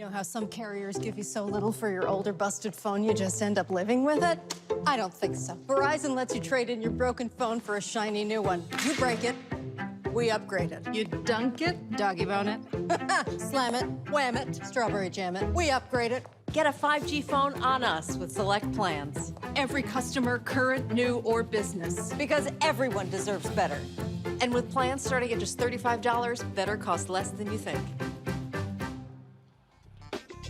You know how some carriers give you so little for your older busted phone you just end up living with it? I don't think so. Verizon lets you trade in your broken phone for a shiny new one. You break it, we upgrade it. You dunk it, doggy bone it. Slam it, wham it, strawberry jam it. We upgrade it. Get a 5G phone on us with select plans. Every customer, current, new, or business. Because everyone deserves better. And with plans starting at just $35, better costs less than you think.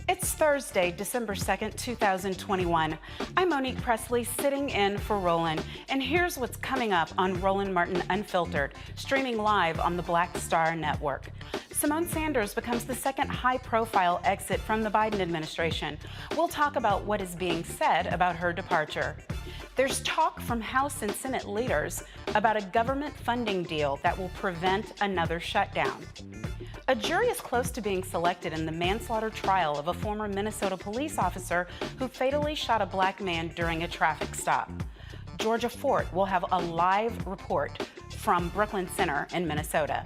It's Thursday, December 2nd, 2021. I'm Monique Presley, sitting in for Roland, and here's what's coming up on Roland Martin Unfiltered, streaming live on the Black Star Network. Symone Sanders becomes the second high-profile exit from the Biden administration. We'll talk about what is being said about her departure. There's talk from House and Senate leaders about a government funding deal that will prevent another shutdown. A jury is close to being selected in the manslaughter trial of a former Minnesota police officer who fatally shot a black man during a traffic stop. Georgia Fort will have a live report from Brooklyn Center in Minnesota.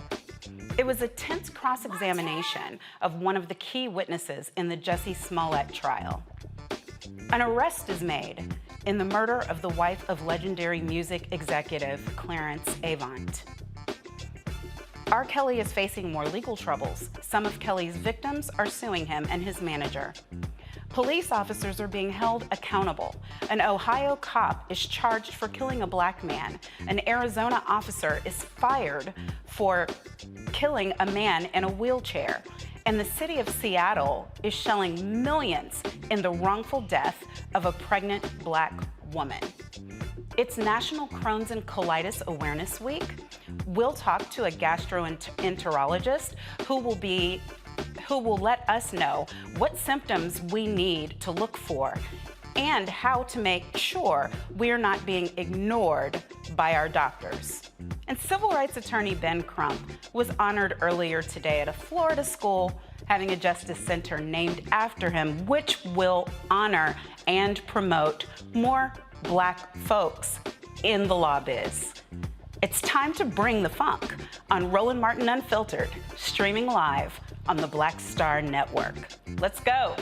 It was a tense cross-examination of one of the key witnesses in the Jussie Smollett trial. An arrest is made in the murder of the wife of legendary music executive Clarence Avant. R. Kelly is facing more legal troubles. Some of Kelly's victims are suing him and his manager. Police officers are being held accountable. An Ohio cop is charged for killing a black man. An Arizona officer is fired for killing a man in a wheelchair. And the city of Seattle is shelling millions in the wrongful death of a pregnant black woman. It's National Crohn's and Colitis Awareness Week. We'll talk to a gastroenterologist who will let us know what symptoms we need to look for and how to make sure we're not being ignored by our doctors. And civil rights attorney Ben Crump was honored earlier today at a Florida school having a justice center named after him, which will honor and promote more black folks in the law biz. It's time to bring the funk on Roland Martin Unfiltered, streaming live on the Black Star Network. Let's go.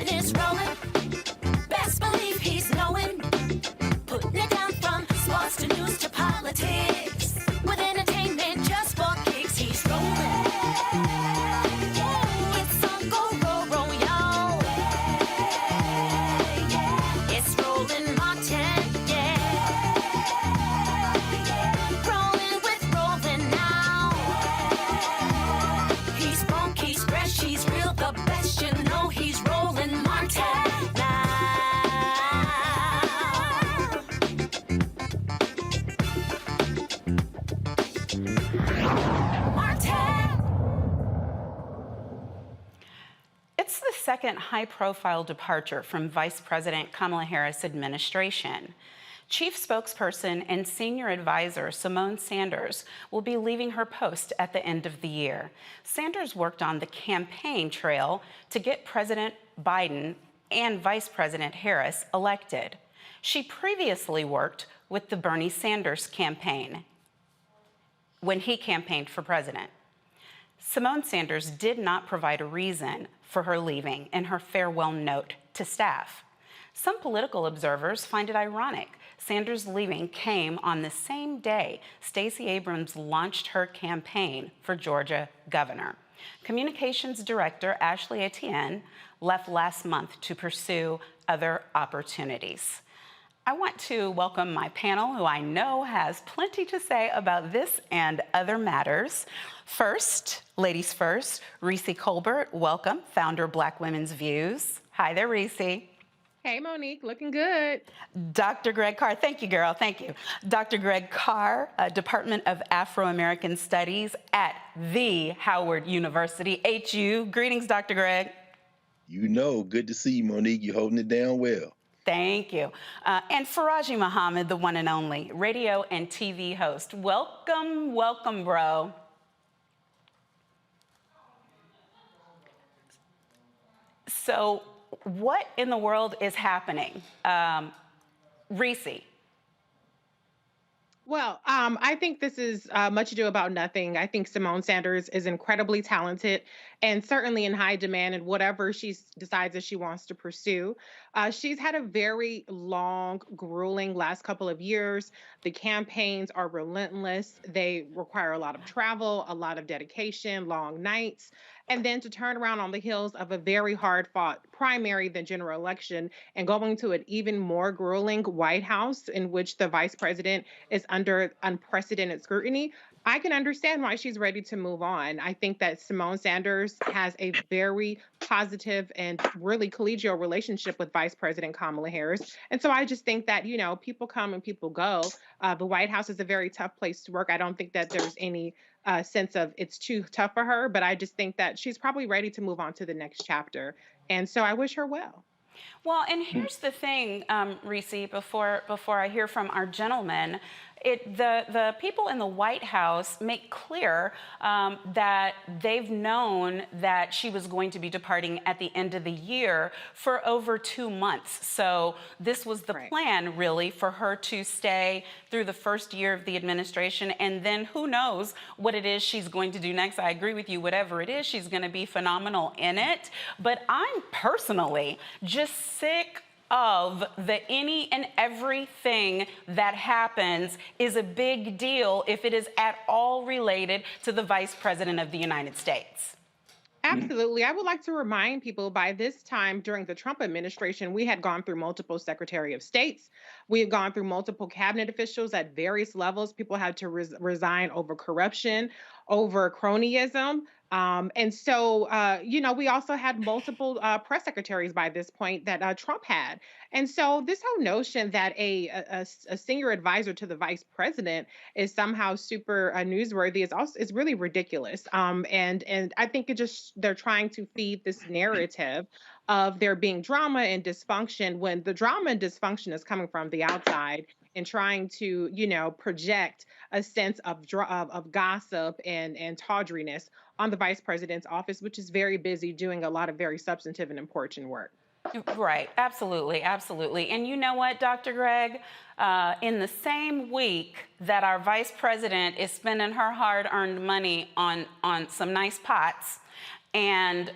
and it's rolling. Best believe he's knowing. Putting it down from sports to news to politics. With entertainment just for kicks, he's rolling. It's on Go Roll Roll, y'all. It's Roland Martin, yeah. Rolling with Roland now. He's funk, he's fresh, he's real, the best. You know he's Roland Martin now. It's the second high-profile departure from Vice President Kamala Harris' administration. Chief spokesperson and senior advisor Symone Sanders will be leaving her post at the end of the year. Sanders worked on the campaign trail to get President Biden and Vice President Harris elected. She previously worked with the Bernie Sanders campaign when he campaigned for president. Symone Sanders did not provide a reason for her leaving in her farewell note to staff. Some political observers find it ironic Sanders' leaving came on the same day Stacey Abrams launched her campaign for Georgia governor. Communications Director Ashley Etienne left last month to pursue other opportunities. I want to welcome my panel, who I know has plenty to say about this and other matters. First, ladies first, Reese Colbert, welcome, founder of Black Women's Views. Hi there, Reese. Hey, Monique, looking good. Dr. Greg Carr, thank you, girl, thank you. Dr. Greg Carr, Department of Afro-American Studies at the Howard University, HU. Greetings, Dr. Greg. You know, good to see you, Monique. You're holding it down well. Thank you. And Faraji Muhammad, the one and only radio and TV host. Welcome, welcome, bro. So what in the world is happening? Reese. Well, I think this is much ado about nothing. I think Symone Sanders is incredibly talented and certainly in high demand in whatever she decides that she wants to pursue. She's had a very long, grueling last couple of years. The campaigns are relentless. They require a lot of travel, a lot of dedication, long nights. And then to turn around on the heels of a very hard-fought primary, the general election, and going to an even more grueling White House in which the vice president is under unprecedented scrutiny, I can understand why she's ready to move on. I think that Symone Sanders has a very positive and really collegial relationship with Vice President Kamala Harris. And so I just think that, you know, people come and people go. The White House is a very tough place to work. I don't think that there's any sense of it's too tough for her, but I just think that she's probably ready to move on to the next chapter. And so I wish her well. Well, and here's the thing, Reese, before I hear from our gentleman, the people in the White House make clear that they've known that she was going to be departing at the end of the year for over 2 months. So this was the plan, really, for her to stay through the first year of the administration, and then who knows what it is she's going to do next. I agree with you, whatever it is, she's going to be phenomenal in it. But I'm personally just sick of the any and everything that happens is a big deal if it is at all related to the Vice President of the United States. Absolutely. I would like to remind people by this time during the Trump administration, we had gone through multiple Secretary of States. We had gone through multiple cabinet officials at various levels. People had to resign over corruption, over cronyism. And so, you know, we also had multiple press secretaries by this point that Trump had. And so this whole notion that a senior advisor to the vice president is somehow super newsworthy is really ridiculous. And I think they're trying to feed this narrative of there being drama and dysfunction when the drama and dysfunction is coming from the outside and trying to, you know, project a sense of gossip and tawdriness on the vice president's office, which is very busy doing a lot of very substantive and important work. Right, absolutely, absolutely. And you know what, Dr. Greg? In the same week that our vice president is spending her hard-earned money on some nice pots, and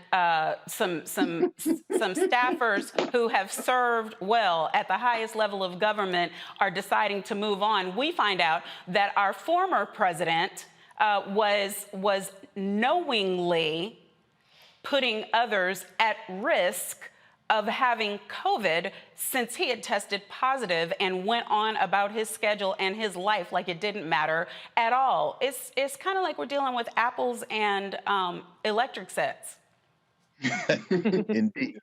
some staffers who have served well at the highest level of government are deciding to move on, we find out that our former president was knowingly putting others at risk of having COVID since he had tested positive and went on about his schedule and his life like it didn't matter at all. It's kind of like we're dealing with apples and electric sets. Indeed,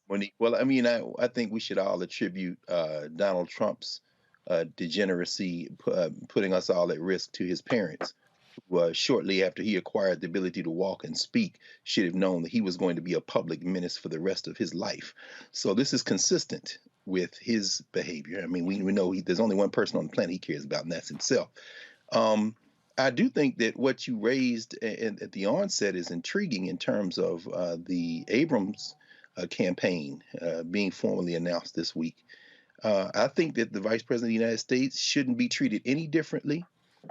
Monique. Well, I mean, I think we should all attribute Donald Trump's degeneracy, putting us all at risk, to his parents. Shortly after he acquired the ability to walk and speak, should have known that he was going to be a public menace for the rest of his life. So this is consistent with his behavior. I mean, we know there's only one person on the planet he cares about, and that's himself. I do think that what you raised at the onset is intriguing in terms of the Abrams campaign being formally announced this week. I think that the Vice President of the United States shouldn't be treated any differently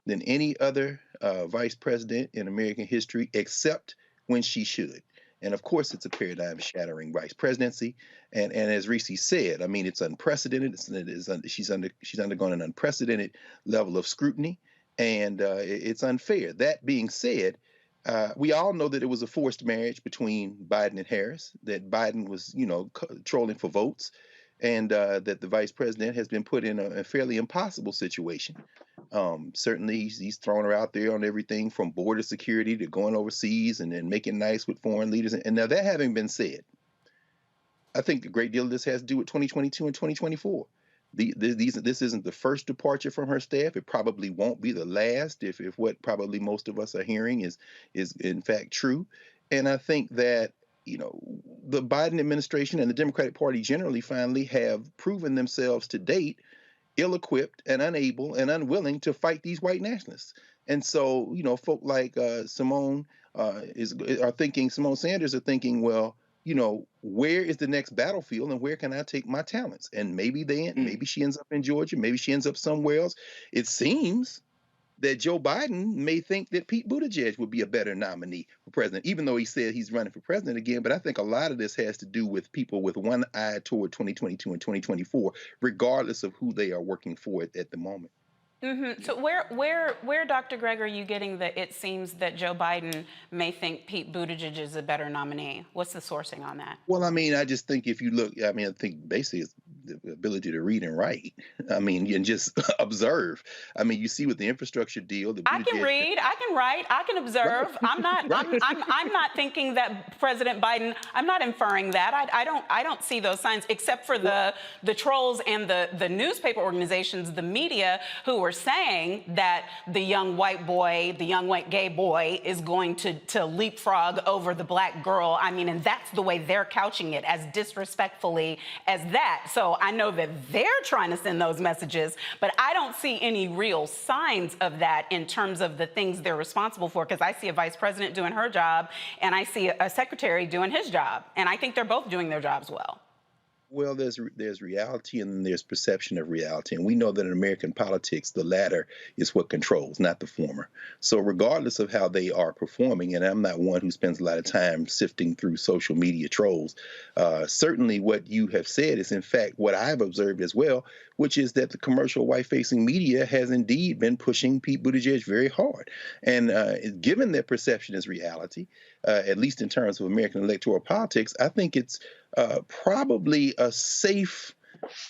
than any other vice president in American history, except when she should. And of course, it's a paradigm-shattering vice presidency. And as Reese said, I mean, it's unprecedented. She's undergone an unprecedented level of scrutiny, and it's unfair. That being said, we all know that it was a forced marriage between Biden and Harris, that Biden was, trolling for votes, and that the vice president has been put in a fairly impossible situation. Certainly, he's thrown her out there on everything from border security to going overseas and making nice with foreign leaders. And now, that having been said, I think a great deal of this has to do with 2022 and 2024. This isn't the first departure from her staff. It probably won't be the last if what probably most of us are hearing is in fact true. And I think that the Biden administration and the Democratic Party generally finally have proven themselves to date ill-equipped and unable and unwilling to fight these white nationalists. And so, folk like Symone Sanders are thinking, well, where is the next battlefield and where can I take my talents? And maybe she ends up in Georgia, maybe she ends up somewhere else. It seems that Joe Biden may think that Pete Buttigieg would be a better nominee for president, even though he said he's running for president again. But I think a lot of this has to do with people with one eye toward 2022 and 2024, regardless of who they are working for at the moment. Mm-hmm. So where, Dr. Gregg, are you getting that it seems that Joe Biden may think Pete Buttigieg is a better nominee? What's the sourcing on that? Well, I mean, I just think if you look, I think basically it's the ability to read and write. I mean, and just observe. I mean, you see with the infrastructure deal. I can read, I can write, I can observe. Right. I'm not thinking that President Biden. I'm not inferring that. I don't see those signs, except for the trolls and the newspaper organizations, the media, who are saying that the young white boy, the young white gay boy, is going to leapfrog over the black girl. I mean, and that's the way they're couching it, as disrespectfully as that. So I know that they're trying to send those messages, but I don't see any real signs of that in terms of the things they're responsible for, because I see a vice president doing her job and I see a secretary doing his job. And I think they're both doing their jobs well. Well, there's reality and then there's perception of reality. And we know that in American politics, the latter is what controls, not the former. So regardless of how they are performing, and I'm not one who spends a lot of time sifting through social media trolls, certainly what you have said is in fact what I've observed as well, which is that the commercial white-facing media has indeed been pushing Pete Buttigieg very hard. And given that perception is reality, at least in terms of American electoral politics, I think it's probably a safe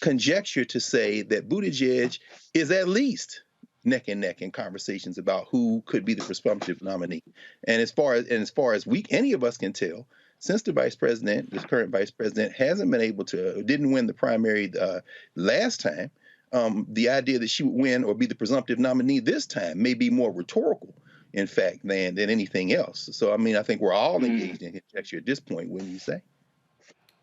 conjecture to say that Buttigieg is at least neck and neck in conversations about who could be the presumptive nominee. And as far as any of us can tell, since the current vice president hasn't been able to, didn't win the primary last time, the idea that she would win or be the presumptive nominee this time may be more rhetorical, in fact, than anything else. So, I mean, I think we're all engaged in conjecture at this point, wouldn't you say?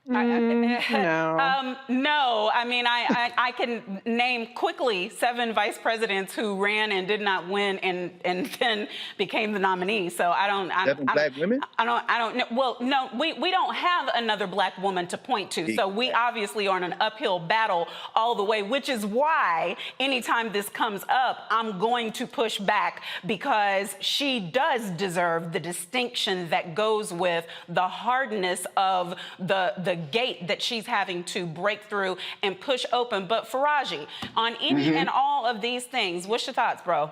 No. No, I mean, I can name quickly 7 vice presidents who ran and did not win and then became the nominee. So I don't. 7 black women? I don't know. Well, no, we don't have another black woman to point to. So we obviously are in an uphill battle all the way, which is why anytime this comes up, I'm going to push back because she does deserve the distinction that goes with the hardness of the gate that she's having to break through and push open. But Faraji, on any and all of these things, what's your thoughts, bro?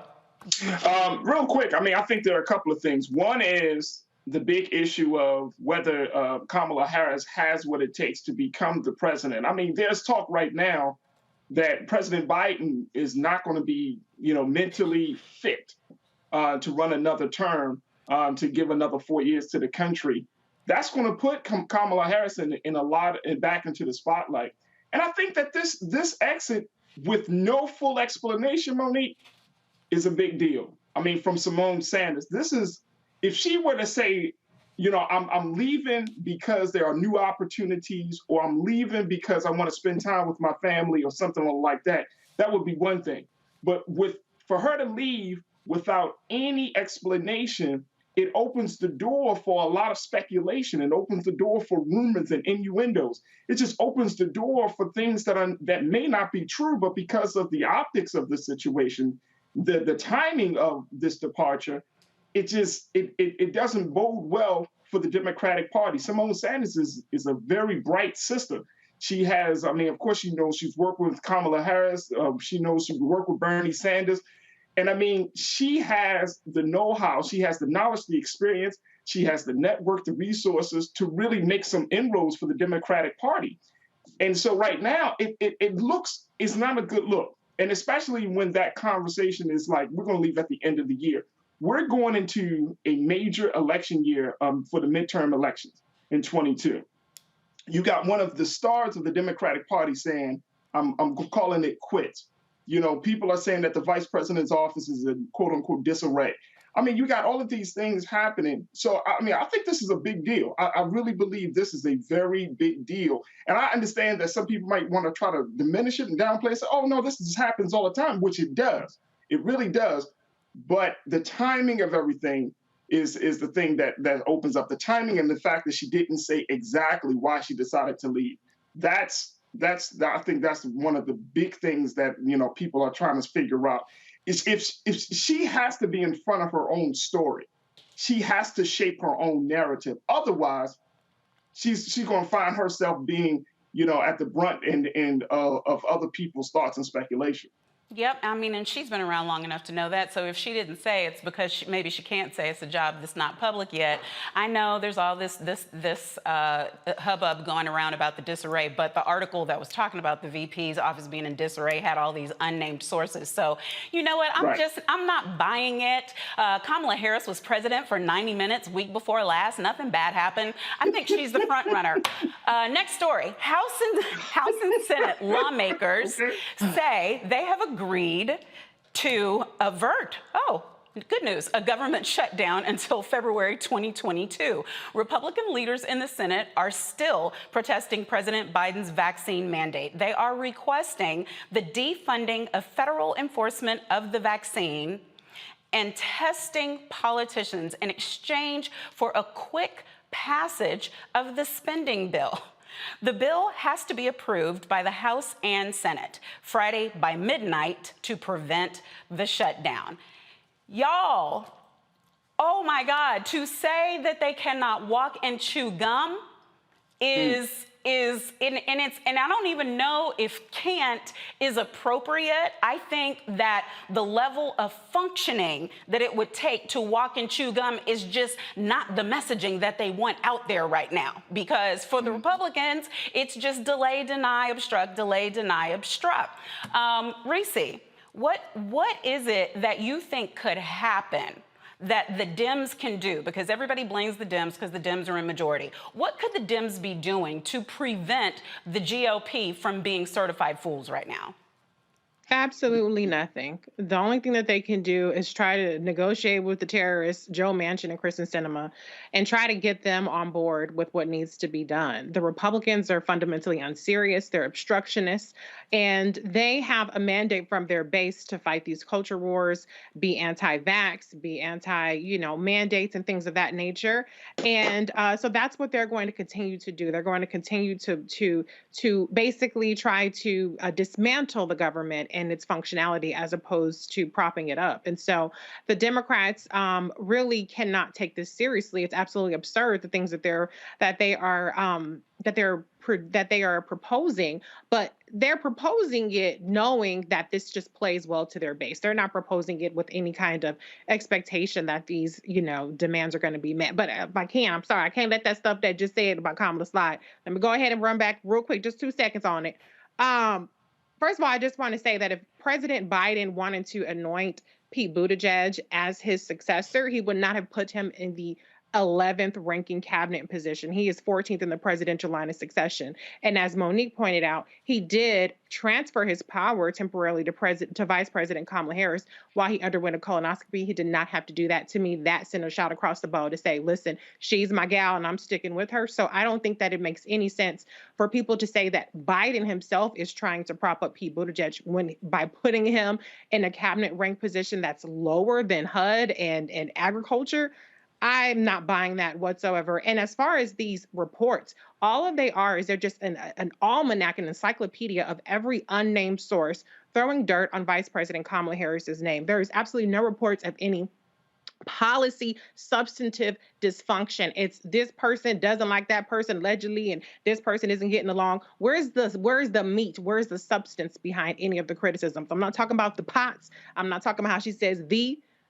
Real quick, I mean, I think there are a couple of things. One is the big issue of whether Kamala Harris has what it takes to become the president. I mean, there's talk right now that President Biden is not going to be, mentally fit to run another term, to give another 4 years to the country. That's going to put Kamala Harris back into the spotlight. And I think that this exit with no full explanation, Monique, is a big deal. I mean, from Symone Sanders, this is, if she were to say, I'm leaving because there are new opportunities, or I'm leaving because I want to spend time with my family or something like that, that would be one thing. But for her to leave without any explanation, it opens the door for a lot of speculation. It opens the door for rumors and innuendos. It just opens the door for things that may not be true, but because of the optics of the situation, the timing of this departure, it doesn't bode well for the Democratic Party. Symone Sanders is a very bright sister. She has, I mean, of course, she knows she's worked with Kamala Harris. She knows she worked with Bernie Sanders. And I mean, she has the know-how, she has the knowledge, the experience, she has the network, the resources to really make some inroads for the Democratic Party. And so right now, it's not a good look. And especially when that conversation is like, we're going to leave at the end of the year. We're going into a major election year for the midterm elections in 22. You got one of the stars of the Democratic Party saying, I'm calling it quits. People are saying that the vice president's office is in quote unquote disarray. I mean, you got all of these things happening. So, I mean, I think this is a big deal. I really believe this is a very big deal. And I understand that some people might want to try to diminish it and downplay it. Say, oh, no, this just happens all the time, which it does. It really does. But the timing of everything is the thing that opens up the timing, and the fact that she didn't say exactly why she decided to leave. I think that's one of the big things that people are trying to figure out. Is if she has to be in front of her own story, she has to shape her own narrative. Otherwise, she's going to find herself being at the brunt end of other people's thoughts and speculation. Yep, I mean, and she's been around long enough to know that. So if she didn't say, it's because maybe she can't say. It's a job that's not public yet. I know there's all this hubbub going around about the disarray, but the article that was talking about the VP's office being in disarray had all these unnamed sources. So you know what? I'm not buying it. Kamala Harris was president for 90 minutes week before last. Nothing bad happened. I think she's the front runner. Next story: House and Senate lawmakers say they have agreed to avert, good news, a government shutdown until February 2022. Republican leaders in the Senate are still protesting President Biden's vaccine mandate. They are requesting the defunding of federal enforcement of the vaccine and testing politicians in exchange for a quick passage of the spending bill. The bill has to be approved by the House and Senate Friday by midnight to prevent the shutdown. Y'all, oh my God, to say that they cannot walk and chew gum and I don't even know if can't is appropriate. I think that the level of functioning that it would take to walk and chew gum is just not the messaging that they want out there right now. Because for the Republicans, it's just delay, deny, obstruct, delay, deny, obstruct. Reese, what is it that you think could happen that the Dems can do? Because everybody blames the Dems because the Dems are in majority. What could the Dems be doing to prevent the GOP from being certified fools right now? Absolutely nothing. The only thing that they can do is try to negotiate with the terrorists, Joe Manchin and Kristen Sinema, and try to get them on board with what needs to be done. The Republicans are fundamentally unserious, they're obstructionists, and they have a mandate from their base to fight these culture wars, be anti-vax, be anti, mandates and things of that nature. And so that's what they're going to continue to do. They're going to continue to basically try to dismantle the government and its functionality as opposed to propping it up. And so the Democrats really cannot take this seriously. It's absolutely absurd the things that they are proposing, but they're proposing it knowing that this just plays well to their base. They're not proposing it with any kind of expectation that these, demands are going to be met. But if I can, I'm sorry, I can't let that stuff that just said about Kamala slide. Let me go ahead and run back real quick, just 2 seconds on it. First of all, I just want to say that if President Biden wanted to anoint Pete Buttigieg as his successor, he would not have put him in the 11th ranking cabinet position. He is 14th in the presidential line of succession. And as Monique pointed out, he did transfer his power temporarily to Vice President Kamala Harris while he underwent a colonoscopy. He did not have to do that. To me, that sent a shot across the bow to say, listen, she's my gal and I'm sticking with her. So I don't think that it makes any sense for people to say that Biden himself is trying to prop up Pete Buttigieg by putting him in a cabinet rank position that's lower than HUD and agriculture. I'm not buying that whatsoever. And as far as these reports, all of they are is they're just an almanac, an encyclopedia of every unnamed source throwing dirt on Vice President Kamala Harris's name. There is absolutely no reports of any policy substantive dysfunction. It's this person doesn't like that person allegedly, and this person isn't getting along. Where's the meat? Where's the substance behind any of the criticisms? I'm not talking about the pots. I'm not talking about how she says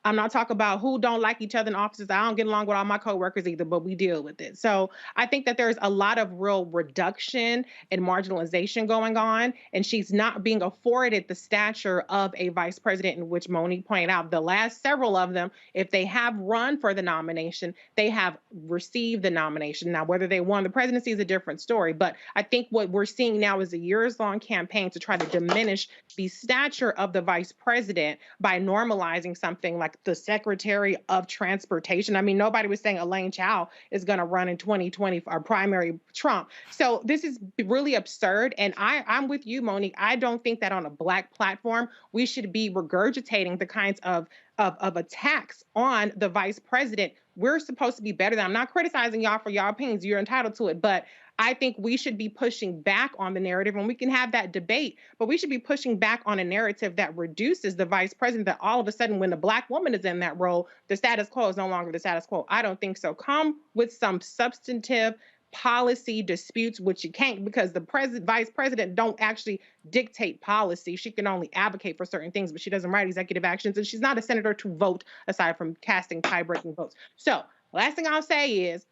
I'm not talking about who don't like each other in offices. I don't get along with all my coworkers either, but we deal with it. So I think that there's a lot of real reduction and marginalization going on, and she's not being afforded the stature of a vice president, in which Monique pointed out the last several of them, if they have run for the nomination, they have received the nomination. Now, whether they won the presidency is a different story, but I think what we're seeing now is a years-long campaign to try to diminish the stature of the vice president by normalizing something like the Secretary of Transportation. I mean, nobody was saying Elaine Chao is going to run in 2020 for our primary Trump. So this is really absurd. And I'm with you, Monique. I don't think that on a Black platform, we should be regurgitating the kinds of attacks on the vice president. We're supposed to be better than. I'm not criticizing y'all for y'all opinions. You're entitled to it. But I think we should be pushing back on the narrative, and we can have that debate, but we should be pushing back on a narrative that reduces the vice president, that all of a sudden when a Black woman is in that role, the status quo is no longer the status quo. I don't think so. Come with some substantive policy disputes, which you can't, because the vice president don't actually dictate policy. She can only advocate for certain things, but she doesn't write executive actions, and she's not a senator to vote aside from casting tie-breaking votes. So last thing I'll say is,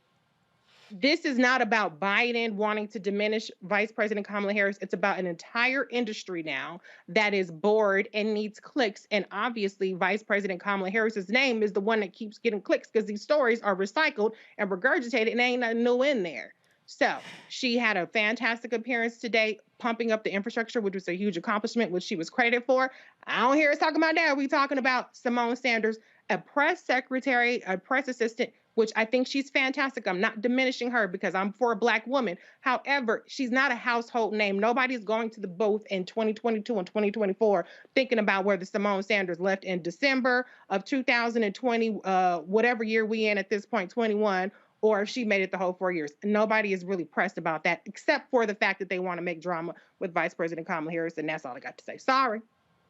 this is not about Biden wanting to diminish Vice President Kamala Harris. It's about an entire industry now that is bored and needs clicks. And obviously, Vice President Kamala Harris's name is the one that keeps getting clicks because these stories are recycled and regurgitated and ain't nothing new in there. So she had a fantastic appearance today, pumping up the infrastructure, which was a huge accomplishment, which she was credited for. I don't hear us talking about that. We're talking about Symone Sanders, a press secretary, a press assistant, which I think she's fantastic. I'm not diminishing her because I'm for a Black woman. However, she's not a household name. Nobody's going to the booth in 2022 and 2024 thinking about whether Symone Sanders left in December of 2020, whatever year we in at this point, 21, or if she made it the whole 4 years. Nobody is really pressed about that, except for the fact that they want to make drama with Vice President Kamala Harris, and that's all I got to say. Sorry.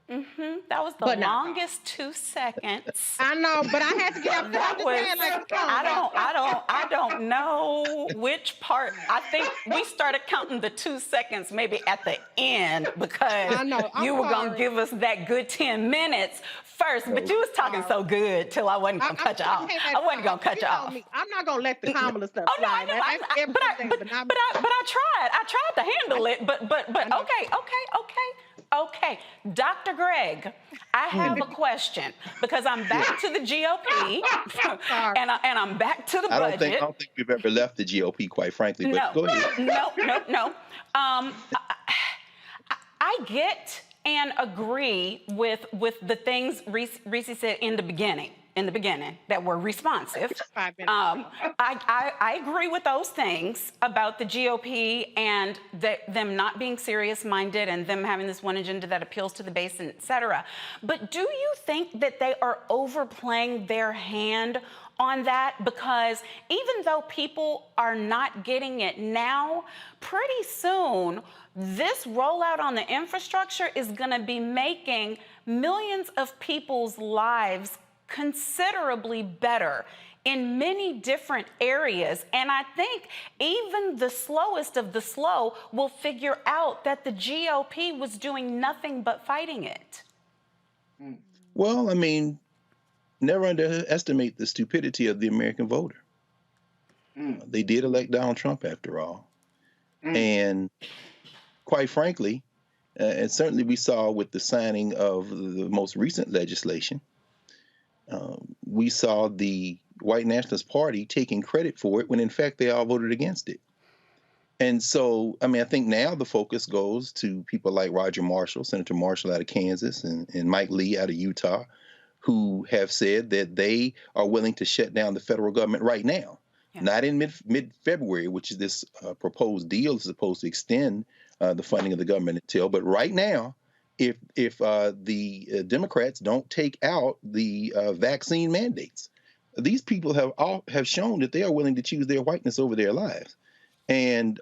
That was the longest 2 seconds. I know, but I had to get up. That was, I don't know which part. I think we started counting the 2 seconds maybe at the end because you were going to give us that good 10 minutes first, but you was talking so good till I wasn't going to cut you off. I wasn't going to cut you off. I'm not going to let the Kamala stuff slide. But I tried. I tried to handle it, but okay. Dr. Greg, I have a question because I'm back to the GOP and I'm back to the budget. I don't think we've ever left the GOP, quite frankly, but go ahead. No. I get and agree with the things Reese said in the beginning. That were responsive. 5 minutes. I agree with those things about the GOP and them not being serious-minded and them having this one agenda that appeals to the base, et cetera. But do you think that they are overplaying their hand on that? Because even though people are not getting it now, pretty soon this rollout on the infrastructure is going to be making millions of people's lives considerably better in many different areas. And I think even the slowest of the slow will figure out that the GOP was doing nothing but fighting it. Well, I mean, never underestimate the stupidity of the American voter. They did elect Donald Trump after all. And quite frankly, and certainly we saw with the signing of the most recent legislation, we saw the White Nationalist Party taking credit for it when in fact they all voted against it. And so, I mean, I think now the focus goes to people like Roger Marshall, Senator Marshall out of Kansas, and Mike Lee out of Utah, who have said that they are willing to shut down the federal government right now, not in mid-February, which is this proposed deal is supposed to extend the funding of the government until, but right now, if the Democrats don't take out the vaccine mandates. These people have shown that they are willing to choose their whiteness over their lives. And,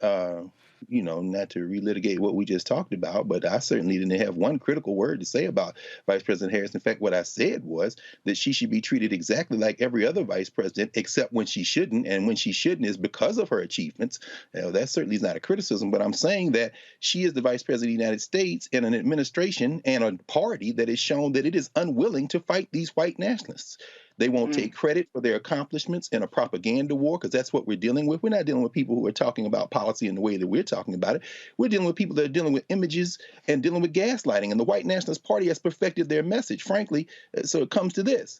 not to relitigate what we just talked about, but I certainly didn't have one critical word to say about Vice President Harris. In fact, what I said was that she should be treated exactly like every other vice president, except when she shouldn't. And when she shouldn't is because of her achievements. That certainly is not a criticism, but I'm saying that she is the vice president of the United States in an administration and a party that has shown that it is unwilling to fight these white nationalists. They won't take credit for their accomplishments in a propaganda war, because that's what we're dealing with. We're not dealing with people who are talking about policy in the way that we're talking about it. We're dealing with people that are dealing with images and dealing with gaslighting. And the White Nationalist Party has perfected their message, frankly. So it comes to this.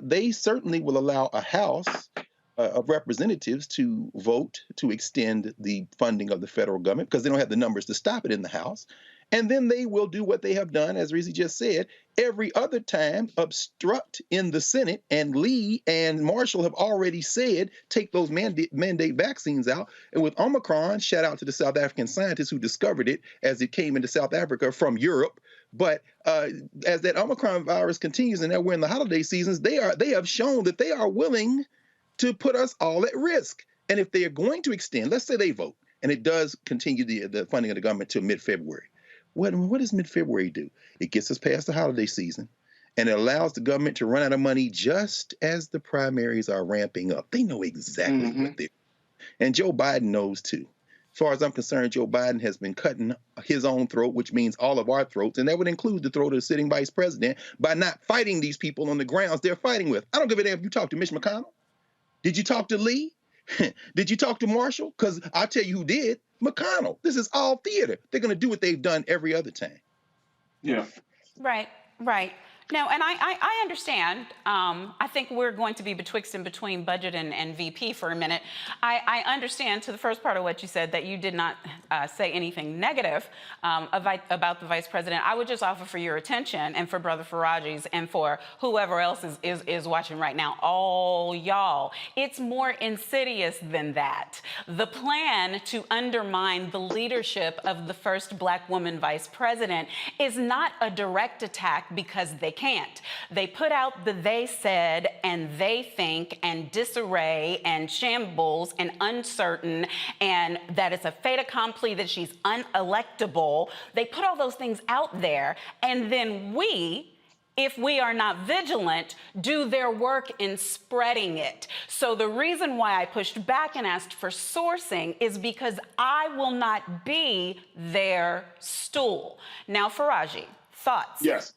They certainly will allow a House of Representatives to vote to extend the funding of the federal government because they don't have the numbers to stop it in the House. And then they will do what they have done, as Reese just said, every other time, obstruct in the Senate. And Lee and Marshall have already said, take those mandate vaccines out. And with Omicron, shout out to the South African scientists who discovered it as it came into South Africa from Europe. But as that Omicron virus continues, and now we're in the holiday seasons, they have shown that they are willing to put us all at risk. And if they are going to extend, let's say they vote, and it does continue the funding of the government till mid-February. What does mid-February do? It gets us past the holiday season, and it allows the government to run out of money just as the primaries are ramping up. They know exactly what they're doing. And Joe Biden knows too. As far as I'm concerned, Joe Biden has been cutting his own throat, which means all of our throats, and that would include the throat of the sitting vice president, by not fighting these people on the grounds they're fighting with. I don't give a damn if you talk to Mitch McConnell. Did you talk to Lee? Did you talk to Marshall? Because I'll tell you who did. McConnell. This is all theater. They're going to do what they've done every other time. Yeah. Right. No, and I understand. I think we're going to be betwixt and between budget and VP for a minute. I understand to the first part of what you said that you did not say anything negative about the vice president. I would just offer for your attention and for Brother Faraji's and for whoever else is watching right now, all y'all, it's more insidious than that. The plan to undermine the leadership of the first Black woman vice president is not a direct attack because they can't. They put out the they said and they think and disarray and shambles and uncertain and that it's a fait accompli that she's unelectable. They put all those things out there, and then we, if we are not vigilant, do their work in spreading it. So the reason why I pushed back and asked for sourcing is because I will not be their stool. Now, Faraji, thoughts? Yes.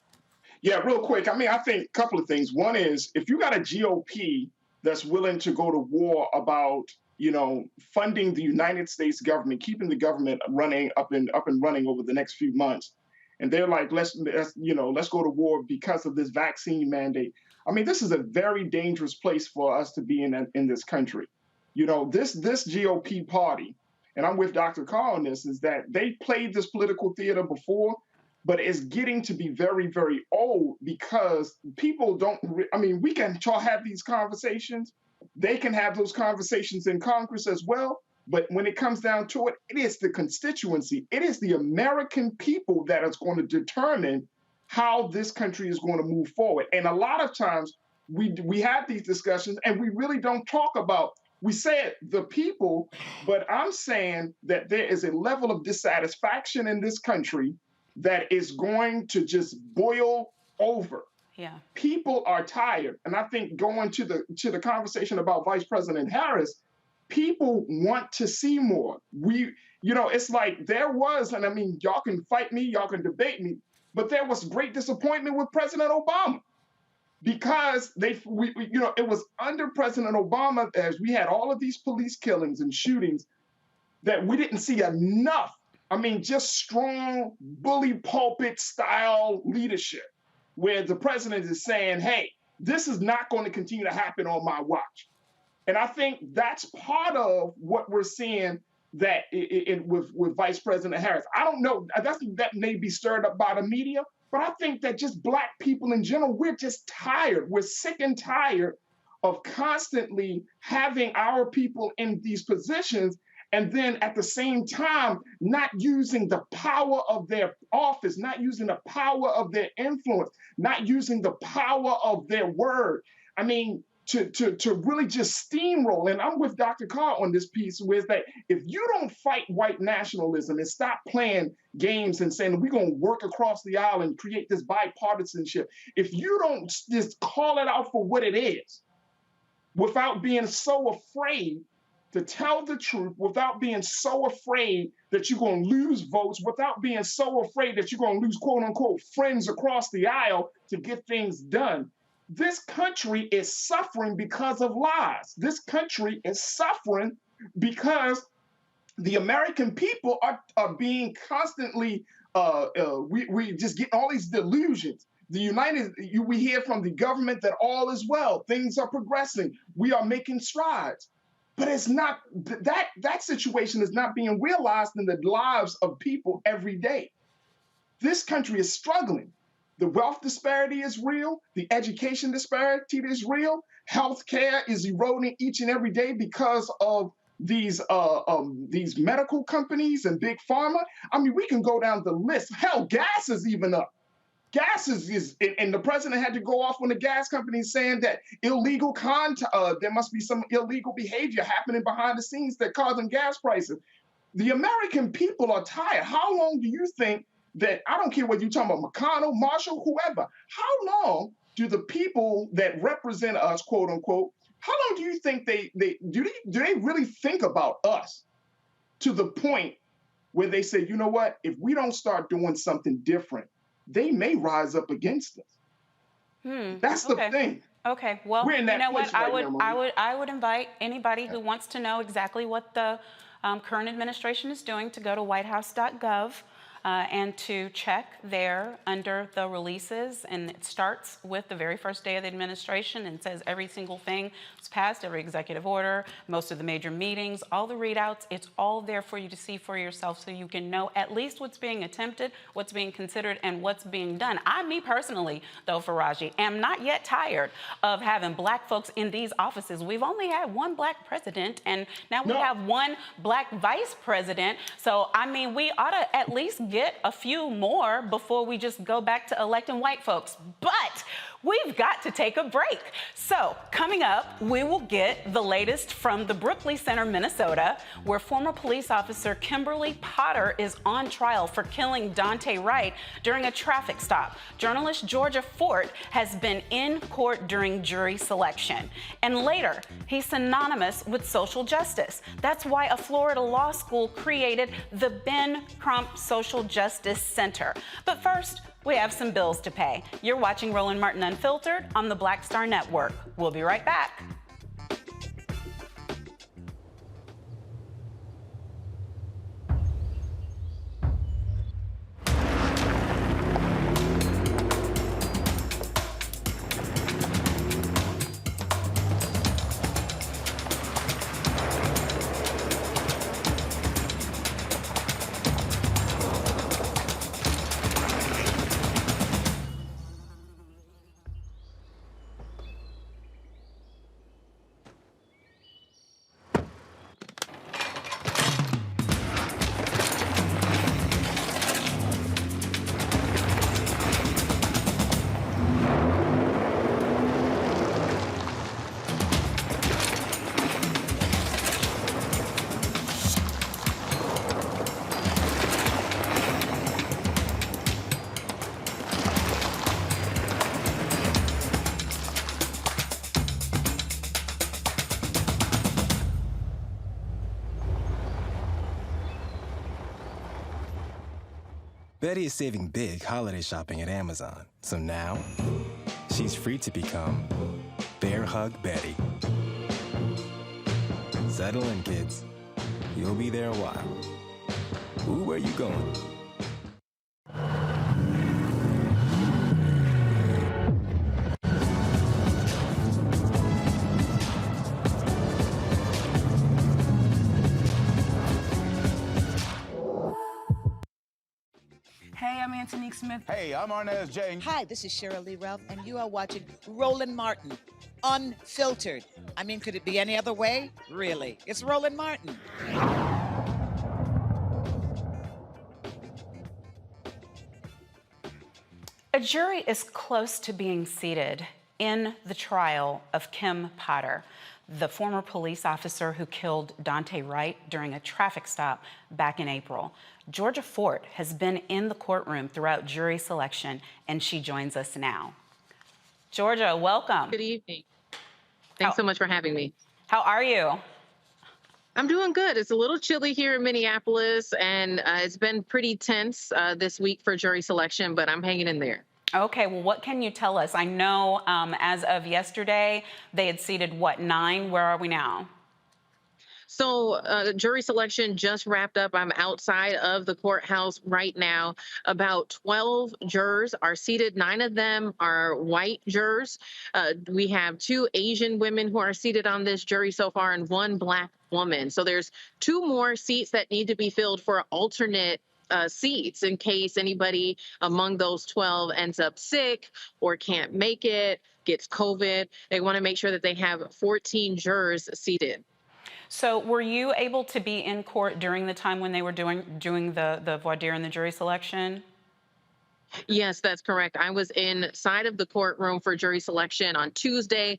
Yeah, real quick. I mean, I think a couple of things. One is, if you got a GOP that's willing to go to war about, funding the United States government, keeping the government running up and running over the next few months, and they're like, let's go to war because of this vaccine mandate. I mean, this is a very dangerous place for us to be in this country. This GOP party, and I'm with Dr. Carr on this, is that they played this political theater before. but it's getting to be very, very old because people don't, I mean, we can have these conversations. They can have those conversations in Congress as well. But when it comes down to it, it is the constituency, it is the American people that is going to determine how this country is going to move forward. And a lot of times we have these discussions and we really don't talk about, we say the people, but I'm saying that there is a level of dissatisfaction in this country that is going to just boil over. Yeah. People are tired. And I think going to the conversation about Vice President Harris, people want to see more. It's like there was, and I mean, y'all can fight me, y'all can debate me, but there was great disappointment with President Obama because it was under President Obama as we had all of these police killings and shootings that we didn't see enough. I mean, just strong bully pulpit style leadership where the president is saying, hey, this is not going to continue to happen on my watch. And I think that's part of what we're seeing that with Vice President Harris. I don't know, that may be stirred up by the media, but I think that just Black people in general, we're just tired. We're sick and tired of constantly having our people in these positions and then at the same time, not using the power of their office, not using the power of their influence, not using the power of their word. I mean, to really just steamroll. And I'm with Dr. Carr on this piece, where that if you don't fight white nationalism and stop playing games and saying we're going to work across the aisle and create this bipartisanship, if you don't just call it out for what it is, without being so afraid to tell the truth, without being so afraid that you're going to lose votes, without being so afraid that you're going to lose quote unquote friends across the aisle to get things done. This country is suffering because of lies. This country is suffering because the American people are being constantly, we just get all these delusions. We hear from the government that all is well, things are progressing, we are making strides. But it's not, that situation is not being realized in the lives of people every day. This country is struggling. The wealth disparity is real. The education disparity is real. Healthcare is eroding each and every day because of these medical companies and big pharma. I mean, we can go down the list. Hell, gas is even up. Gas is, and the president had to go off on the gas companies saying that there must be some illegal behavior happening behind the scenes that causing gas prices. The American people are tired. How long do you think that, I don't care whether you're talking about McConnell, Marshall, whoever, how long do the people that represent us, quote unquote, how long do you think do they really think about us to the point where they say, you know what, if we don't start doing something different, they may rise up against us. That's the thing. Okay, well, we're in that place right now, I would invite anybody who wants to know exactly what the current administration is doing to go to whitehouse.gov and to check there under the releases. And it starts with the very first day of the administration and says every single thing was passed, every executive order, most of the major meetings, all the readouts. It's all there for you to see for yourself so you can know at least what's being attempted, what's being considered, and what's being done. Me personally, though, Faraji, am not yet tired of having Black folks in these offices. We've only had one Black president, and now we have one Black vice president. So, I mean, we ought to at least get a few more before we just go back to electing white folks. But we've got to take a break. So coming up, we will get the latest from the Brooklyn Center, Minnesota, where former police officer Kimberly Potter is on trial for killing Dante Wright during a traffic stop. Journalist Georgia Fort has been in court during jury selection. And later, he's synonymous with social justice. That's why a Florida law school created the Ben Crump Social Justice Center. But first, we have some bills to pay. You're watching Roland Martin Unfiltered on the Black Star Network. We'll be right back. Betty is saving big holiday shopping at Amazon. So now, she's free to become Bear Hug Betty. Settle in, kids. You'll be there a while. Ooh, where you going? Hey, I'm Antonique Smith. Hey, I'm Arnaz J. Hi, this is Cheryl Lee Ralph, and you are watching Roland Martin, Unfiltered. I mean, could it be any other way? Really? It's Roland Martin. A jury is close to being seated in the trial of Kim Potter, the former police officer who killed Dante Wright during a traffic stop back in April. Georgia Fort has been in the courtroom throughout jury selection, and she joins us now. Georgia, welcome. Good evening. Thanks so much for having me. How are you? I'm doing good. It's a little chilly here in Minneapolis, and it's been pretty tense this week for jury selection, but I'm hanging in there. Okay, well, what can you tell us? I know as of yesterday, they had seated, what, 9? Where are we now? So jury selection just wrapped up. I'm outside of the courthouse right now. About 12 jurors are seated. 9 of them are white jurors. We have 2 Asian women who are seated on this jury so far and 1 Black woman. So there's 2 more seats that need to be filled for alternate seats in case anybody among those 12 ends up sick or can't make it, gets COVID. They want to make sure that they have 14 jurors seated. So were you able to be in court during the time when they were doing the voir dire and the jury selection? Yes, that's correct. I was inside of the courtroom for jury selection on Tuesday.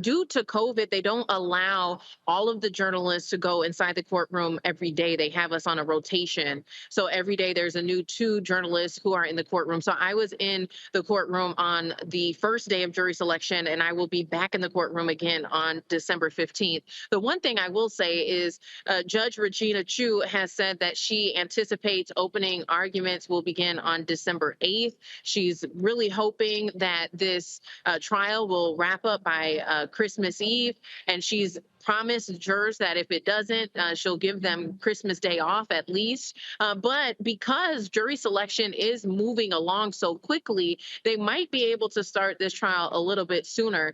Due to COVID, they don't allow all of the journalists to go inside the courtroom every day. They have us on a rotation. So every day there's a new 2 journalists who are in the courtroom. So I was in the courtroom on the first day of jury selection, and I will be back in the courtroom again on December 15th. The one thing I will say is Judge Regina Chu has said that she anticipates opening arguments will begin on December 8th. She's really hoping that this trial will wrap up by Christmas Eve, and she's promised jurors that if it doesn't, she'll give them Christmas Day off at least. But because jury selection is moving along so quickly, they might be able to start this trial a little bit sooner.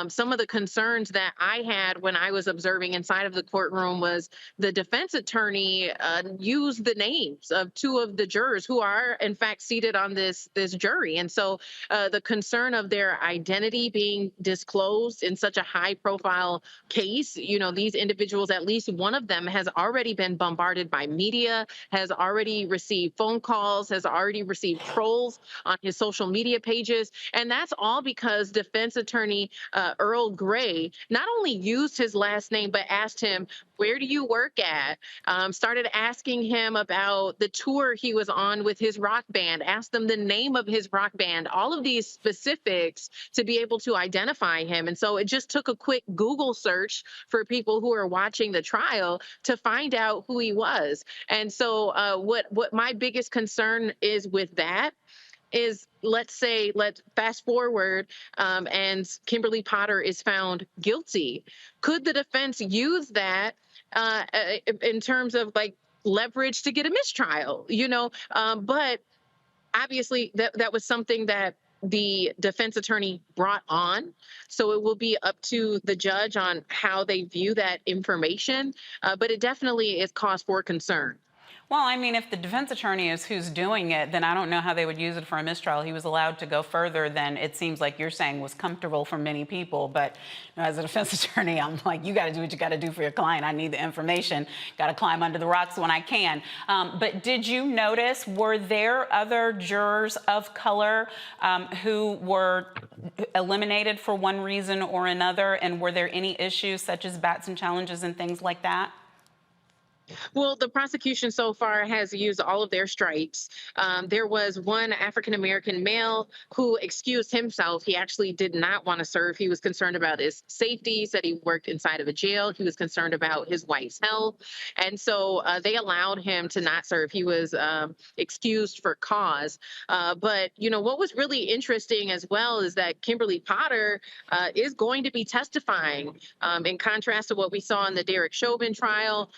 Some of the concerns that I had when I was observing inside of the courtroom was the defense attorney used the names of 2 of the jurors who are in fact seated on this jury. And so the concern of their identity being disclosed in such a high profile case, you know, these individuals, at least one of them has already been bombarded by media, has already received phone calls, has already received trolls on his social media pages. And that's all because defense attorney Earl Gray not only used his last name, but asked him, where do you work at? Started asking him about the tour he was on with his rock band, asked them the name of his rock band, all of these specifics to be able to identify him. And so it just took a quick Google search for people who are watching the trial to find out who he was. And so what my biggest concern is with that is, let's fast forward and Kimberly Potter is found guilty. Could the defense use that in terms of like leverage to get a mistrial, you know? But obviously that was something that the defense attorney brought on. So it will be up to the judge on how they view that information. But it definitely is cause for concern. Well, I mean, if the defense attorney is who's doing it, then I don't know how they would use it for a mistrial. He was allowed to go further than it seems like you're saying was comfortable for many people. But you know, as a defense attorney, I'm like, you got to do what you got to do for your client. I need the information. Got to climb under the rocks when I can. But did you notice, were there other jurors of color who were eliminated for one reason or another? And were there any issues such as Batson challenges and things like that? Well, the prosecution so far has used all of their strikes. There was one African American male who excused himself. He actually did not want to serve. He was concerned about his safety. He said he worked inside of a jail. He was concerned about his wife's health. And so they allowed him to not serve. He was excused for cause. But, you know, what was really interesting as well is that Kimberly Potter is going to be testifying in contrast to what we saw in the Derek Chauvin trial.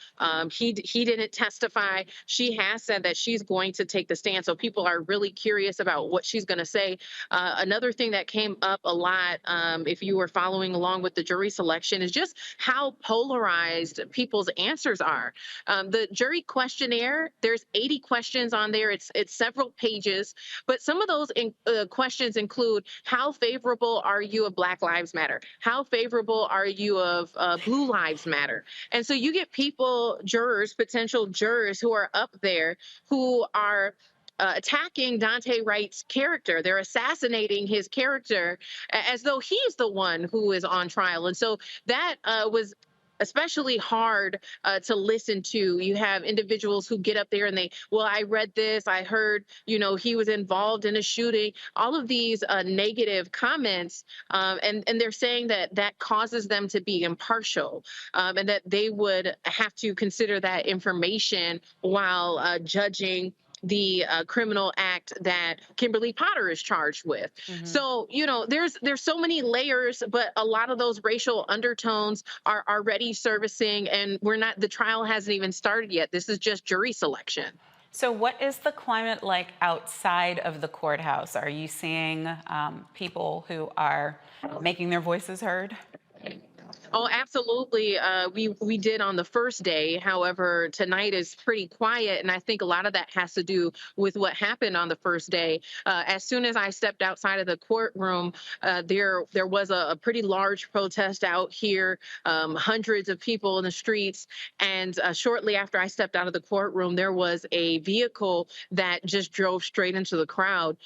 He didn't testify. She has said that she's going to take the stand. So people are really curious about what she's going to say. Another thing that came up a lot, if you were following along with the jury selection, is just how polarized people's answers are. The jury questionnaire, there's 80 questions on there. It's several pages, but some of those questions include: how favorable are you of Black Lives Matter? How favorable are you of Blue Lives Matter? And so you get people, jurors, potential jurors, who are up there who are attacking Daunte Wright's character. They're assassinating his character as though he's the one who is on trial. And so that was especially hard to listen to. You have individuals who get up there and well, I read this, I heard, you know, he was involved in a shooting, all of these negative comments, and they're saying that that causes them to be impartial, and that they would have to consider that information while judging the criminal act that Kimberly Potter is charged with. So, you know, there's so many layers, but a lot of those racial undertones are already surfacing, and the trial hasn't even started yet. This is just jury selection. So what is the climate like outside of the courthouse? Are you seeing people who are making their voices heard? Oh, absolutely. We did on the first day. However, tonight is pretty quiet, and I think a lot of that has to do with what happened on the first day. As soon as I stepped outside of the courtroom, there was a pretty large protest out here, hundreds of people in the streets, and shortly after I stepped out of the courtroom, there was a vehicle that just drove straight into the crowd.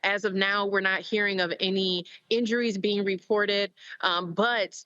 As of now, we're not hearing of any injuries being reported, but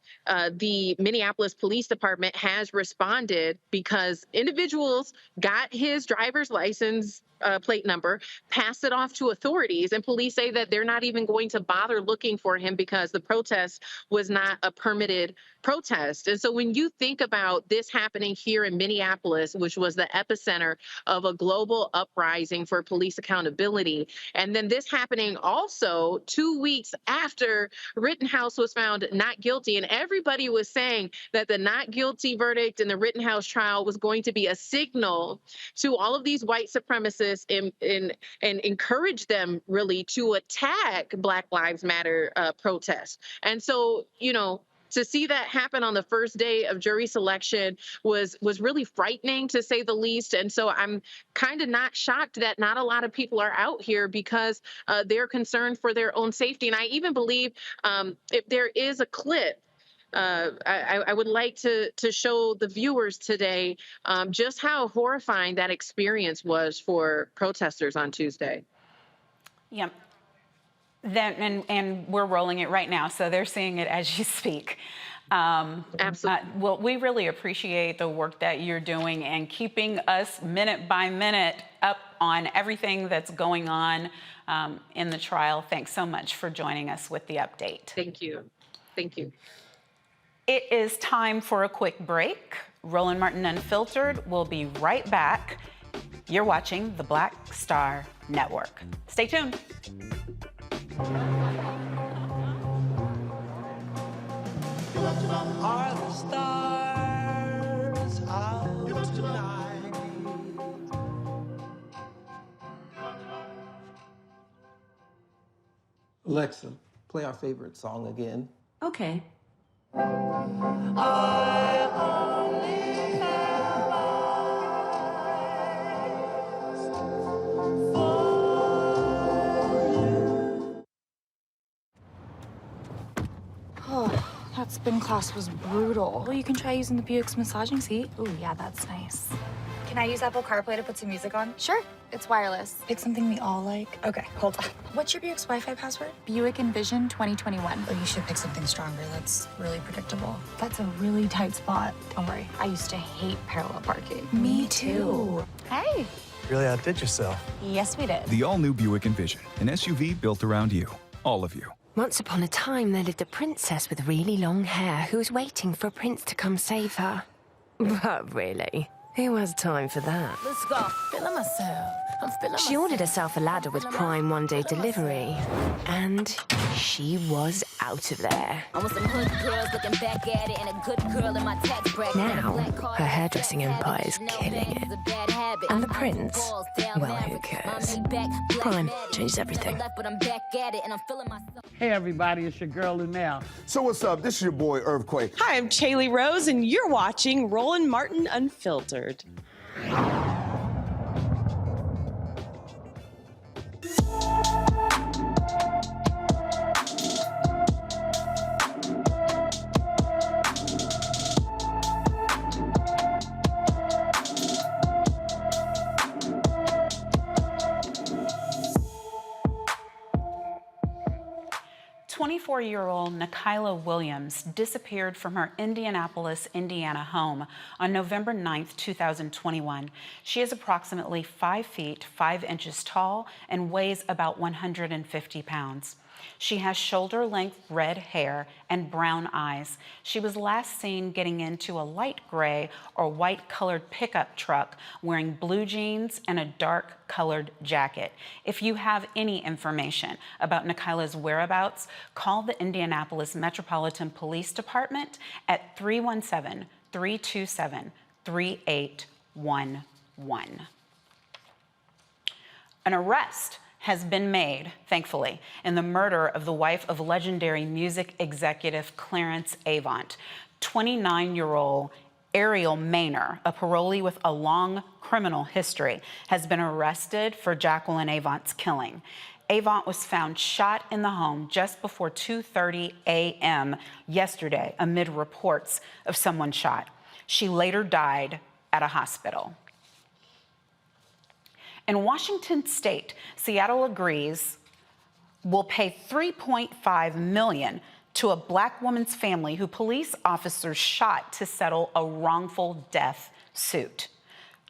the Minneapolis Police Department has responded because individuals got his driver's license plate number, passed it off to authorities, and police say that they're not even going to bother looking for him because the protest was not a permitted protest. And so when you think about this happening here in Minneapolis, which was the epicenter of a global uprising for police accountability, and then this happening also 2 weeks after Rittenhouse was found not guilty, and everybody was saying that the not guilty verdict in the Rittenhouse trial was going to be a signal to all of these white supremacists and encourage them really to attack Black Lives Matter protests. And so, you know, to see that happen on the first day of jury selection was really frightening, to say the least. And so I'm kind of not shocked that not a lot of people are out here because they're concerned for their own safety. And I even believe if there is a clip, I would like to show the viewers today just how horrifying that experience was for protesters on Tuesday. Yeah. And we're rolling it right now, so they're seeing it as you speak. Absolutely. Well, we really appreciate the work that you're doing and keeping us minute by minute up on everything that's going on in the trial. Thanks so much for joining us with the update. Thank you. Thank you. It is time for a quick break. Roland Martin Unfiltered will be right back. You're watching the Black Star Network. Stay tuned. Are the stars out tonight? Alexa, play our favorite song again. Okay. I only have eyes for you. Oh, that spin class was brutal. Well, you can try using the Buick's massaging seat. Ooh, yeah, that's nice. Can I use Apple CarPlay to put some music on? Sure. It's wireless. Pick something we all like. Okay, hold on. What's your Buick's Wi-Fi password? Buick Envision 2021. Oh, you should pick something stronger. That's really predictable. That's a really tight spot. Don't worry. I used to hate parallel parking. Me too. Hey. Really outdid yourself. Yes, we did. The all-new Buick Envision, an SUV built around you, all of you. Once upon a time, there lived a princess with really long hair who was waiting for a prince to come save her. But really, who has time for that? Let's go. Feeling myself. I'm feeling She ordered herself a ladder with Prime one-day delivery, and she was out of there. I want some hood girls looking back at it and a good girl in my tax bracket. Now, her hairdressing empire is killing it. And the prince? Well, who cares? Prime changes everything. Hey everybody, it's your girl Lunel. So what's up? This is your boy Earthquake. Hi, I'm Chaley Rose, and you're watching Roland Martin Unfiltered. 24-year-old Nikayla Williams disappeared from her Indianapolis, Indiana home on November 9th, 2021. She is approximately 5 feet, 5 inches tall and weighs about 150 pounds. She has shoulder-length red hair and brown eyes. She was last seen getting into a light gray or white-colored pickup truck wearing blue jeans and a dark-colored jacket. If you have any information about Nikayla's whereabouts, call the Indianapolis Metropolitan Police Department at 317-327-3811. An arrest has been made, thankfully, in the murder of the wife of legendary music executive Clarence Avant. 29-year-old Ariel Maynor, a parolee with a long criminal history, has been arrested for Jacqueline Avant's killing. Avant was found shot in the home just before 2:30 a.m. yesterday amid reports of someone shot. She later died at a hospital. In Washington state, Seattle agrees will pay $3.5 million to a black woman's family who police officers shot to settle a wrongful death suit.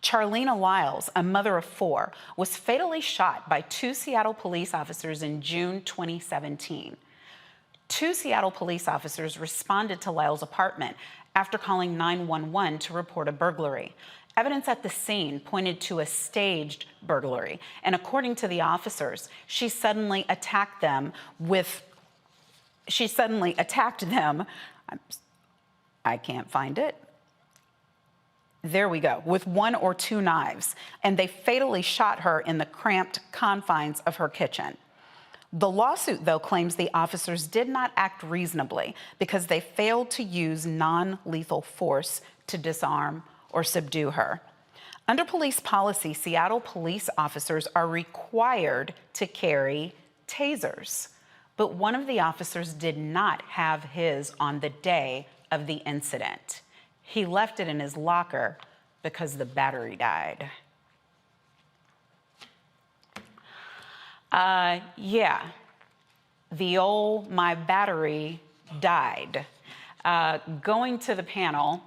Charlena Lyles, a mother of 4, was fatally shot by 2 Seattle police officers in June 2017. 2 Seattle police officers responded to Lyles' apartment after calling 911 to report a burglary. Evidence at the scene pointed to a staged burglary, and according to the officers, she suddenly attacked them. I can't find it. There we go, with 1 or 2 knives, and they fatally shot her in the cramped confines of her kitchen. The lawsuit, though, claims the officers did not act reasonably because they failed to use non-lethal force to disarm or subdue her. Under police policy, Seattle police officers are required to carry tasers, but one of the officers did not have his on the day of the incident. He left it in his locker because the battery died. The old my battery died. Going to the panel,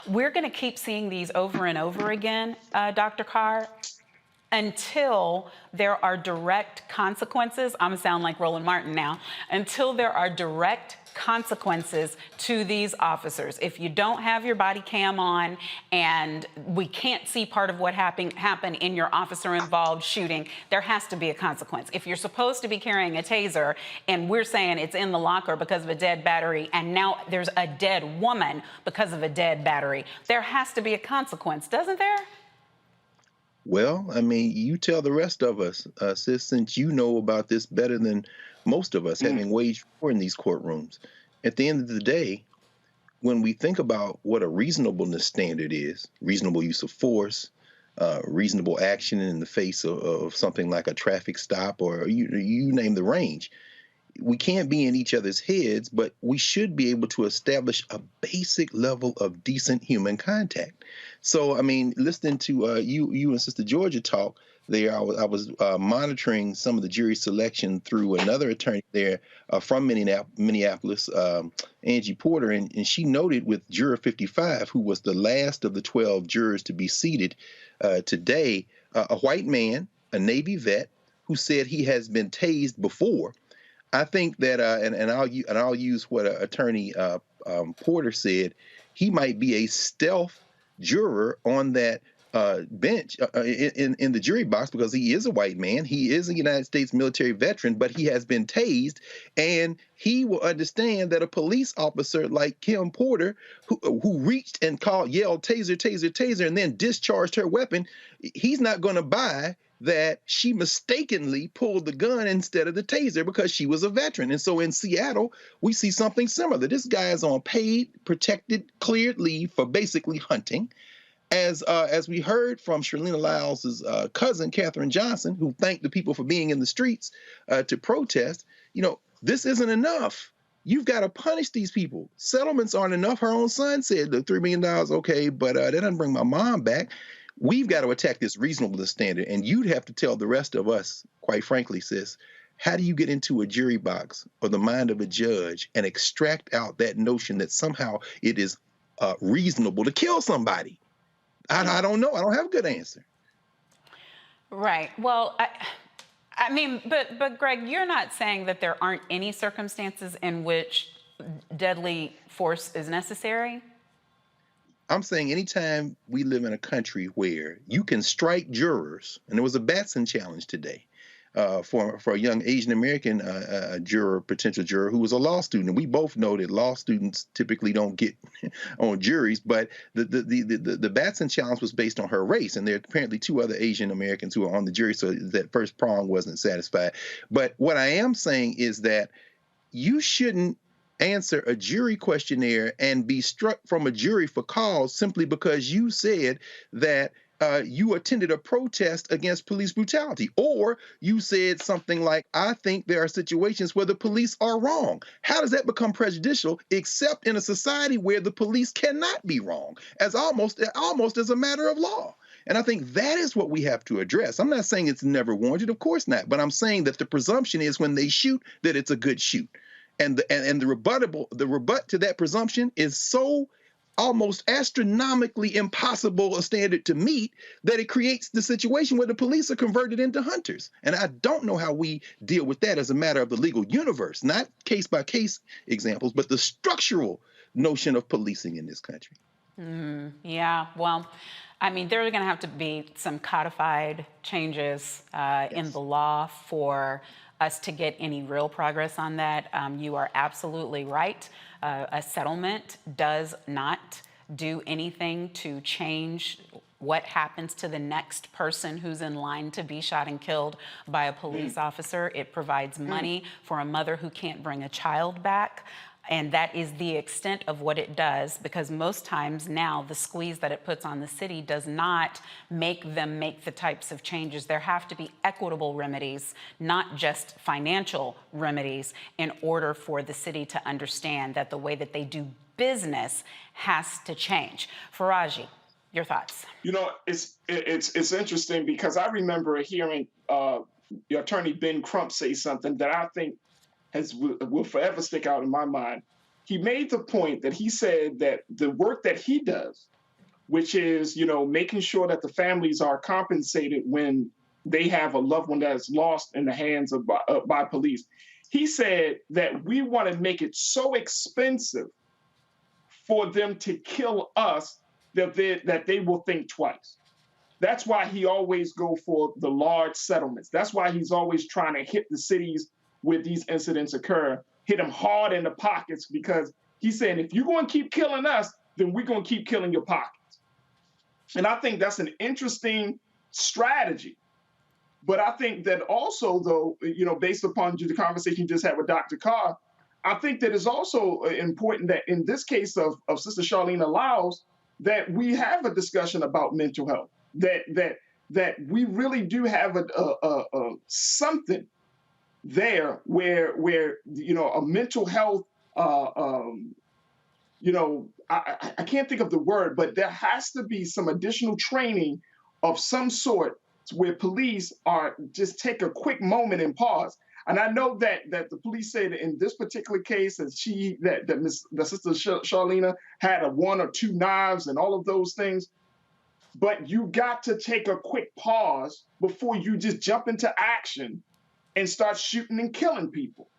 we're going to keep seeing these over and over again, Dr. Carr, until there are direct consequences. I'm going to sound like Roland Martin now. Until there are direct consequences to these officers. If you don't have your body cam on and we can't see part of what happened in your officer-involved shooting, there has to be a consequence. If you're supposed to be carrying a taser and we're saying it's in the locker because of a dead battery and now there's a dead woman because of a dead battery, there has to be a consequence, doesn't there? Well, I mean, you tell the rest of us, sis, since you know about this better than most of us, having waged war in these courtrooms. At the end of the day, when we think about what a reasonableness standard is, reasonable use of force, reasonable action in the face of something like a traffic stop, or you name the range, we can't be in each other's heads, but we should be able to establish a basic level of decent human contact. So, I mean, listening to you and Sister Georgia talk there, I was monitoring some of the jury selection through another attorney there from Minneapolis, Angie Porter, and she noted with juror 55, who was the last of the 12 jurors to be seated today, a white man, a Navy vet, who said he has been tased before. I think that, and I'll use what Attorney Porter said. He might be a stealth juror on that bench in the jury box because he is a white man. He is a United States military veteran, but he has been tased, and he will understand that a police officer like Kim Porter, who reached and yelled taser, taser, taser, and then discharged her weapon, he's not going to buy that she mistakenly pulled the gun instead of the taser because she was a veteran. And so in Seattle, we see something similar. This guy is on paid, protected, cleared leave for basically hunting. As we heard from Sherlina Lyles' cousin, Katherine Johnson, who thanked the people for being in the streets to protest, this isn't enough. You've got to punish these people. Settlements aren't enough. Her own son said, the $3 million, okay, but that doesn't bring my mom back. We've got to attack this reasonableness standard, and you'd have to tell the rest of us, quite frankly, sis, how do you get into a jury box or the mind of a judge and extract out that notion that somehow it is reasonable to kill somebody? I don't know. I don't have a good answer. Right. Well, I mean, but Greg, you're not saying that there aren't any circumstances in which deadly force is necessary? I'm saying anytime we live in a country where you can strike jurors, and there was a Batson challenge today for a young Asian American potential juror who was a law student. And we both know that law students typically don't get on juries, but the Batson challenge was based on her race. And there are apparently 2 other Asian Americans who are on the jury, so that first prong wasn't satisfied. But what I am saying is that you shouldn't answer a jury questionnaire and be struck from a jury for cause simply because you said that you attended a protest against police brutality, or you said something like, I think there are situations where the police are wrong. How does that become prejudicial except in a society where the police cannot be wrong as almost as a matter of law? And I think that is what we have to address. I'm not saying it's never warranted, of course not, but I'm saying that the presumption is when they shoot that it's a good shoot. And the rebut to that presumption is so almost astronomically impossible a standard to meet that it creates the situation where the police are converted into hunters. And I don't know how we deal with that as a matter of the legal universe, not case by case examples, but the structural notion of policing in this country. Mm-hmm. Yeah, well, I mean, there are going to have to be some codified changes in the law for us to get any real progress on that. You are absolutely right. A settlement does not do anything to change what happens to the next person who's in line to be shot and killed by a police officer. It provides money for a mother who can't bring a child back. And that is the extent of what it does, because most times now the squeeze that it puts on the city does not make them make the types of changes. There have to be equitable remedies, not just financial remedies, in order for the city to understand that the way that they do business has to change. Faraji, your thoughts? It's interesting because I remember hearing your attorney Ben Crump say something that I think will forever stick out in my mind. He made the point that he said that the work that he does, which is, making sure that the families are compensated when they have a loved one that is lost in the hands of by police. He said that we want to make it so expensive for them to kill us that they will think twice. That's why he always go for the large settlements. That's why he's always trying to hit the cities where these incidents occur, hit them hard in the pockets, because he's saying, if you're going to keep killing us, then we're going to keep killing your pockets. And I think that's an interesting strategy. But I think that also, though, based upon the conversation you just had with Dr. Carr, I think that it's also important that in this case of Sister Charlene Lyles, that we have a discussion about mental health, that we really do have something there where a mental health I can't think of the word, but there has to be some additional training of some sort where police are just take a quick moment and pause. And I know that the police say that in this particular case, that the sister Charlena had 1 or 2 knives and all of those things. But you got to take a quick pause before you just jump into action and start shooting and killing people.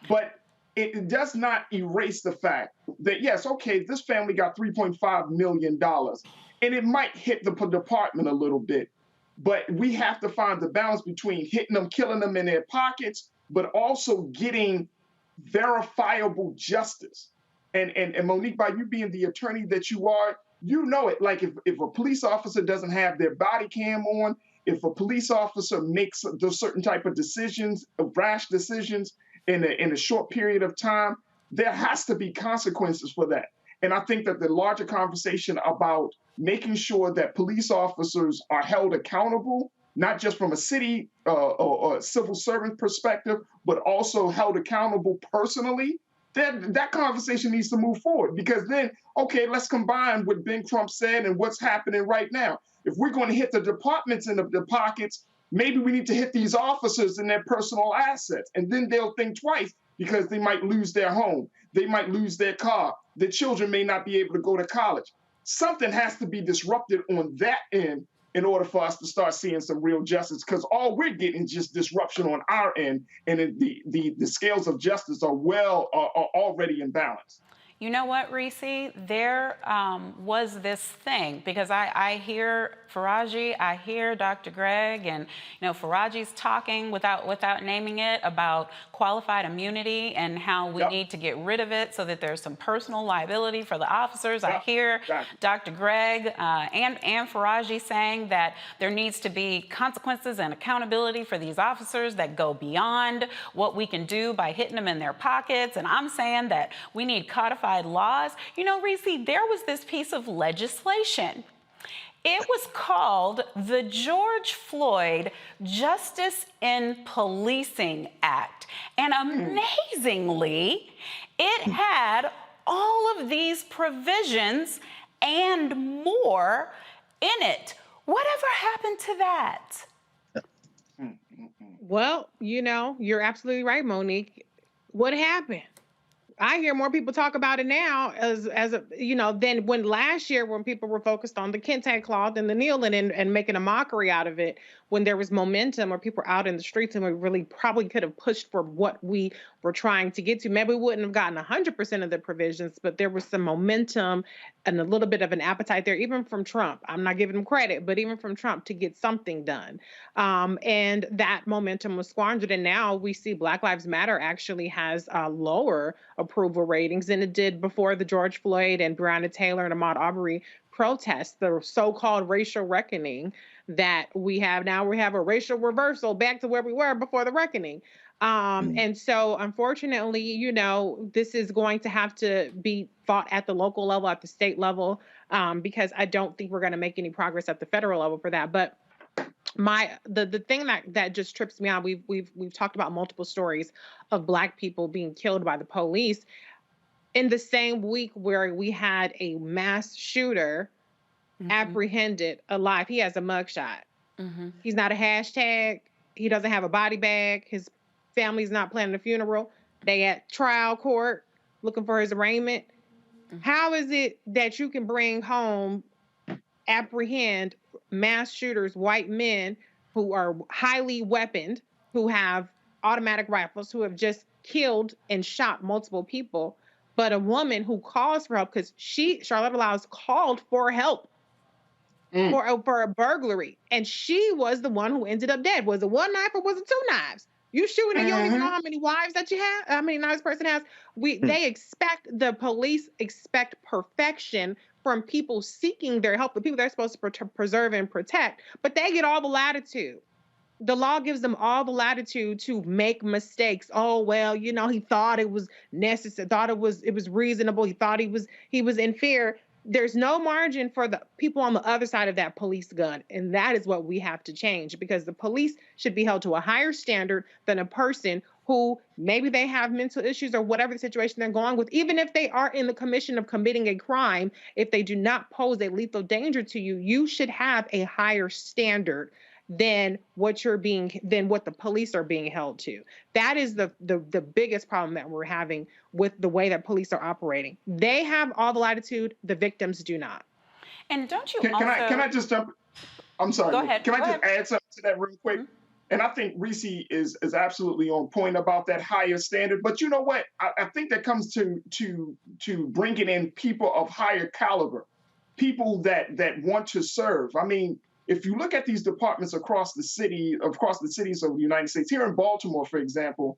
But it does not erase the fact that, yes, okay, this family got $3.5 million, and it might hit the department a little bit, but we have to find the balance between hitting them, killing them in their pockets, but also getting verifiable justice. And Monique, by you being the attorney that you are, you know it. Like if a police officer doesn't have their body cam on, if a police officer makes those certain type of decisions, rash decisions in a short period of time, there has to be consequences for that. And I think that the larger conversation about making sure that police officers are held accountable, not just from a city or civil servant perspective, but also held accountable personally, that conversation needs to move forward. Because then, okay, let's combine what Ben Crump said and what's happening right now. If we're going to hit the departments in the pockets, maybe we need to hit these officers in their personal assets. And then they'll think twice, because they might lose their home. They might lose their car. Their children may not be able to go to college. Something has to be disrupted on that end in order for us to start seeing some real justice, because all we're getting is just disruption on our end, and the scales of justice are already imbalanced. You know what, Reese? There was this thing, because I hear Faraji, I hear Dr. Greg, and Faraji's talking without naming it about qualified immunity and how we need to get rid of it so that there's some personal liability for the officers. I hear Dr. Greg and Faraji saying that there needs to be consequences and accountability for these officers that go beyond what we can do by hitting them in their pockets. And I'm saying that we need codified laws. Reese, there was this piece of legislation. It was called the George Floyd Justice in Policing Act. And amazingly, it had all of these provisions and more in it. Whatever happened to that? Well, you're absolutely right, Monique. What happened? I hear more people talk about it now than when last year, when people were focused on the kente cloth and the kneeling and making a mockery out of it, when there was momentum or people were out in the streets, and we really probably could have pushed for what we were trying to get to. Maybe we wouldn't have gotten 100% of the provisions, but there was some momentum and a little bit of an appetite there, even from Trump. I'm not giving him credit, but even from Trump, to get something done. And that momentum was squandered. And now we see Black Lives Matter actually has lower approval ratings than it did before the George Floyd and Breonna Taylor and Ahmaud Arbery protests, the so-called racial reckoning that we have now. We have a racial reversal back to where we were before the reckoning. And so, unfortunately, this is going to have to be fought at the local level, at the state level, because I don't think we're going to make any progress at the federal level for that. But the thing that just trips me out, we've talked about multiple stories of Black people being killed by the police in the same week where we had a mass shooter apprehended alive. He has a mugshot. He's not a hashtag. He doesn't have a body bag. His family's not planning a funeral. They at trial court looking for his arraignment. How is it that you can bring home, apprehend mass shooters, white men who are highly weaponed, who have automatic rifles, who have just killed and shot multiple people, but a woman who calls for help, because Charlotte Lyles called for help for a burglary, and she was the one who ended up dead. Was it one knife or was it 2 knives? You shooting and you don't even know how many wives that you have, how many knives a person has. The police expect perfection from people seeking their help, the people they're supposed to preserve and protect, but they get all the latitude. The law gives them all the latitude to make mistakes. Oh, well, he thought it was necessary, thought it was reasonable. He thought he was in fear. there's no margin for the people on the other side of that police gun. And that is what we have to change, because the police should be held to a higher standard than a person who maybe they have mental issues or whatever the situation they're going with. Even if they are in the commission of committing a crime, if they do not pose a lethal danger to you, you should have a higher standard than what the police are being held to. That is the biggest problem that we're having with the way that police are operating. They have all the latitude, the victims do not. And don't you Can I just jump? I'm sorry. Go ahead. Can I Go just ahead. add something to that real quick? And I think Reese is absolutely on point about that higher standard. But you know what? I think that comes to bringing in people of higher caliber, people that want to serve. I mean, if you look at these departments across the cities of the United States, here in Baltimore, for example,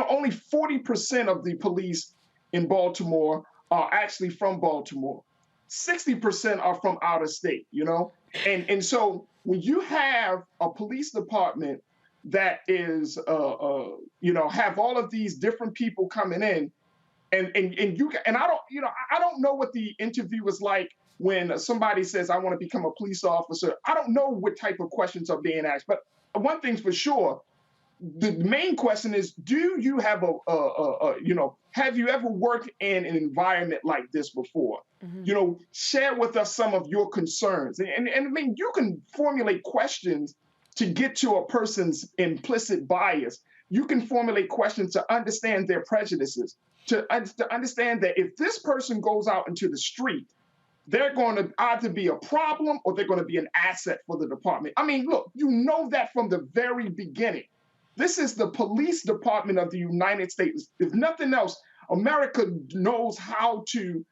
only 40% of the police in Baltimore are actually from Baltimore. 60% are from out of state, And so when you have a police department that is, have all of these different people coming in, and I don't know what the interview was like when somebody says, I want to become a police officer. I don't know what type of questions are being asked, but one thing's for sure, the main question is, do you have have you ever worked in an environment like this before? Share with us some of your concerns. And I mean, you can formulate questions to get to a person's implicit bias. You can formulate questions to understand their prejudices, to understand that if this person goes out into the street, they're going to either be a problem or they're going to be an asset for the department. I mean, look, you know that from the very beginning. This is the police department of the United States. If nothing else, America knows how to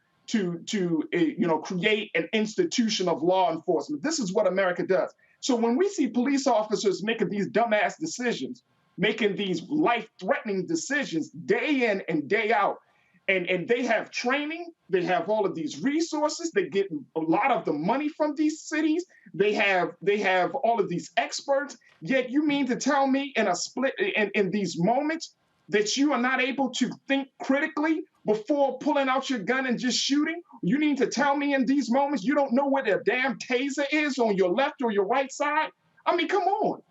create an institution of law enforcement. This is what America does. So when we see police officers making these dumbass decisions, making these life-threatening decisions day in and day out, and they have training, they have all of these resources, they get a lot of the money from these cities, they have all of these experts, yet you mean to tell me in these moments that you are not able to think critically before pulling out your gun and just shooting? You need to tell me in these moments you don't know where the damn taser is on your left or your right side? I mean, come on.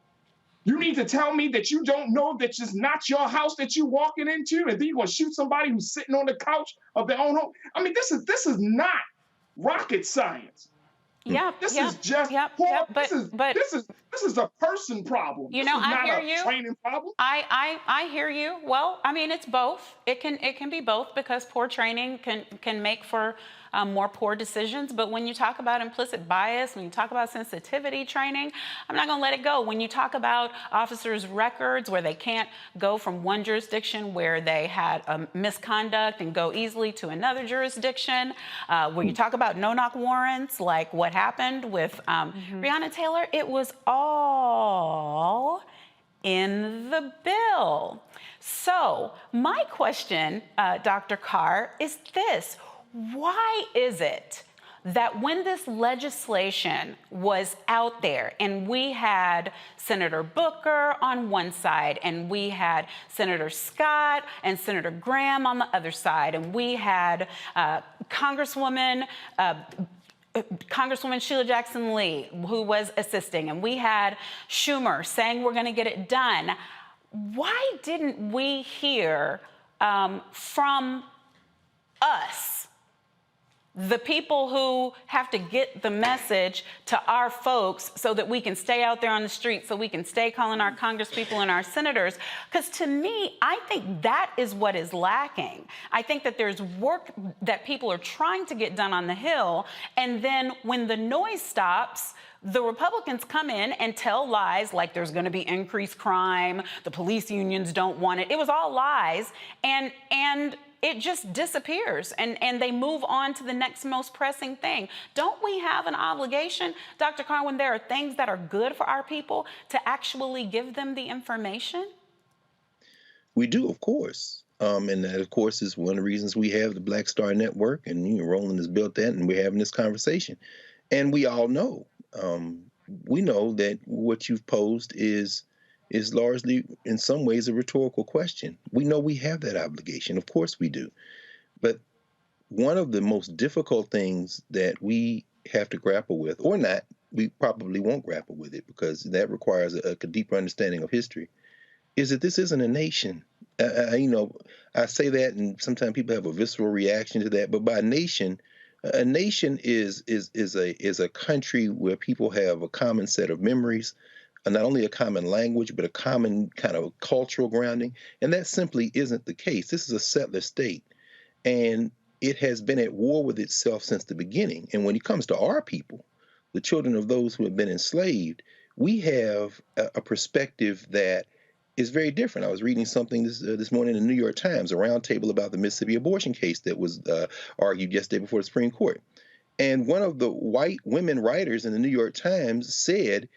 You need to tell me that you don't know that it's not your house that you're walking into, and then you're going to shoot somebody who's sitting on the couch of their own home? I mean, this is not rocket science. This is just this is a person problem. This is not a training problem. I hear you. Well, I mean, it's both. It can be both, because poor training can make for more poor decisions. But when you talk about implicit bias, when you talk about sensitivity training, I'm not going to let it go. When you talk about officers' records where they can't go from one jurisdiction where they had misconduct and go easily to another jurisdiction, when you talk about no-knock warrants, like what happened with Breonna Taylor, it was all in the bill. So my question, Dr. Carr, is this. Why is it that when this legislation was out there and we had Senator Booker on one side and we had Senator Scott and Senator Graham on the other side, and we had Congresswoman Sheila Jackson Lee, who was assisting, and we had Schumer saying we're going to get it done, why didn't we hear from us, the people who have to get the message to our folks so that we can stay out there on the street, so we can stay calling our congresspeople and our senators? Because to me, I think that is what is lacking. I think that there's work that people are trying to get done on the Hill, and then when the noise stops, the Republicans come in and tell lies like there's going to be increased crime, the police unions don't want it. It was all lies, and it just disappears, and they move on to the next most pressing thing. Don't we have an obligation, Dr. Carr, when there are things that are good for our people, to actually give them the information? We do, of course. And that, of course, is one of the reasons we have the Black Star Network, and Roland has built that, and we're having this conversation. And we all know, we know that what you've posed is largely, in some ways, a rhetorical question. We know we have that obligation. Of course we do. But one of the most difficult things that we have to grapple with, or not, we probably won't grapple with it because that requires a deeper understanding of history, is that this isn't a nation. I say that, and sometimes people have a visceral reaction to that. But by nation, a nation is a country where people have a common set of memories, not only a common language, but a common kind of cultural grounding. And that simply isn't the case. This is a settler state, and it has been at war with itself since the beginning. And when it comes to our people, the children of those who have been enslaved, we have a perspective that is very different. I was reading something this morning in the New York Times, a roundtable about the Mississippi abortion case that was argued yesterday before the Supreme Court. And one of the white women writers in the New York Times said,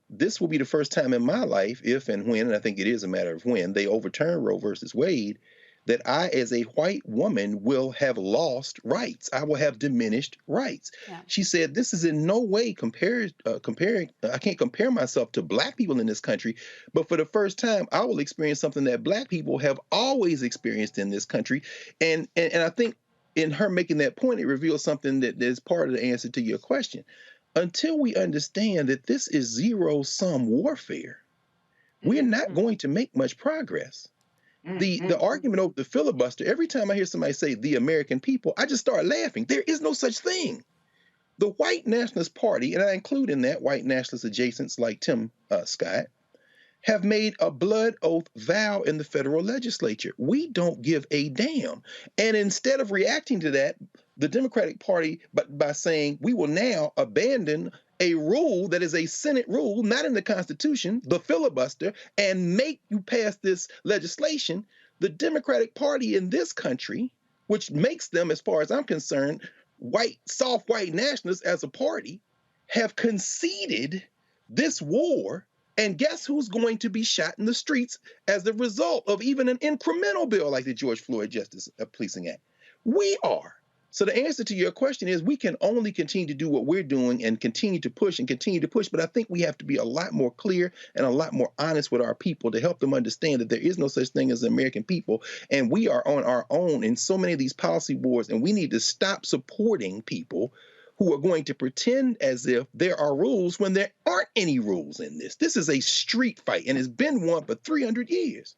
this will be the first time in my life, if and when, and I think it is a matter of when, they overturn Roe versus Wade, that I, as a white woman, will have lost rights. I will have diminished rights. Yeah. She said, this is in no way comparing, I can't compare myself to Black people in this country, but for the first time, I will experience something that Black people have always experienced in this country. And I think in her making that point, it reveals something that is part of the answer to your question. Until we understand that this is zero-sum warfare, we're not going to make much progress. The argument over the filibuster, every time I hear somebody say the American people, I just start laughing. There is no such thing. The White Nationalist Party, and I include in that white nationalist adjacents like Tim Scott, have made a blood oath vow in the federal legislature. We don't give a damn. And instead of reacting to that, the Democratic Party, by saying we will now abandon a rule that is a Senate rule, not in the Constitution, the filibuster, and make you pass this legislation, the Democratic Party in this country, which makes them, as far as I'm concerned, soft white nationalists as a party, have conceded this war. And guess who's going to be shot in the streets as a result of even an incremental bill like the George Floyd Justice Policing Act? We are. So the answer to your question is we can only continue to do what we're doing and continue to push. But I think we have to be a lot more clear and a lot more honest with our people to help them understand that there is no such thing as the American people. And we are on our own in so many of these policy wars. And we need to stop supporting people who are going to pretend as if there are rules when there aren't any rules in this. This is a street fight, and it's been one for 300 years.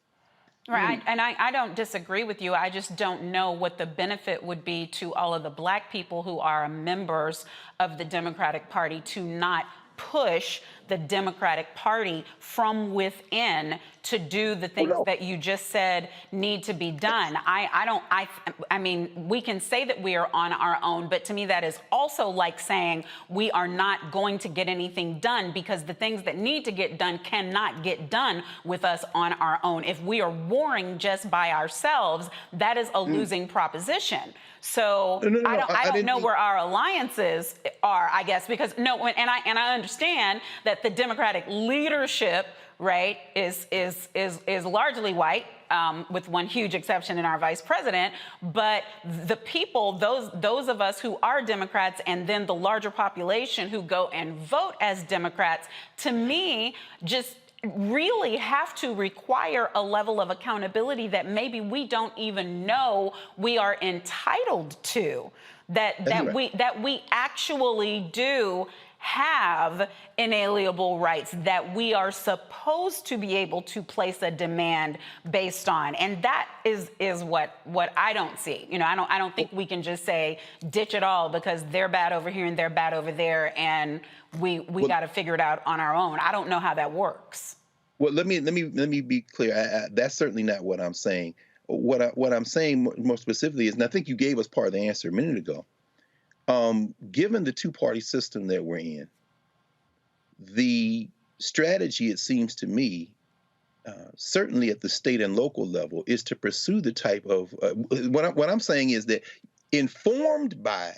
Right, and I don't disagree with you. I just don't know what the benefit would be to all of the Black people who are members of the Democratic Party to not push the Democratic Party from within to do the things that you just said need to be done. I mean, we can say that we are on our own, but to me that is also like saying we are not going to get anything done because the things that need to get done cannot get done with us on our own. If we are warring just by ourselves, that is a losing proposition. So I don't know where our alliances are, I guess, because and I understand that the Democratic leadership, right, is largely white, with one huge exception in our vice president. But the people, those of us who are Democrats, and then the larger population who go and vote as Democrats, to me, just really have to require a level of accountability that maybe we don't even know we are entitled to, that we actually do have inalienable rights that we are supposed to be able to place a demand based on. And that is what I don't see. I don't think we can just say ditch it all because they're bad over here and they're bad over there and we got to figure it out on our own. I don't know how that works. Well, let me be clear. That's certainly not what I'm saying. What I'm saying more specifically is, and I think you gave us part of the answer a minute ago. Given the two-party system that we're in, the strategy, it seems to me, certainly at the state and local level, is to pursue the type of what I'm saying is that, informed by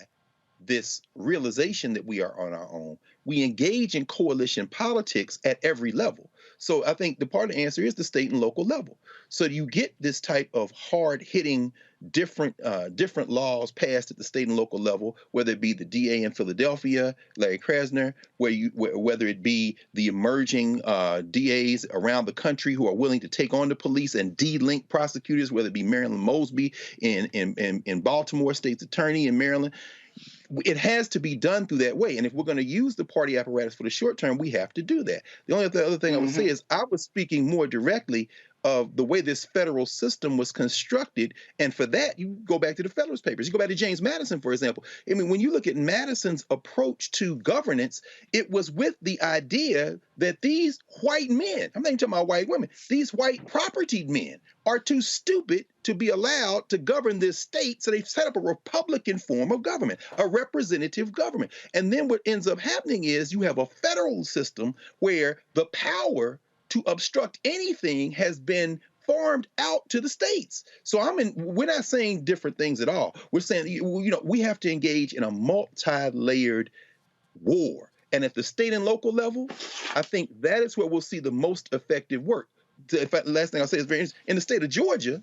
this realization that we are on our own, we engage in coalition politics at every level. So I think the part of the answer is the state and local level. So you get this type of hard-hitting different laws passed at the state and local level, whether it be the DA in Philadelphia, Larry Krasner, whether it be the emerging DAs around the country who are willing to take on the police and de-link prosecutors, whether it be Marilyn Mosby in Baltimore, state's attorney in Maryland. It has to be done through that way. And if we're going to use the party apparatus for the short term, we have to do that. The only other thing I would say is I was speaking more directly of the way this federal system was constructed. And for that, you go back to the Federalist Papers. You go back to James Madison, for example. I mean, when you look at Madison's approach to governance, it was with the idea that these white men, I'm not even talking about white women, these white propertied men are too stupid to be allowed to govern this state. So they've set up a Republican form of government, a representative government. And then what ends up happening is you have a federal system where the power to obstruct anything has been farmed out to the states. So we're not saying different things at all. We're saying, we have to engage in a multi-layered war. And at the state and local level, I think that is where we'll see the most effective work. In fact, the last thing I'll say is very interesting. In the state of Georgia,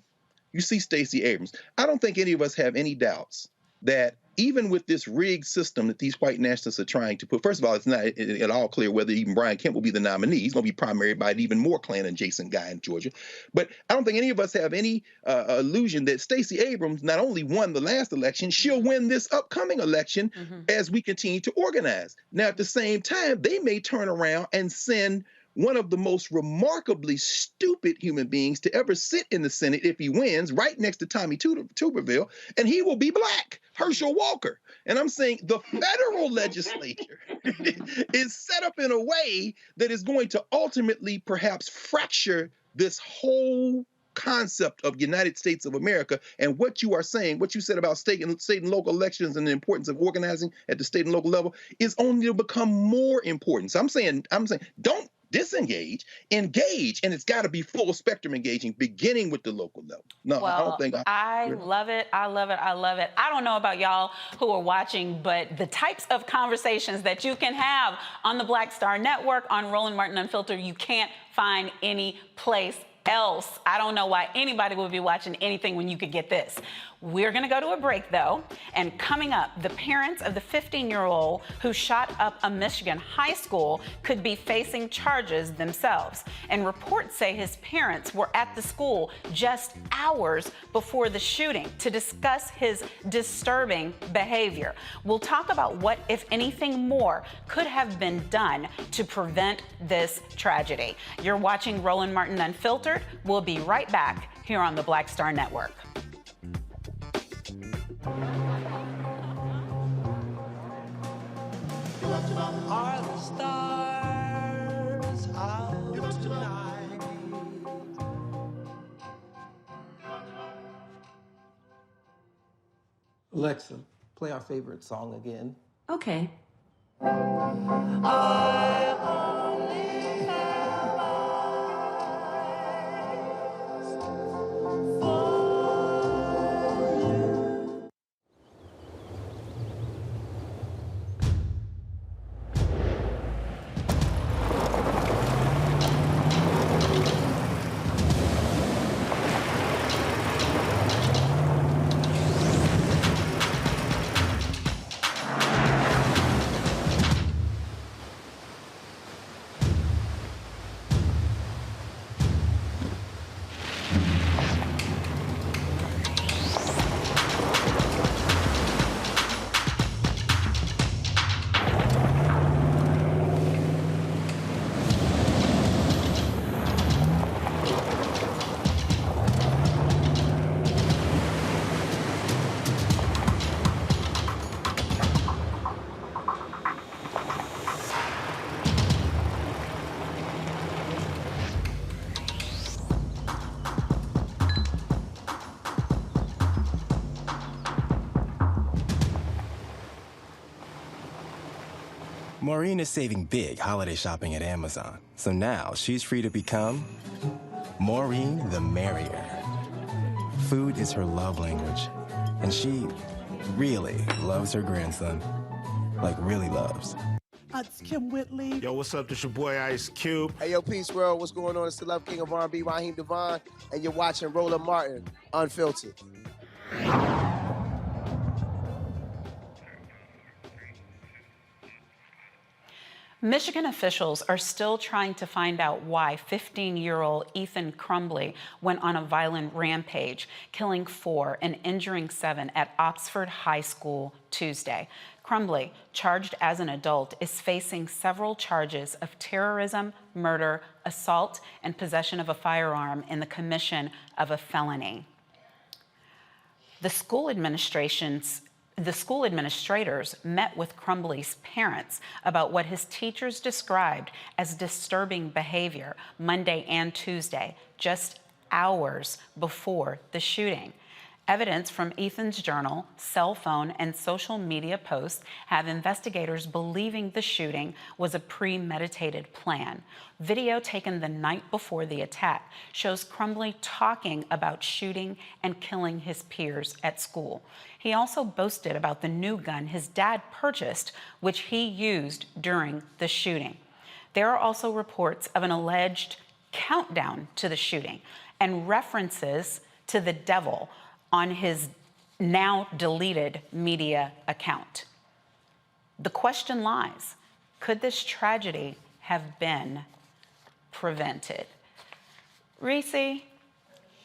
you see Stacey Abrams. I don't think any of us have any doubts that even with this rigged system that these white nationalists are trying to put, first of all, it's not at all clear whether even Brian Kemp will be the nominee. He's going to be primaried by an even more Klan-adjacent guy in Georgia. But I don't think any of us have any illusion that Stacey Abrams not only won the last election, she'll win this upcoming election as we continue to organize. Now, at the same time, they may turn around and send one of the most remarkably stupid human beings to ever sit in the Senate if he wins, right next to Tommy Tuberville, and he will be black, Herschel Walker. And I'm saying the federal legislature is set up in a way that is going to ultimately perhaps fracture this whole concept of United States of America. And what you are saying, what you said about state and local elections and the importance of organizing at the state and local level is only to become more important. So I'm saying, don't disengage, engage, and it's got to be full spectrum engaging, beginning with the local level. No, well, I don't think I love it. I love it. I love it. I don't know about y'all who are watching, but the types of conversations that you can have on the Black Star Network, on Roland Martin Unfiltered, you can't find any place else. I don't know why anybody would be watching anything when you could get this. We're going to go to a break, though, and coming up, the parents of the 15-year-old who shot up a Michigan high school could be facing charges themselves. And reports say his parents were at the school just hours before the shooting to discuss his disturbing behavior. We'll talk about what, if anything more, could have been done to prevent this tragedy. You're watching Roland Martin Unfiltered. We'll be right back here on the Black Star Network. Are the stars out tonight? Alexa, play our favorite song again. Okay. I only have eyes for Maureen is saving big holiday shopping at Amazon, so now she's free to become Maureen the Merrier. Food is her love language, and she really loves her grandson. Like, really loves. It's Kim Whitley. Yo, what's up? This your boy Ice Cube. Hey, yo, Peace World. What's going on? It's the Love King of R&B, Raheem Devon, and you're watching Roland Martin Unfiltered. Michigan officials are still trying to find out why 15-year-old Ethan Crumbley went on a violent rampage, killing 4 and injuring 7 at Oxford High School Tuesday. Crumbley, charged as an adult, is facing several charges of terrorism, murder, assault, and possession of a firearm in the commission of a felony. The school administrators met with Crumbley's parents about what his teachers described as disturbing behavior Monday and Tuesday, just hours before the shooting. Evidence from Ethan's journal, cell phone, and social media posts have investigators believing the shooting was a premeditated plan. Video taken the night before the attack shows Crumbley talking about shooting and killing his peers at school. He also boasted about the new gun his dad purchased, which he used during the shooting. There are also reports of an alleged countdown to the shooting and references to the devil on his now deleted media account. The question lies, could this tragedy have been prevented? Reese,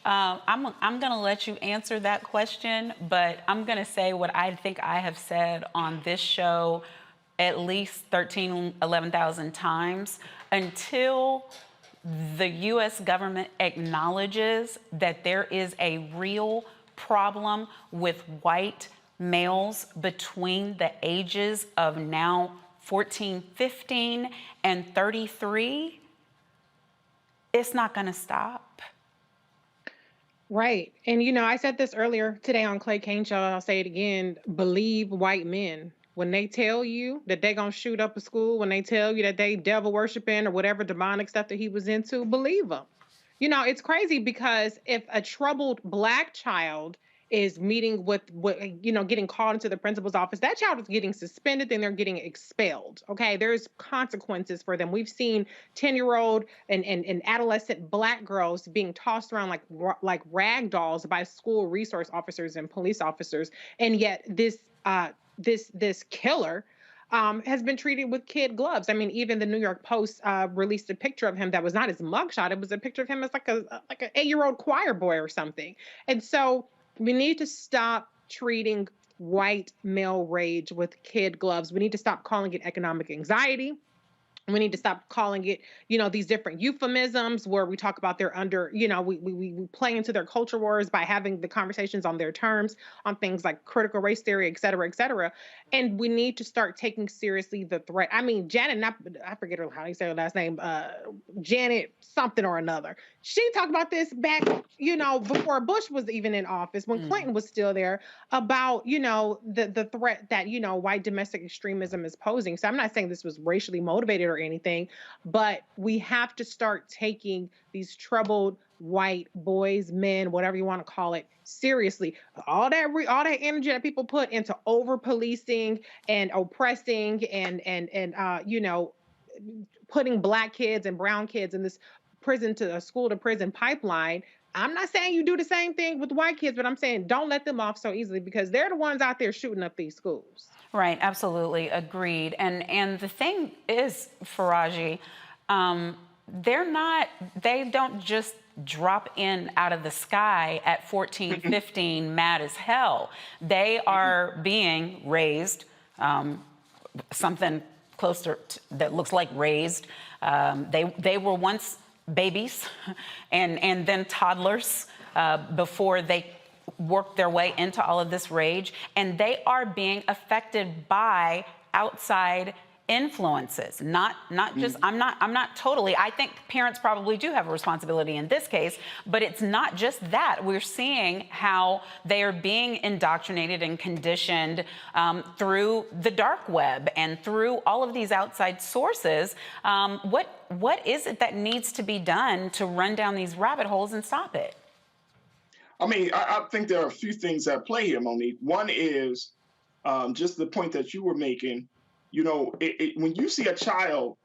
I'm gonna let you answer that question, but I'm gonna say what I think I have said on this show at least 11,000 times. Until the US government acknowledges that there is a real problem with white males between the ages of now 14, 15, and 33, it's not gonna stop. Right. And I said this earlier today on Clay Kane Show, I'll say it again, believe white men. When they tell you that they're going to shoot up a school, when they tell you that they devil worshiping or whatever demonic stuff that he was into, believe them. It's crazy because if a troubled Black child is meeting with getting called into the principal's office, that child is getting suspended, then they're getting expelled. Okay, there's consequences for them. We've seen 10-year-old and adolescent Black girls being tossed around like rag dolls by school resource officers and police officers, and yet this killer has been treated with kid gloves. I mean, even the New York Post released a picture of him that was not his mugshot. It was a picture of him as like an 8-year-old choir boy or something. And so we need to stop treating white male rage with kid gloves. We need to stop calling it economic anxiety. We need to stop calling it, these different euphemisms where we talk about their we play into their culture wars by having the conversations on their terms on things like critical race theory, et cetera, et cetera. And we need to start taking seriously the threat. I mean, Janet, I forget how you say her last name, Janet something or another. She talked about this back, before Bush was even in office, when Clinton was still there, about, the threat that, white domestic extremism is posing. So I'm not saying this was racially motivated or anything, but we have to start taking these troubled white boys, men, whatever you want to call it, seriously. All that energy that people put into over policing and oppressing and putting Black kids and brown kids in this school to prison pipeline. I'm not saying you do the same thing with white kids, but I'm saying don't let them off so easily because they're the ones out there shooting up these schools. Right, absolutely, agreed. And the thing is, Faraji, they don't just drop in out of the sky at 14, 15, mad as hell. They are being raised, something closer that looks like raised. They were once babies and then toddlers before they work their way into all of this rage, and they are being affected by outside influences, not just, I'm not totally, I think parents probably do have a responsibility in this case, but it's not just that. We're seeing how they are being indoctrinated and conditioned through the dark web and through all of these outside sources. What is it that needs to be done to run down these rabbit holes and stop it? I mean, I think there are a few things at play here, Monique. One is just the point that you were making. When you see a child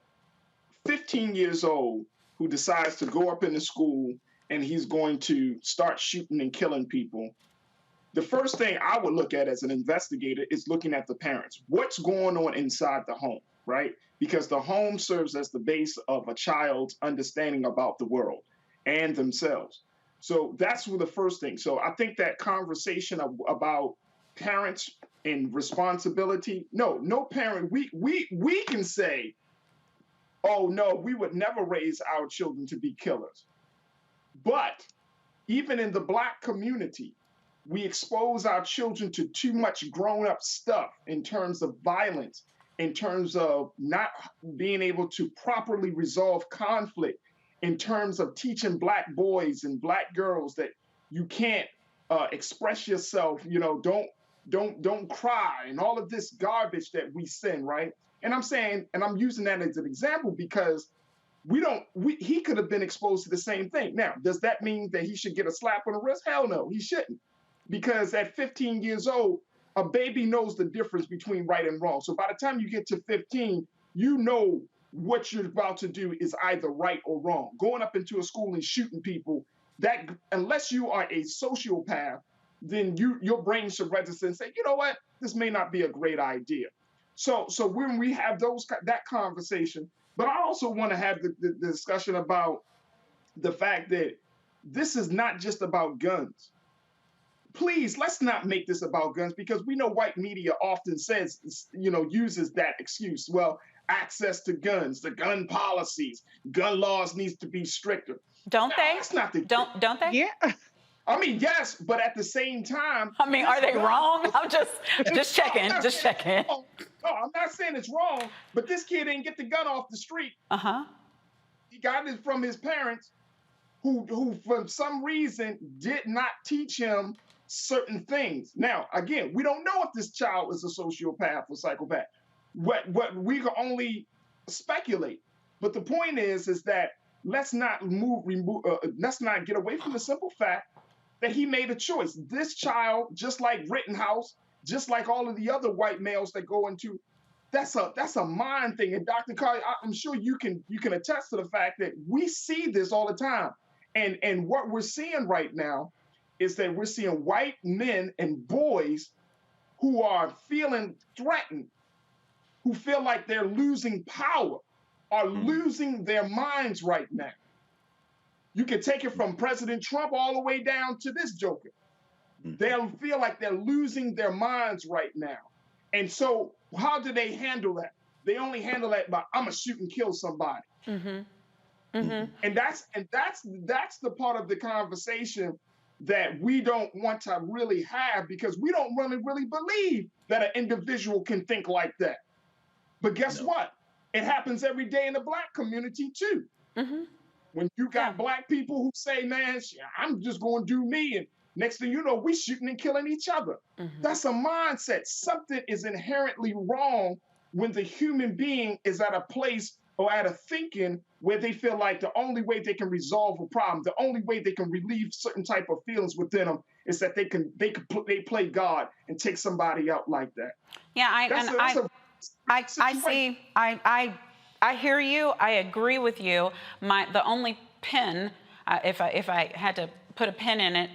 15 years old who decides to go up into school and he's going to start shooting and killing people, the first thing I would look at as an investigator is looking at the parents. What's going on inside the home, right? Because the home serves as the base of a child's understanding about the world and themselves. So that's the first thing. So I think that conversation about parents and responsibility, no parent, we can say, oh no, we would never raise our children to be killers. But even in the Black community, we expose our children to too much grown-up stuff in terms of violence, in terms of not being able to properly resolve conflict, in terms of teaching Black boys and Black girls that you can't express yourself, don't cry, and all of this garbage that we send, right? And I'm saying, and I'm using that as an example because he could have been exposed to the same thing. Now, does that mean that he should get a slap on the wrist? Hell no, he shouldn't. Because at 15 years old, a baby knows the difference between right and wrong. So by the time you get to 15, you know what you're about to do is either right or wrong. Going up into a school and shooting people, that unless you are a sociopath, then your brain should register and say, you know what, this may not be a great idea. So when we have that conversation, but I also want to have the discussion about the fact that this is not just about guns. Please, let's not make this about guns, because we know white media often says, uses that excuse. Well, access to guns, the gun policies, gun laws needs to be stricter. Don't they? That's not the don't they? Yeah. I mean, yes, but at the same time, I mean, are they wrong? I'm just checking. No, I'm not saying it's wrong, but this kid didn't get the gun off the street. He got it from his parents, who for some reason did not teach him certain things. Now, again, we don't know if this child is a sociopath or psychopath. What we can only speculate. But the point is that let's not let's not get away from the simple fact that he made a choice. This child, just like Rittenhouse, just like all of the other white males that go into, that's a mind thing. And Dr. Carr, I'm sure you can attest to the fact that we see this all the time. And what we're seeing right now is that we're seeing white men and boys who are feeling threatened, who feel like they're losing power, are losing their minds right now. You can take it from President Trump all the way down to this joker. They'll feel like they're losing their minds right now. And so how do they handle that? They only handle that by, I'm gonna shoot and kill somebody. And that's the part of the conversation that we don't want to really have, because we don't really believe that an individual can think like that. But guess what? It happens every day in the Black community too. When you got Black people who say, man, I'm just going to do me. And next thing you know, we shooting and killing each other. That's a mindset. Something is inherently wrong when the human being is at a place or at a thinking where they feel like the only way they can resolve a problem, the only way they can relieve certain type of feelings within them is that they play God and take somebody out like that. Yeah, I hear you. I agree with you. The only pin, if I had to put a pin in it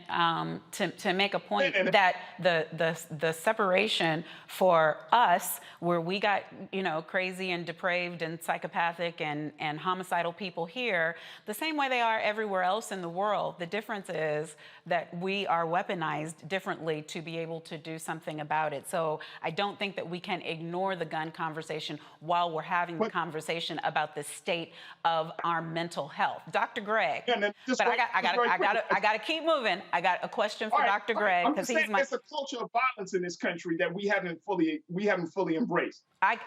to make a point, that the separation for us, where we got crazy and depraved and psychopathic and homicidal people here, the same way they are everywhere else in the world. The difference is that we are weaponized differently to be able to do something about it. So I don't think that we can ignore the gun conversation while we're having the conversation about the state of our mental health. Dr. Greg, but I got to keep moving. I got a question for Dr. Greg, because he's my. There's a culture of violence in this country that we haven't fully embraced. I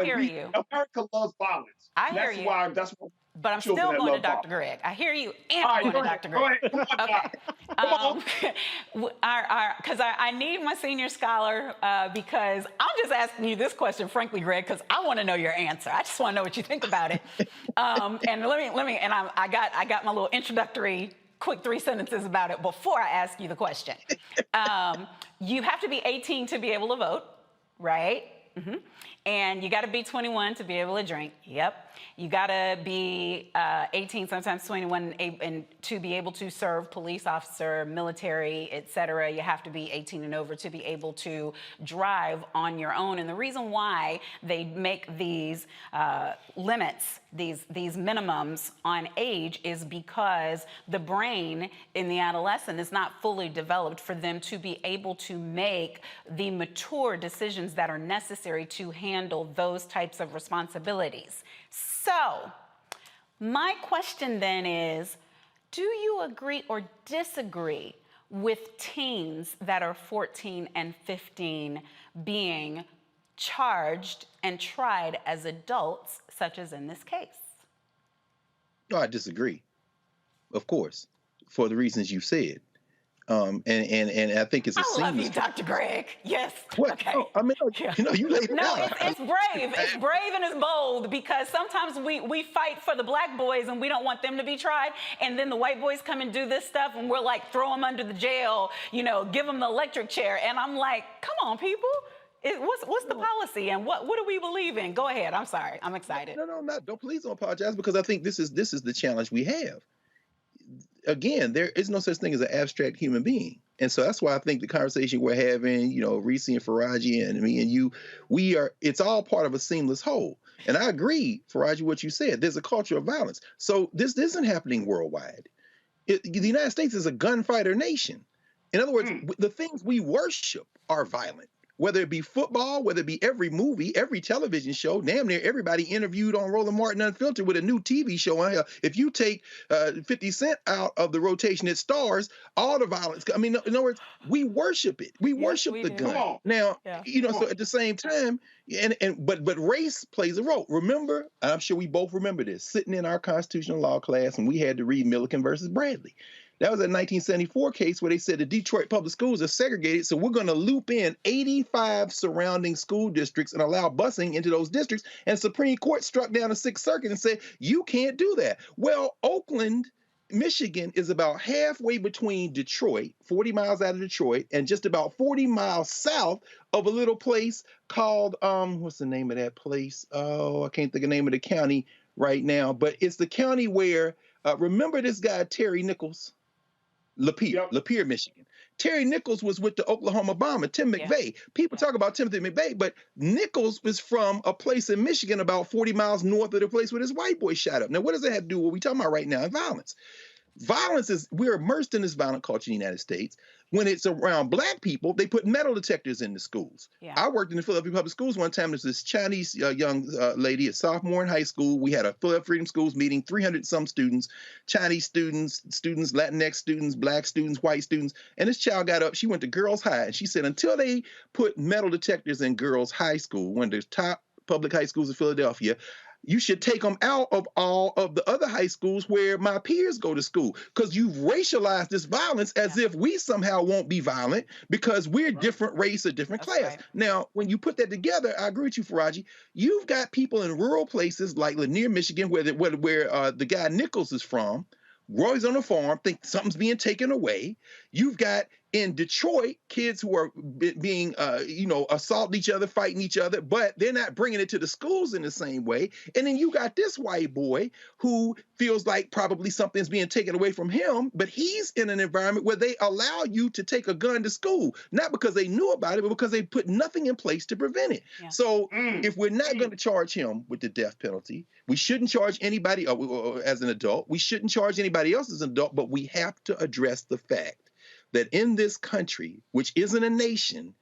hear you. America loves violence. I hear you. That's why. But I'm still going to Dr. Greg. I hear you, and I'm going to Dr. Greg. Okay. Because I need my senior scholar, because I'm just asking you this question, frankly, Greg, because I want to know your answer. I just want to know what you think about it. And I got my little introductory quick 3 sentences about it before I ask you the question. You have to be 18 to be able to vote, right? And you got to be 21 to be able to drink. Yep. you gotta be 18, sometimes 21, and to be able to serve police officer, military, etc. You have to be 18 and over to be able to drive on your own. And the reason why they make these limits, these minimums on age, is because the brain in the adolescent is not fully developed for them to be able to make the mature decisions that are necessary to handle those types of responsibilities. So, my question then is, do you agree or disagree with teens that are 14 and 15 being charged and tried as adults, such as in this case? No, I disagree. Of course, for the reasons you said. And I think it's a I love you, seamless. Dr. Greg. Yes. What? Okay. No, I mean, you laid it No, out. it's brave. It's brave and it's bold, because sometimes we fight for the black boys and we don't want them to be tried. And then the white boys come and do this stuff and we're like, throw them under the jail, give them the electric chair. And I'm like, come on, people. What's the policy and what do we believe in? Go ahead. I'm sorry. I'm excited. No. Please don't apologize, because I think this is the challenge we have. Again, there is no such thing as an abstract human being. And so that's why I think the conversation we're having, Reese and Faraji and me and you, it's all part of a seamless whole. And I agree, Faraji, what you said. There's a culture of violence. So this isn't happening worldwide. The United States is a gunfighter nation. In other words, the things we worship are violent. Whether it be football, whether it be every movie, every television show, damn near everybody interviewed on Roland Martin Unfiltered with a new TV show on here. If you take 50 Cent out of the rotation, it stars all the violence. I mean, in other words, we worship it. We worship the gun. Now, so at the same time, but race plays a role. Remember, I'm sure we both remember this, sitting in our constitutional law class, and we had to read Milliken versus Bradley. That was a 1974 case where they said the Detroit public schools are segregated, so we're going to loop in 85 surrounding school districts and allow busing into those districts. And Supreme Court struck down the Sixth Circuit and said, you can't do that. Well, Oakland, Michigan is about halfway between Detroit, 40 miles out of Detroit, and just about 40 miles south of a little place called, what's the name of that place? Oh, I can't think of the name of the county right now, but it's the county where, remember this guy, Terry Nichols? Lapeer, Michigan. Terry Nichols was with the Oklahoma bomber, Tim McVeigh. People talk about Timothy McVeigh, but Nichols was from a place in Michigan about 40 miles north of the place where this white boy shot up. Now, what does that have to do with what we're talking about right now? Violence. We're immersed in this violent culture in the United States. When it's around black people, they put metal detectors in the schools. Yeah. I worked in the Philadelphia Public Schools one time. There's this Chinese young lady, a sophomore in high school. We had a Philadelphia Freedom Schools meeting, 300 some students, Chinese students, Latinx students, black students, white students. And this child got up, she went to girls' high, and she said, until they put metal detectors in girls' high school, one of the top public high schools in Philadelphia, you should take them out of all of the other high schools where my peers go to school, because you've racialized this violence as if we somehow won't be violent because we're different race or different class. Right. Now, when you put that together, I agree with you, Faraji. You've got people in rural places like Lanier, Michigan, where the guy Nichols is from. Roy's on a farm, think something's being taken away. You've got in Detroit kids who are being, assaulting each other, fighting each other, but they're not bringing it to the schools in the same way. And then you got this white boy who feels like probably something's being taken away from him, but he's in an environment where they allow you to take a gun to school, not because they knew about it, but because they put nothing in place to prevent it. Yeah. So if we're not going to charge him with the death penalty, we shouldn't charge anybody as an adult. We shouldn't charge anybody else as an adult, but we have to address the fact that in this country, which isn't a nation,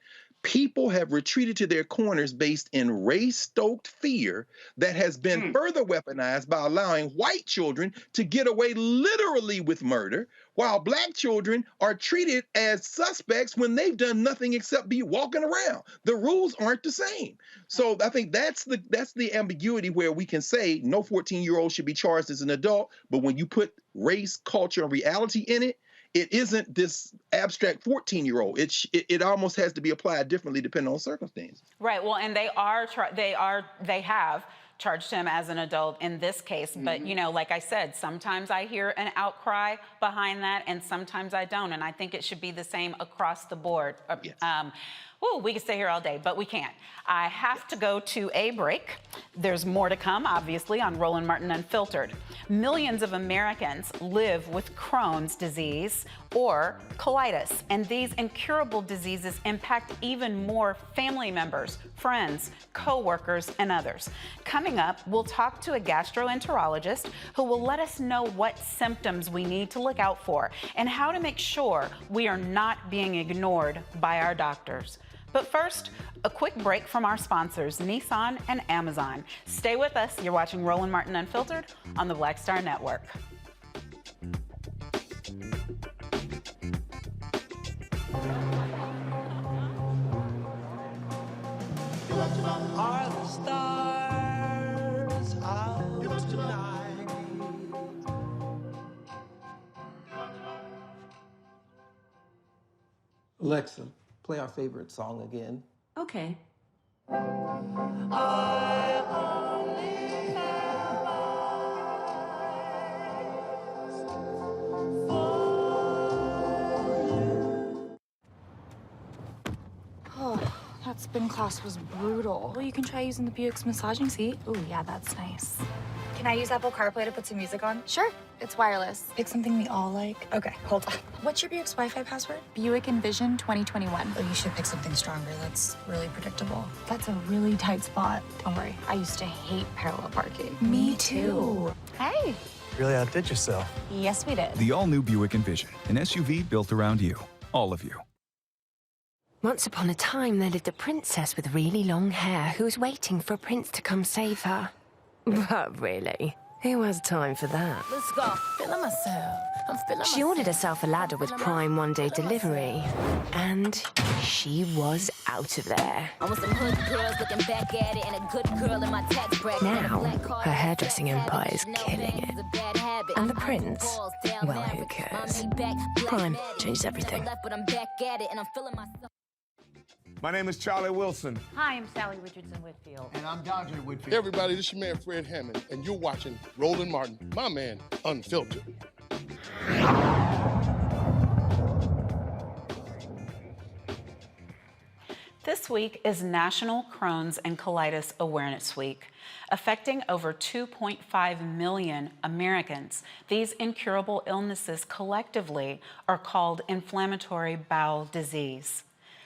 people have retreated to their corners based in race-stoked fear that has been further weaponized by allowing white children to get away literally with murder, while black children are treated as suspects when they've done nothing except be walking around. The rules aren't the same. So I think that's the ambiguity where we can say no 14-year-old should be charged as an adult, but when you put race, culture, and reality in it, it isn't this abstract 14-year-old. It almost has to be applied differently depending on circumstances. Right. Well, and they have charged him as an adult in this case. But, like I said, sometimes I hear an outcry behind that and sometimes I don't. And I think it should be the same across the board. Yes. Oh, we could stay here all day, but we can't. I have to go to a break. There's more to come, obviously, on Roland Martin Unfiltered. Millions of Americans live with Crohn's disease or colitis, and these incurable diseases impact even more family members, friends, co-workers, and others. Coming up, we'll talk to a gastroenterologist who will let us know what symptoms we need to look out for and how to make sure we are not being ignored by our doctors. But first, a quick break from our sponsors, Nissan and Amazon. Stay with us. You're watching Roland Martin Unfiltered on the Black Star Network. Are the stars out tonight? Alexa, play our favorite song again. Okay. I only have eyes Oh, that spin class was brutal. Well, you can try using the Buick's massaging seat. Ooh, yeah, that's nice. Can I use Apple CarPlay to put some music on? Sure, it's wireless. Pick something we all like. Okay, hold on. What's your Buick's Wi-Fi password? Buick Envision 2021. Oh, you should pick something stronger. That's really predictable. That's a really tight spot. Don't worry, I used to hate parallel parking. Me too. Hey. Really outdid yourself. Yes, we did. The all-new Buick Envision, an SUV built around you, all of you. Once upon a time, there lived a princess with really long hair who was waiting for a prince to come save her. But really, who has time for that? Let's go. Feeling myself. I'm feeling She ordered herself a ladder with Prime one-day delivery, and she was out of there. I want some hood girls looking back at it and a good girl in my tax bracket. Now, her hairdressing empire is killing it. And the prince? Well, who cares? Prime changes everything. But I'm back at it and I'm feeling myself. My name is Charlie Wilson. Hi, I'm Sally Richardson Whitfield. And I'm Dodger Whitfield. Hey everybody, this is your man Fred Hammond, and you're watching Roland Martin, my man, Unfiltered. This week is National Crohn's and Colitis Awareness Week. Affecting over 2.5 million Americans, these incurable illnesses collectively are called inflammatory bowel disease.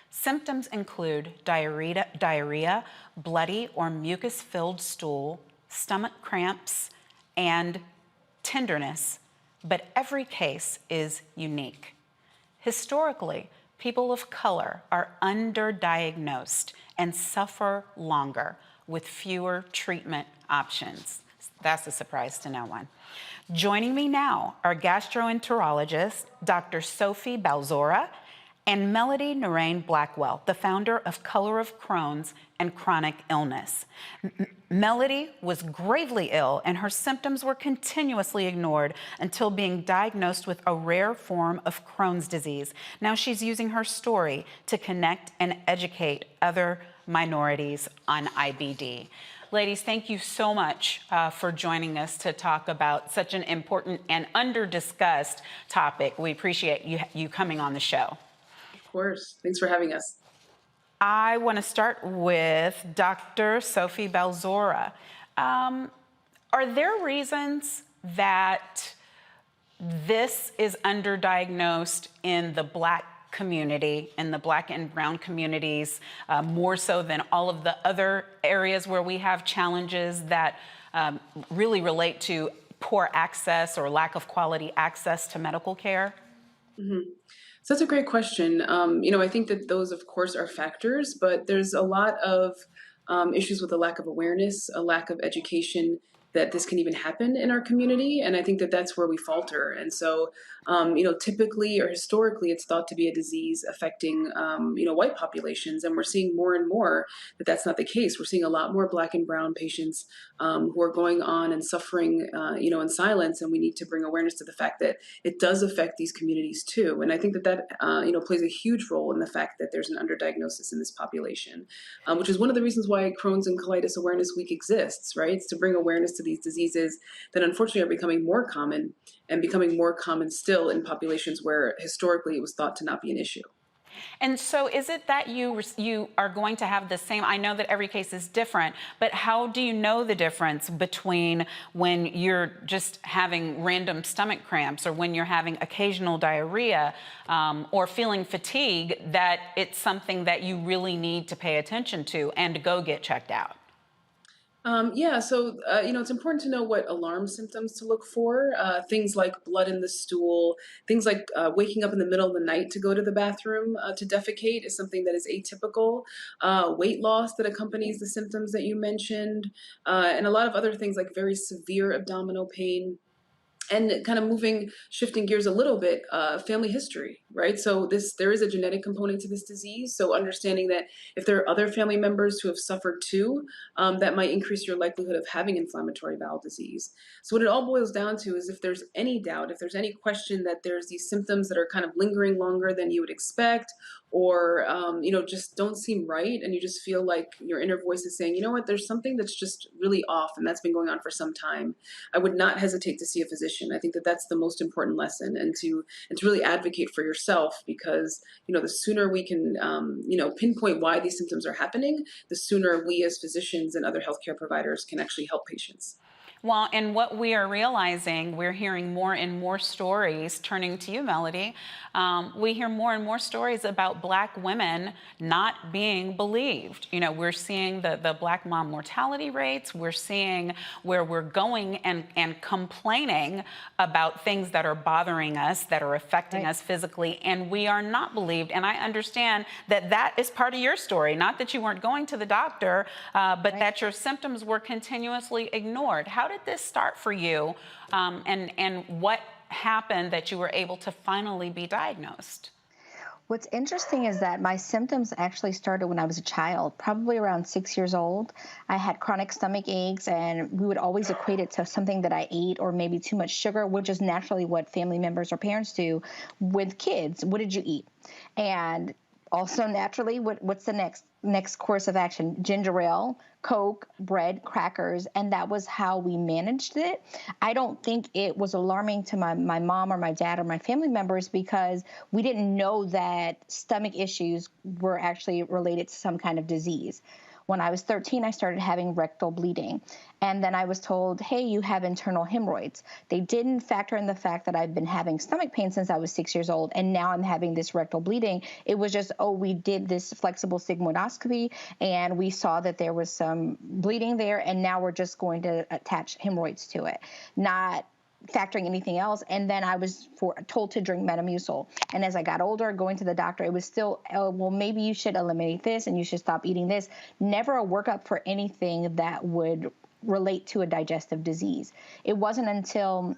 Symptoms include diarrhea, bloody or mucus-filled stool, stomach cramps, and tenderness, but every case is unique. Historically, people of color are underdiagnosed and suffer longer with fewer treatment options. That's a surprise to no one. Joining me now are gastroenterologist Dr. Sophie Balzora and Melody Narain Blackwell, the founder of Color of Crohn's and Chronic Illness. Melody was gravely ill and her symptoms were continuously ignored until being diagnosed with a rare form of Crohn's disease. Now she's using her story to connect and educate other minorities on IBD. Ladies, thank you so much for joining us to talk about such an important and under-discussed topic. We appreciate you coming on the show. Of course. Thanks for having us. I want to start with Dr. Sophie Balzora. Are there reasons that this is underdiagnosed in the Black community, in the Black and Brown communities, more so than all of the other areas where we have challenges that really relate to poor access or lack of quality access to medical care? Mm-hmm. So that's a great question. I think that those, of course, are factors, but there's a lot of issues with a lack of awareness, a lack of education that this can even happen in our community. And I think that that's where we falter. And so, typically or historically, it's thought to be a disease affecting, white populations. And we're seeing more and more that that's not the case. We're seeing a lot more Black and Brown patients who are going on and suffering, in silence. And we need to bring awareness to the fact that it does affect these communities too. And I think that plays a huge role in the fact that there's an underdiagnosis in this population, which is one of the reasons why Crohn's and Colitis Awareness Week exists, right? It's to bring awareness to these diseases that unfortunately are becoming more common and becoming more common still in populations where historically it was thought to not be an issue. And so is it that you are going to have the same, I know that every case is different, but how do you know the difference between when you're just having random stomach cramps or when you're having occasional diarrhea or feeling fatigue, that it's something that you really need to pay attention to and to go get checked out? Yeah, so it's important to know what alarm symptoms to look for. Things like blood in the stool, things like waking up in the middle of the night to go to the bathroom to defecate is something that is atypical. Weight loss that accompanies the symptoms that you mentioned, and a lot of other things like very severe abdominal pain. And kind of shifting gears a little bit, family history, right? So there is a genetic component to this disease. So understanding that if there are other family members who have suffered too, that might increase your likelihood of having inflammatory bowel disease. So what it all boils down to is if there's any doubt, if there's any question that there's these symptoms that are kind of lingering longer than you would expect, or just don't seem right, and you just feel like your inner voice is saying, you know what, there's something that's just really off, and that's been going on for some time, I would not hesitate to see a physician. I think that that's the most important lesson, and to really advocate for yourself, because the sooner we can pinpoint why these symptoms are happening, the sooner we as physicians and other healthcare providers can actually help patients. Well, and what we are realizing, we're hearing more and more stories, turning to you, Melody, we hear more and more stories about Black women not being believed. We're seeing the Black mom mortality rates. We're seeing where we're going and complaining about things that are bothering us, that are affecting us physically, and we are not believed. And I understand that that is part of your story, not that you weren't going to the doctor, but that your symptoms were continuously ignored. How did this start for you, and what happened that you were able to finally be diagnosed? What's interesting is that my symptoms actually started when I was a child, probably around 6 years old. I had chronic stomach aches, and we would always equate it to something that I ate or maybe too much sugar, which is naturally what family members or parents do with kids. What did you eat? And also naturally, what's the next course of action? Ginger ale, Coke, bread, crackers, and that was how we managed it. I don't think it was alarming to my mom or my dad or my family members because we didn't know that stomach issues were actually related to some kind of disease. When I was 13, I started having rectal bleeding. And then I was told, hey, you have internal hemorrhoids. They didn't factor in the fact that I've been having stomach pain since I was 6 years old, and now I'm having this rectal bleeding. It was just, we did this flexible sigmoidoscopy, and we saw that there was some bleeding there, and now we're just going to attach hemorrhoids to it, not factoring anything else. And then I was told to drink Metamucil. And as I got older, going to the doctor, it was still, well, maybe you should eliminate this and you should stop eating this. Never a workup for anything that would relate to a digestive disease. It wasn't until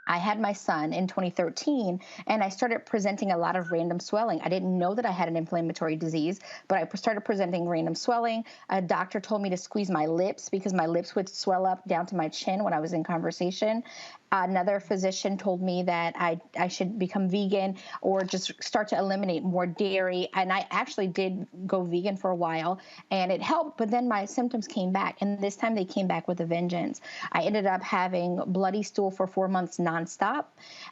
I had my son in 2013, and I started presenting a lot of random swelling. I didn't know that I had an inflammatory disease, but I started presenting random swelling. A doctor told me to squeeze my lips because my lips would swell up down to my chin when I was in conversation. Another physician told me that I should become vegan or just start to eliminate more dairy. And I actually did go vegan for a while, and it helped. But then my symptoms came back, and this time they came back with a vengeance. I ended up having bloody stool for 4 months nonstop,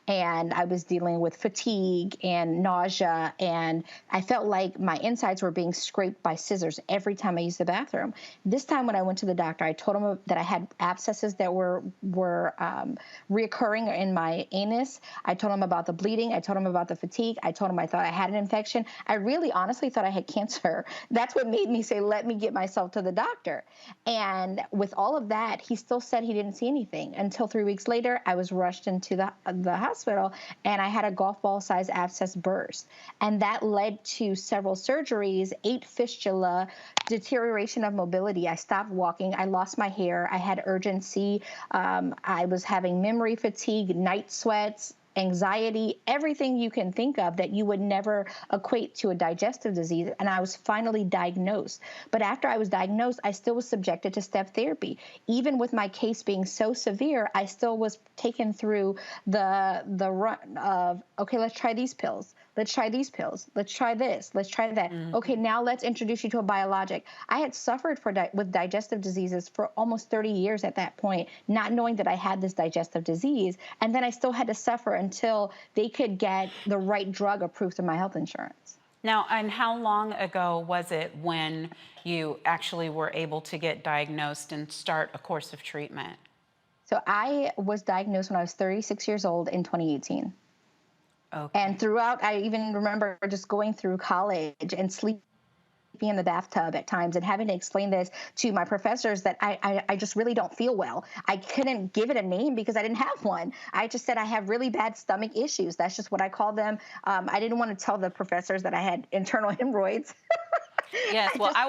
and I was dealing with fatigue and nausea, and I felt like my insides were being scraped by scissors every time I used the bathroom. This time when I went to the doctor, I told him that I had abscesses that were reoccurring in my anus. I told him about the bleeding. I told him about the fatigue. I told him I thought I had an infection. I really honestly thought I had cancer. That's what made me say, let me get myself to the doctor. And with all of that, he still said he didn't see anything until 3 weeks later. I was rushed into the hospital, and I had a golf ball size abscess burst. And that led to several surgeries, 8 fistula, deterioration of mobility. I stopped walking. I lost my hair. I had urgency. I was having memory fatigue, night sweats, anxiety, everything you can think of that you would never equate to a digestive disease. And I was finally diagnosed. But after I was diagnosed, I still was subjected to step therapy. Even with my case being so severe, I still was taken through the run of, okay, let's try these pills. Let's try these pills. Let's try this. Let's try that. Mm-hmm. Okay, now let's introduce you to a biologic. I had suffered with digestive diseases for almost 30 years at that point, not knowing that I had this digestive disease. And then I still had to suffer until they could get the right drug approved through my health insurance. Now, and how long ago was it when you actually were able to get diagnosed and start a course of treatment? So I was diagnosed when I was 36 years old in 2018. Okay. And throughout, I even remember just going through college and sleeping in the bathtub at times and having to explain this to my professors that I just really don't feel well. I couldn't give it a name because I didn't have one. I just said I have really bad stomach issues. That's just what I call them. I didn't want to tell the professors that I had internal hemorrhoids. Yes, well, I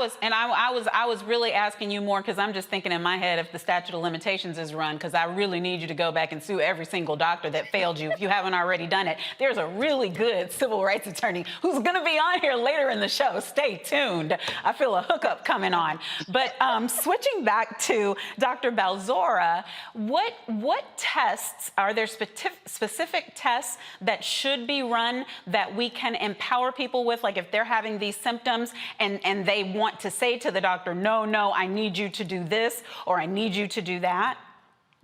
was really asking you more because I'm just thinking in my head if the statute of limitations is run, because I really need you to go back and sue every single doctor that failed you if you haven't already done it. There's a really good civil rights attorney who's going to be on here later in the show. Stay tuned. I feel a hookup coming on. But switching back to Dr. Balzora, what tests, are there specific tests that should be run that we can empower people with, like if they're having these symptoms and they want to say to the doctor, no, I need you to do this or I need you to do that?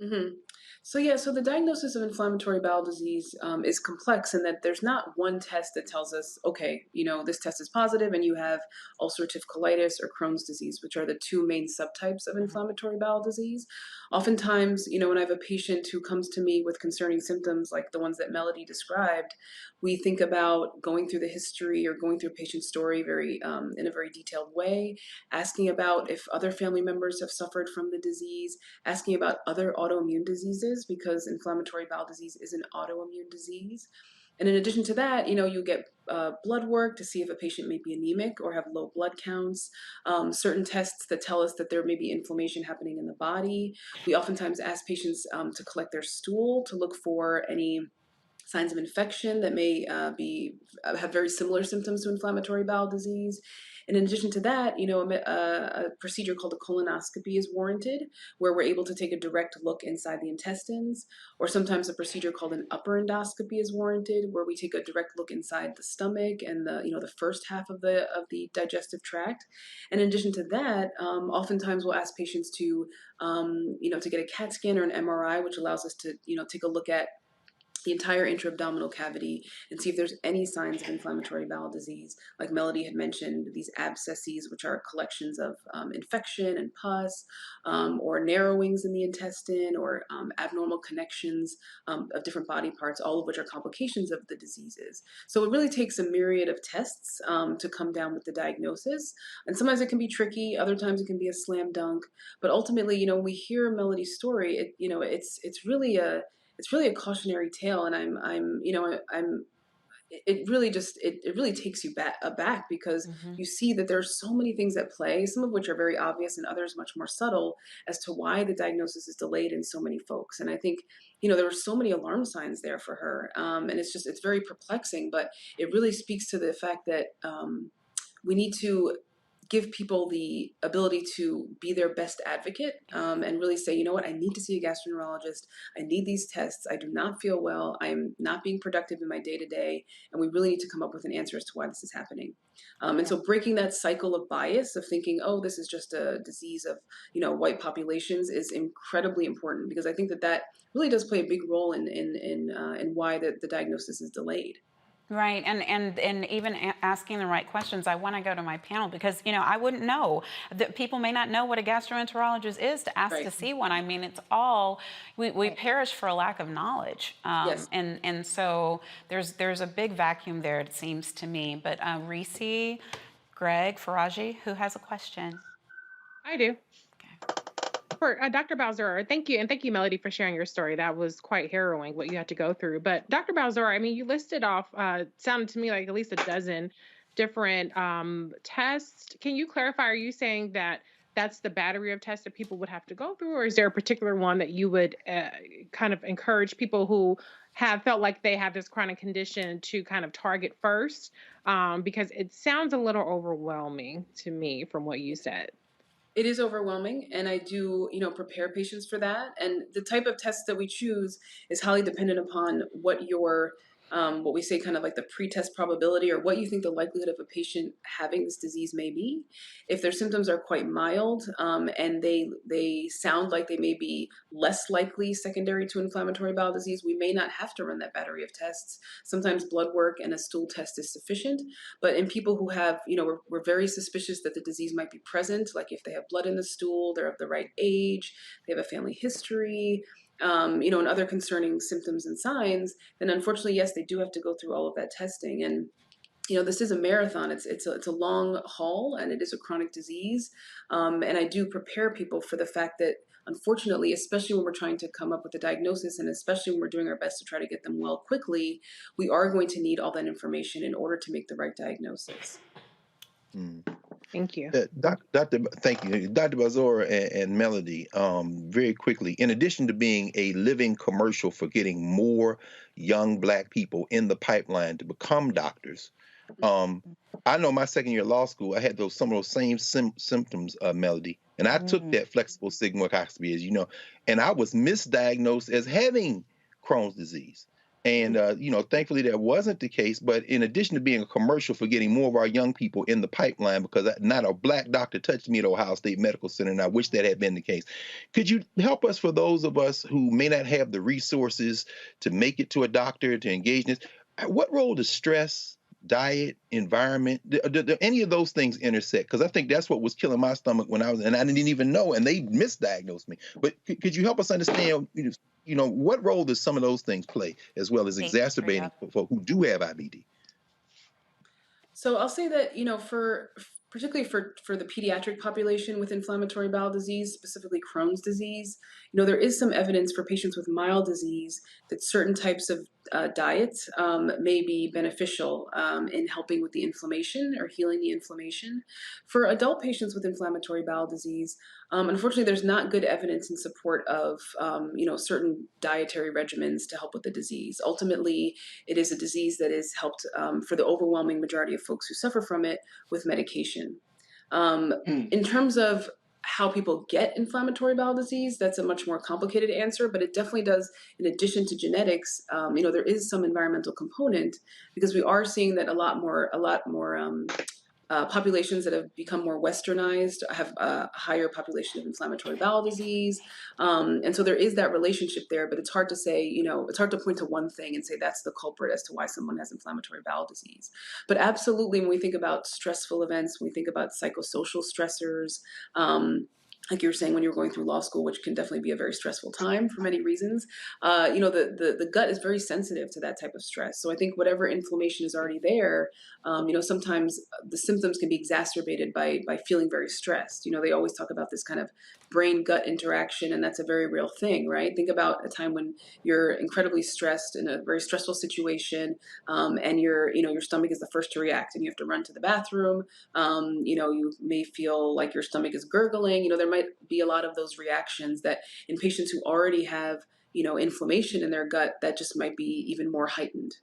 Mm-hmm. So the diagnosis of inflammatory bowel disease is complex in that there's not one test that tells us, okay, this test is positive and you have ulcerative colitis or Crohn's disease, which are the two main subtypes of inflammatory bowel disease. Oftentimes, when I have a patient who comes to me with concerning symptoms like the ones that Melody described, we think about going through the history or going through a patient's story in a very detailed way, asking about if other family members have suffered from the disease, asking about other autoimmune diseases, because inflammatory bowel disease is an autoimmune disease. And in addition to that, you get blood work to see if a patient may be anemic or have low blood counts, certain tests that tell us that there may be inflammation happening in the body. We oftentimes ask patients to collect their stool to look for any signs of infection that may have very similar symptoms to inflammatory bowel disease. And in addition to that, a procedure called a colonoscopy is warranted, where we're able to take a direct look inside the intestines, or sometimes a procedure called an upper endoscopy is warranted, where we take a direct look inside the stomach and the first half of the digestive tract. And in addition to that, oftentimes we'll ask patients to get a CAT scan or an MRI, which allows us to take a look at the entire intra-abdominal cavity and see if there's any signs of inflammatory bowel disease. Like Melody had mentioned, these abscesses, which are collections of infection and pus, or narrowings in the intestine, or abnormal connections of different body parts, all of which are complications of the diseases. So it really takes a myriad of tests to come down with the diagnosis. And sometimes it can be tricky, other times it can be a slam dunk. But ultimately, when we hear Melody's story, it's really a cautionary tale, and it really takes you aback because you see that there's so many things at play, some of which are very obvious and others much more subtle as to why the diagnosis is delayed in so many folks. And I think, there were so many alarm signs there for her. And it's very perplexing, but it really speaks to the fact that we need to give people the ability to be their best advocate and really say, I need to see a gastroenterologist. I need these tests. I do not feel well. I'm not being productive in my day-to-day. And we really need to come up with an answer as to why this is happening. And so breaking that cycle of bias of thinking, this is just a disease of, white populations is incredibly important, because I think that really does play a big role in why the diagnosis is delayed. Right, and even asking the right questions. I want to go to my panel because, I wouldn't know. That people may not know what a gastroenterologist is to ask to see one. I mean, it's all, we perish for a lack of knowledge. Yes. And so there's a big vacuum there, it seems to me. But Reese, Greg, Faraji, who has a question? I do. For Dr. Balzora, thank you. And thank you, Melody, for sharing your story. That was quite harrowing, what you had to go through. But Dr. Balzora, you listed off, sounded to me like at least a dozen different tests. Can you clarify, are you saying that that's the battery of tests that people would have to go through? Or is there a particular one that you would kind of encourage people who have felt like they have this chronic condition to kind of target first? Because it sounds a little overwhelming to me from what you said. It is overwhelming, and I do, prepare patients for that. And the type of tests that we choose is highly dependent upon what your what we say kind of like the pretest probability, or what you think the likelihood of a patient having this disease may be. If their symptoms are quite mild and they sound like they may be less likely secondary to inflammatory bowel disease, we may not have to run that battery of tests. Sometimes blood work and a stool test is sufficient. But in people who have, we're very suspicious that the disease might be present, like if they have blood in the stool, they're of the right age, they have a family history, and other concerning symptoms and signs, then unfortunately, yes, they do have to go through all of that testing. And this is a marathon. It's a long haul, and it is a chronic disease. And I do prepare people for the fact that, unfortunately, especially when we're trying to come up with a diagnosis, and especially when we're doing our best to try to get them well quickly, we are going to need all that information in order to make the right diagnosis. Thank you. Thank you. Dr. Balzora and Melody, very quickly, in addition to being a living commercial for getting more young Black people in the pipeline to become doctors, I know my second year of law school, I had some of those same symptoms, Melody, and I took that flexible sigmoidoscopy, as you know, and I was misdiagnosed as having Crohn's disease. And, thankfully that wasn't the case. But in addition to being a commercial for getting more of our young people in the pipeline, because not a Black doctor touched me at Ohio State Medical Center, and I wish that had been the case. Could you help us, for those of us who may not have the resources to make it to a doctor, to engage in this? What role does stress, diet, environment, do any of those things intersect? Because I think that's what was killing my stomach when and I didn't even know, and they misdiagnosed me. But could you help us understand, what role does some of those things play, as well as exacerbating for who do have IBD? So I'll say that, particularly for the pediatric population with inflammatory bowel disease, specifically Crohn's disease, there is some evidence for patients with mild disease that certain types of diets may be beneficial in helping with the inflammation or healing the inflammation. For adult patients with inflammatory bowel disease, unfortunately, there's not good evidence in support of, certain dietary regimens to help with the disease. Ultimately, it is a disease that is helped for the overwhelming majority of folks who suffer from it with medication. In terms of how people get inflammatory bowel disease, that's a much more complicated answer, but it definitely does, in addition to genetics, there is some environmental component, because we are seeing that a lot more populations that have become more westernized have a higher population of inflammatory bowel disease. And so there is that relationship there, but it's hard to say, it's hard to point to one thing and say that's the culprit as to why someone has inflammatory bowel disease. But absolutely, when we think about stressful events, when we think about psychosocial stressors, like you were saying when you were going through law school, which can definitely be a very stressful time for many reasons, the gut is very sensitive to that type of stress. So I think whatever inflammation is already there, sometimes the symptoms can be exacerbated by feeling very stressed. They always talk about this kind of brain-gut interaction, and that's a very real thing, right? Think about a time when you're incredibly stressed in a very stressful situation, and your stomach is the first to react, and you have to run to the bathroom. You may feel like your stomach is gurgling. There might be a lot of those reactions that in patients who already have, inflammation in their gut, that just might be even more heightened.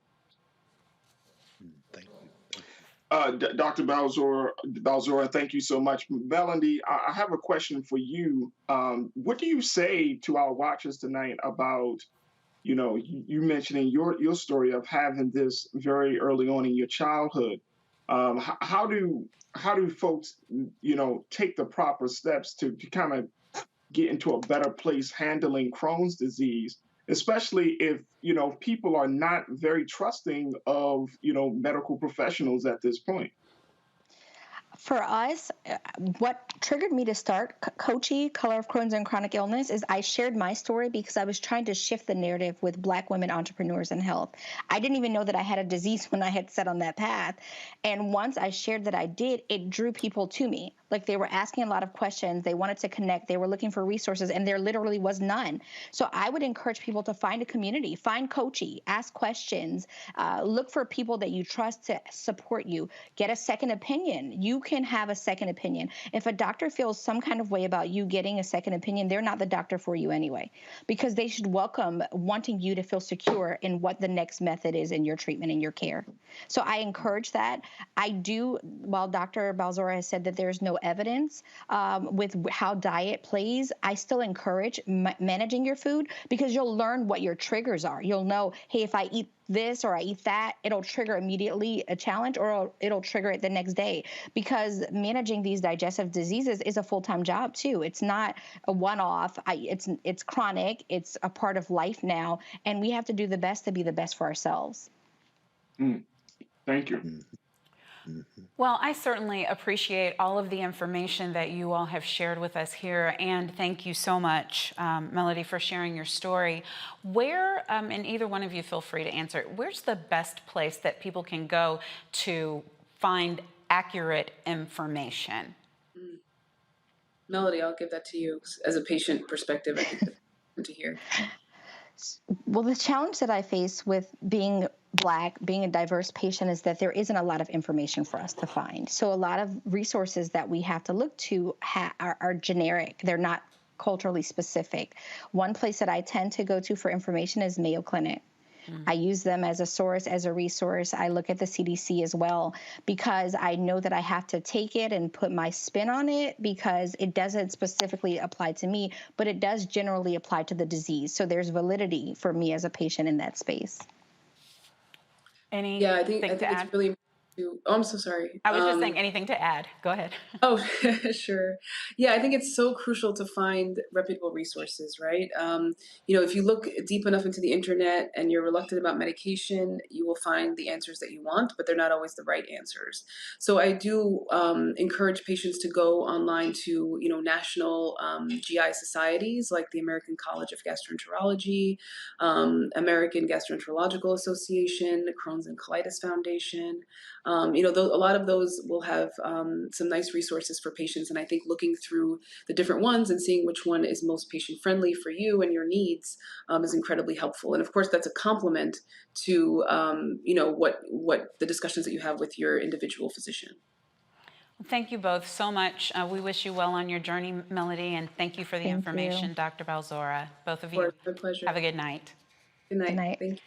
Thank you. Dr. Balzora, thank you so much. Melody, I have a question for you. What do you say to our watchers tonight about, you mentioning your story of having this very early on in your childhood? How do folks, take the proper steps to kind of get into a better place handling Crohn's disease, especially if, people are not very trusting of, medical professionals at this point? For us, what triggered me to start Coachy, Color of Crohn's and Chronic Illness, is I shared my story because I was trying to shift the narrative with Black women entrepreneurs in health. I didn't even know that I had a disease when I had set on that path. And once I shared that I did, it drew people to me. Like, they were asking a lot of questions. They wanted to connect. They were looking for resources, and there literally was none. So I would encourage people to find a community, find Coachy, ask questions, look for people that you trust to support you, get a second opinion. You can have a second opinion. If a doctor feels some kind of way about you getting a second opinion, they're not the doctor for you anyway, because they should welcome wanting you to feel secure in what the next method is in your treatment and your care. So I encourage that. I do, while Dr. Balzora has said that there's no evidence with how diet plays, I still encourage managing your food, because you'll learn what your triggers are. You'll know, hey, if I eat this or I eat that, it'll trigger immediately a challenge, or it'll trigger it the next day. Because managing these digestive diseases is a full-time job too. It's not a one-off. It's chronic. It's a part of life now, and we have to do the best to be the best for ourselves. Thank you. Well, I certainly appreciate all of the information that you all have shared with us here, and thank you so much, Melody, for sharing your story. Where, and either one of you feel free to answer, where's the best place that people can go to find accurate information? Melody, I'll give that to you as a patient perspective. I think that's to hear. Well, the challenge that I face with being Black, being a diverse patient, is that there isn't a lot of information for us to find. So a lot of resources that we have to look to are generic. They're not culturally specific. One place that I tend to go to for information is Mayo Clinic. I use them as a source, as a resource. I look at the CDC as well, because I know that I have to take it and put my spin on it, because it doesn't specifically apply to me, but it does generally apply to the disease. So there's validity for me as a patient in that space. Yeah, I think it's really important to, oh, I'm so sorry. I was just saying, anything to add. Go ahead. Oh, sure. Yeah, I think it's so crucial to find reputable resources, right? If you look deep enough into the internet and you're reluctant about medication, you will find the answers that you want, but they're not always the right answers. So I do encourage patients to go online to, national GI societies like the American College of Gastroenterology, American Gastroenterological Association, Crohn's and Colitis Foundation. A lot of those will have some nice resources for patients, and I think looking through the different ones and seeing which one is most patient-friendly for you and your needs is incredibly helpful. And of course, that's a complement to what the discussions that you have with your individual physician. Thank you both so much. We wish you well on your journey, Melody, and thank you for the information, Dr. Balzora. Both of you. Of course, my pleasure. Have a good night. Good night. Good night. Thank you.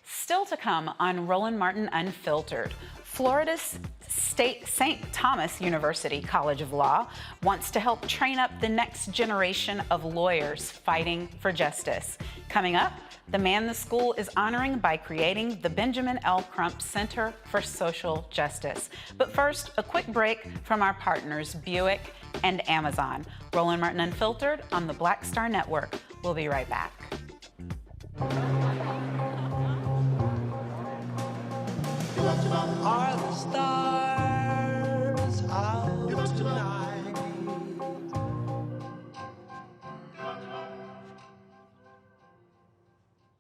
Still to come on Roland Martin Unfiltered, Florida's St. Thomas University College of Law wants to help train up the next generation of lawyers fighting for justice. Coming up, the man the school is honoring by creating the Benjamin L. Crump Center for Social Justice. But first, a quick break from our partners, Buick and Amazon. Roland Martin Unfiltered on the Black Star Network. We'll be right back. Are the stars out tonight?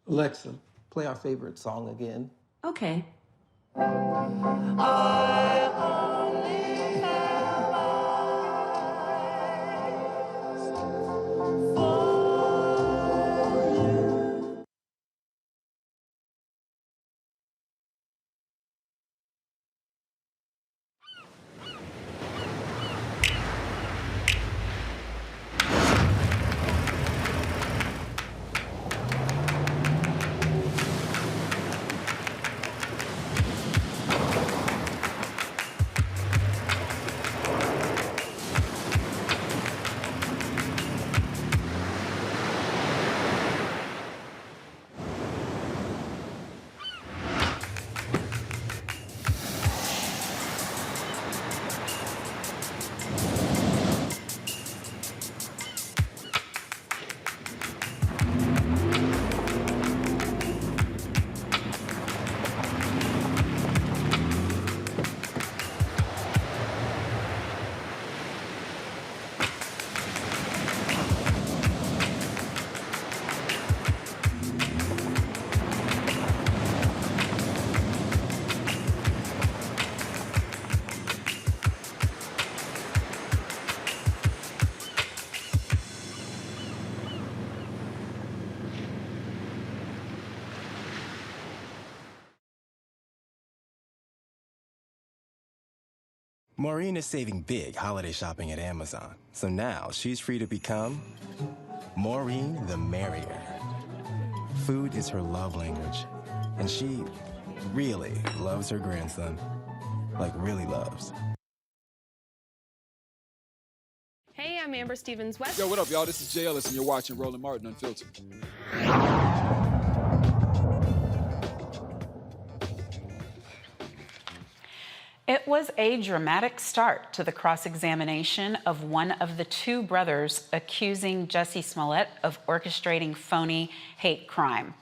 Alexa, play our favorite song again. Okay. I only have eyes for you. Maureen is saving big holiday shopping at Amazon. So now she's free to become Maureen the Merrier. Food is her love language, and she really loves her grandson. Like, really loves. I'm Amber Stevens-West. Yo, what up, y'all? This is Jay Ellis, and you're watching Roland Martin Unfiltered. It was a dramatic start to the cross-examination of one of the two brothers accusing Jussie Smollett of orchestrating phony hate crime.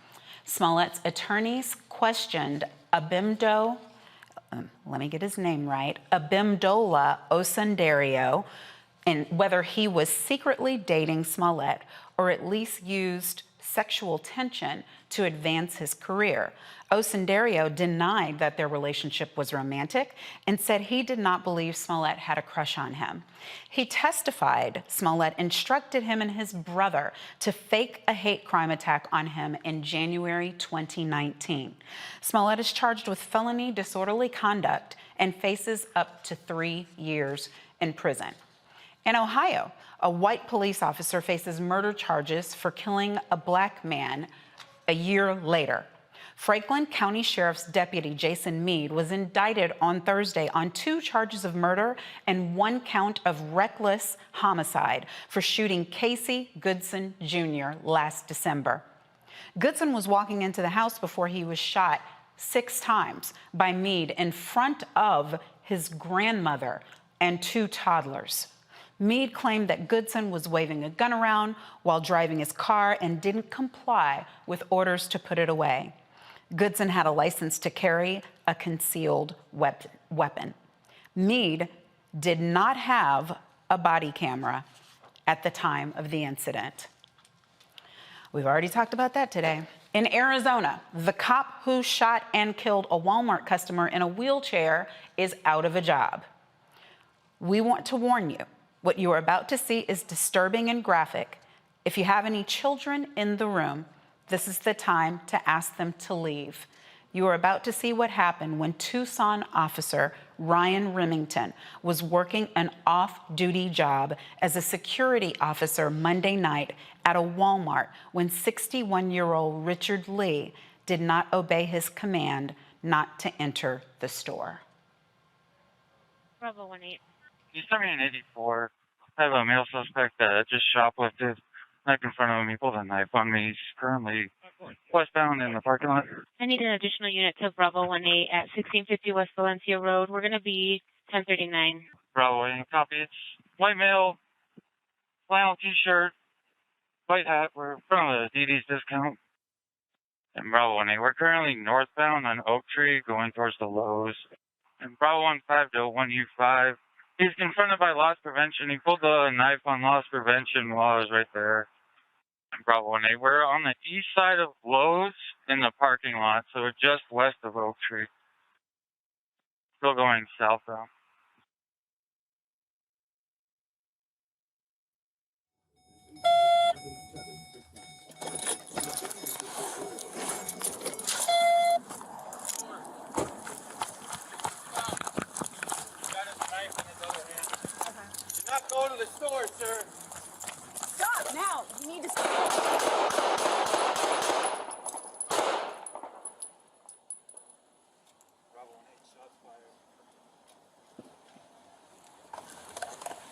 Smollett's attorneys questioned Abimdola Osundario and whether he was secretly dating Smollet or at least used sexual tension to advance his career. Osundario denied that their relationship was romantic and said he did not believe Smollet had a crush on him. He testified Smollet instructed him and his brother to fake a hate crime attack on him in January 2019. Smollet is charged with felony disorderly conduct and faces up to 3 years in prison. In Ohio, a white police officer faces murder charges for killing a black man a year later. Franklin County Sheriff's Deputy Jason Meade was indicted on Thursday on 2 charges of murder and 1 count of reckless homicide for shooting Casey Goodson Jr. last December. Goodson was walking into the house before he was shot 6 times by Meade in front of his grandmother and 2 toddlers. Meade claimed that Goodson was waving a gun around while driving his car and didn't comply with orders to put it away. Goodson had a license to carry a concealed weapon. Meade did not have a body camera at the time of the incident. We've already talked about that today. In Arizona, the cop who shot and killed a Walmart customer in a wheelchair is out of a job. We want to warn you, what you are about to see is disturbing and graphic. If you have any children in the room, this is the time to ask them to leave. You are about to see what happened when Tucson officer Ryan Remington was working an off-duty job as a security officer Monday night at a Walmart when 61-year-old Richard Lee did not obey his command not to enter the store. Bravo 18. You sent me an 84. I have a male suspect that just shoplifted. Right in front of me, pulled a knife on me. He's currently westbound in the parking lot. I need an additional unit to Bravo 18 at 1650 West Valencia Road. We're going to be 1039. Bravo 18, copy. It's white male, flannel t-shirt, white hat. We're in front of the DD's discount. And Bravo 18, we're currently northbound on Oak Tree going towards the Lowe's. And Bravo 15 to 1U5. He's confronted by loss prevention. He pulled a knife on loss prevention while I was right there. Bravo 18. We're on the east side of Lowe's in the parking lot, so we're just west of Oak Tree. Still going southbound. Not going to the store, sir. Stop now. You need to stop. Bravo 18, shots fired.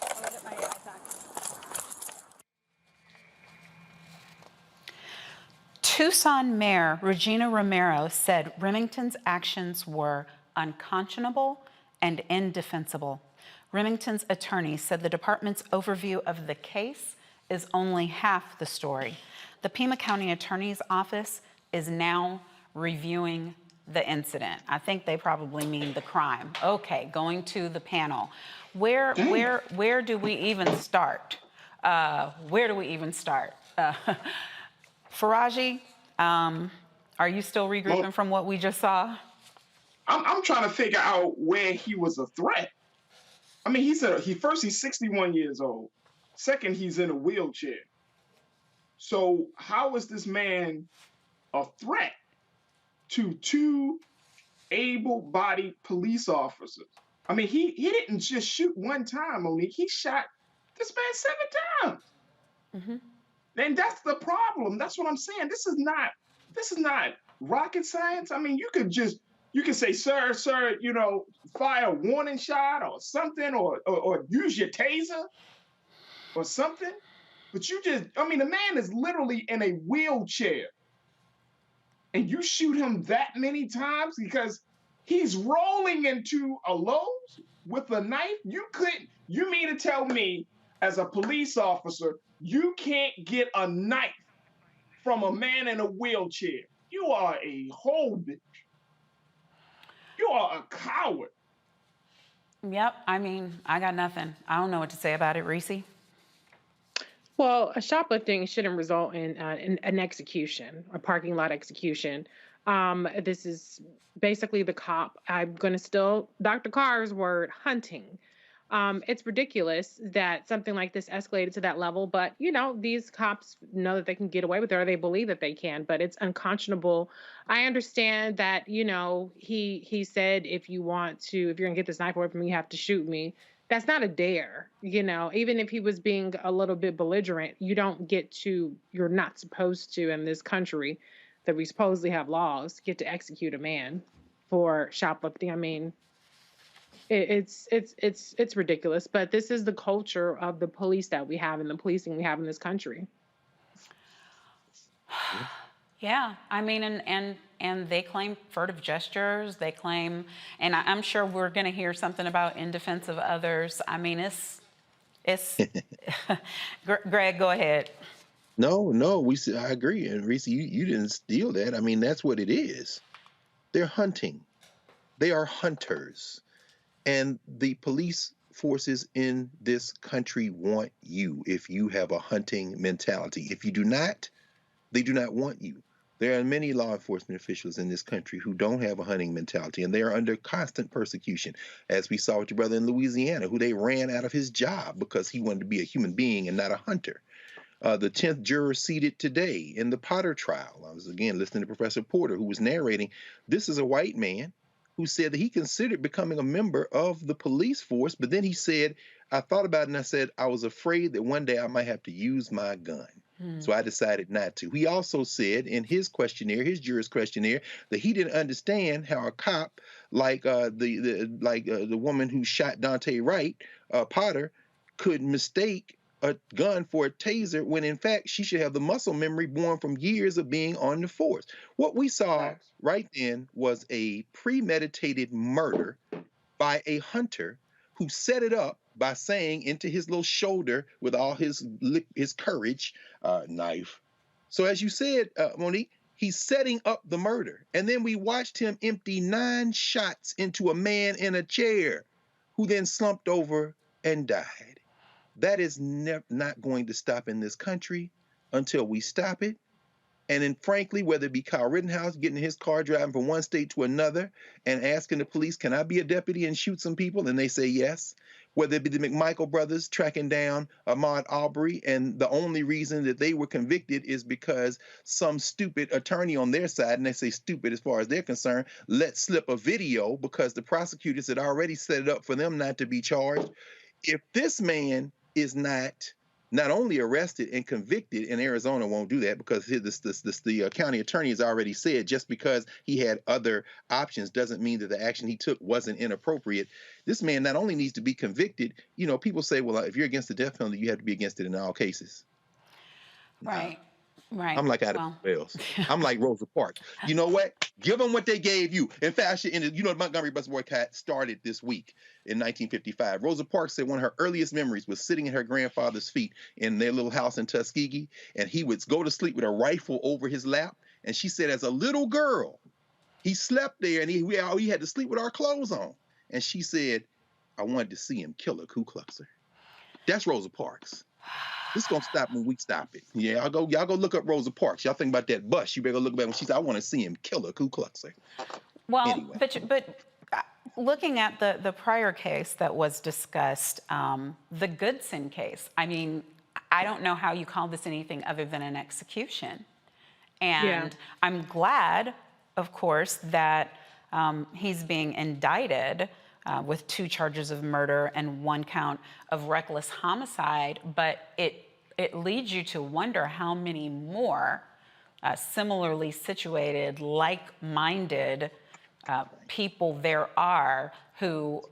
I'm gonna get my attack. Tucson Mayor Regina Romero said Remington's actions were unconscionable and indefensible. Remington's attorney said the department's overview of the case is only half the story. The Pima County Attorney's Office is now reviewing the incident. I think they probably mean the crime. Okay, going to the panel. Where do we even start? Where do we even start? Faraji, are you still regrouping from what we just saw? I'm trying to figure out where he was a threat. I mean, he's 61 years old. Second, he's in a wheelchair. So how is this man a threat to 2 able-bodied police officers? I mean, he didn't just shoot one time, Monique. He shot this man 7 times. Mm-hmm. And that's the problem. That's what I'm saying. This is not rocket science. I mean, you could say, sir, fire a warning shot or something, or use your taser or something. But you just, I mean, the man is literally in a wheelchair and you shoot him that many times because he's rolling into a Lowe's with a knife. You mean to tell me as a police officer, you can't get a knife from a man in a wheelchair? You are a whole bitch. You are a coward. Yep. I mean, I got nothing. I don't know what to say about it, Reese. Well, a shoplifting shouldn't result in an execution, a parking lot execution. This is basically the cop. I'm going to steal Dr. Carr's word, hunting. It's ridiculous that something like this escalated to that level, but these cops know that they can get away with it, or they believe that they can, but it's unconscionable. I understand that, he said, if you're going to get this knife away from me, you have to shoot me. That's not a dare, even if he was being a little bit belligerent, you're not supposed to, in this country that we supposedly have laws, get to execute a man for shoplifting. I mean, it's ridiculous, but this is the culture of the police that we have and the policing we have in this country. Yeah, I mean, and they claim furtive gestures. They claim, and I'm sure we're going to hear something about in defense of others. I mean, it's. Greg, go ahead. No, I agree. And Reese, you didn't steal that. I mean, that's what it is. They're hunting. They are hunters. And the police forces in this country want you if you have a hunting mentality. If you do not, they do not want you. There are many law enforcement officials in this country who don't have a hunting mentality, and they are under constant persecution, as we saw with your brother in Louisiana, who they ran out of his job because he wanted to be a human being and not a hunter. The 10th juror seated today in the Potter trial. I was, again, listening to Professor Porter, who was narrating. This is a white man who said that he considered becoming a member of the police force, but then he said, I thought about it and I said, I was afraid that one day I might have to use my gun. So I decided not to. He also said in his questionnaire, his juror's questionnaire, that he didn't understand how a cop like the woman who shot Dante Wright, Potter, could mistake a gun for a taser when in fact she should have the muscle memory born from years of being on the force. What we saw right then was a premeditated murder by a hunter who set it up by saying into his little shoulder with all his courage, knife. So as you said, Monique, he's setting up the murder. And then we watched him empty 9 shots into a man in a chair who then slumped over and died. That is not going to stop in this country until we stop it. And then, frankly, whether it be Kyle Rittenhouse getting in his car, driving from one state to another and asking the police, can I be a deputy and shoot some people? And they say yes. Whether it be the McMichael brothers tracking down Ahmaud Arbery, and the only reason that they were convicted is because some stupid attorney on their side, and they say stupid as far as they're concerned, let slip a video because the prosecutors had already set it up for them not to be charged. If this man is not only arrested and convicted, in Arizona won't do that because the county attorney has already said just because he had other options doesn't mean that the action he took wasn't inappropriate. This man not only needs to be convicted, people say, well, if you're against the death penalty, you have to be against it in all cases. Right. Right. I'm like Adam Wells. I'm like Rosa Parks. You know what? Give them what they gave you. In fact, the Montgomery bus boycott started this week in 1955. Rosa Parks said one of her earliest memories was sitting at her grandfather's feet in their little house in Tuskegee, and he would go to sleep with a rifle over his lap. And she said, as a little girl, he slept there, and we had to sleep with our clothes on. And she said, I wanted to see him kill a Ku Kluxer. That's Rosa Parks. This is gonna stop when we stop it. Yeah, y'all go look up Rosa Parks. Y'all think about that bus. You better go look back when she said, I want to see him kill a Ku Kluxer. Well, anyway. but looking at the prior case that was discussed, the Goodson case, I mean, I don't know how you call this anything other than an execution. And I'm glad, of course, that he's being indicted with 2 charges of murder and 1 count of reckless homicide, but it leads you to wonder how many more similarly situated, like-minded people there are who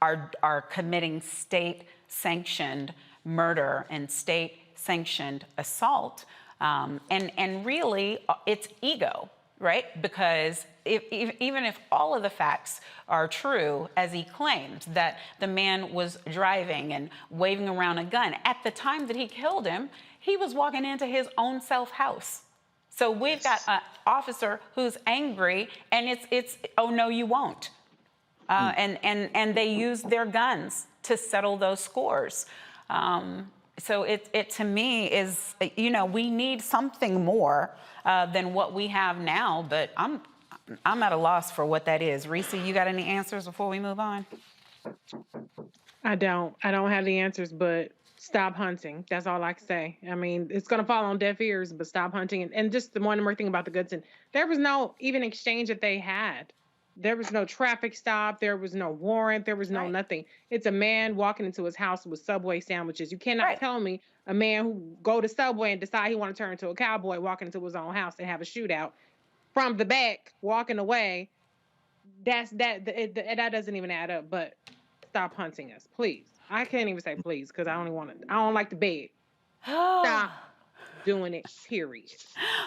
are committing state-sanctioned murder and state-sanctioned assault. And really, it's ego, right? Because even if all of the facts are true, as he claimed, that the man was driving and waving around a gun, at the time that he killed him, he was walking into his own self-house. So we've got an officer who's angry, and it's oh, no, you won't. And they use their guns to settle those scores. So it to me is, you know, we need something more than what we have now, but I'm at a loss for what that is. Reese, you got any answers before we move on? I don't have the answers, but stop hunting. That's all I can say. I mean, it's going to fall on deaf ears, but stop hunting. And just the one more thing about the Goodson, there was no even exchange that they had. There was no traffic stop. There was no warrant. There was no nothing. It's a man walking into his house with Subway sandwiches. You cannot tell me a man who go to Subway and decide he want to turn into a cowboy walking into his own house and have a shootout from the back, walking away. That doesn't even add up. But stop hunting us, please. I can't even say please because I don't like the bed. Stop doing it, period.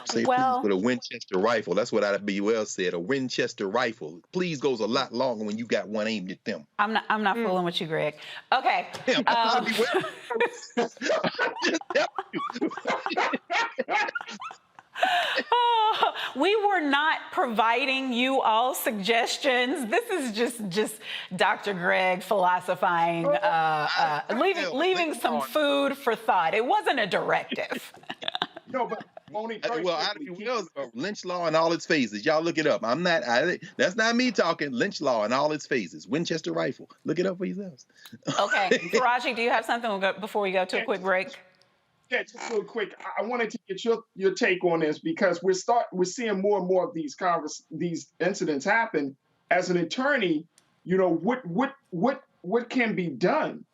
Say please with a Winchester rifle. That's what IBD said. A Winchester rifle. Please goes a lot longer when you got one aimed at them. I'm not fooling with you, Greg. Okay. We were not providing you all suggestions. This is just Dr. Greg philosophizing, leaving some food for thought. It wasn't a directive. No, but Monique, well, IBD lynch law in all its phases. Y'all look it up. That's not me talking. Lynch law in all its phases. Winchester rifle. Look it up for yourselves. Okay, Taraji, do you have something before we go to a quick break? Yeah, just real quick. I wanted to get your take on this because we're seeing more and more of these incidents happen. As an attorney, you know, what can be done?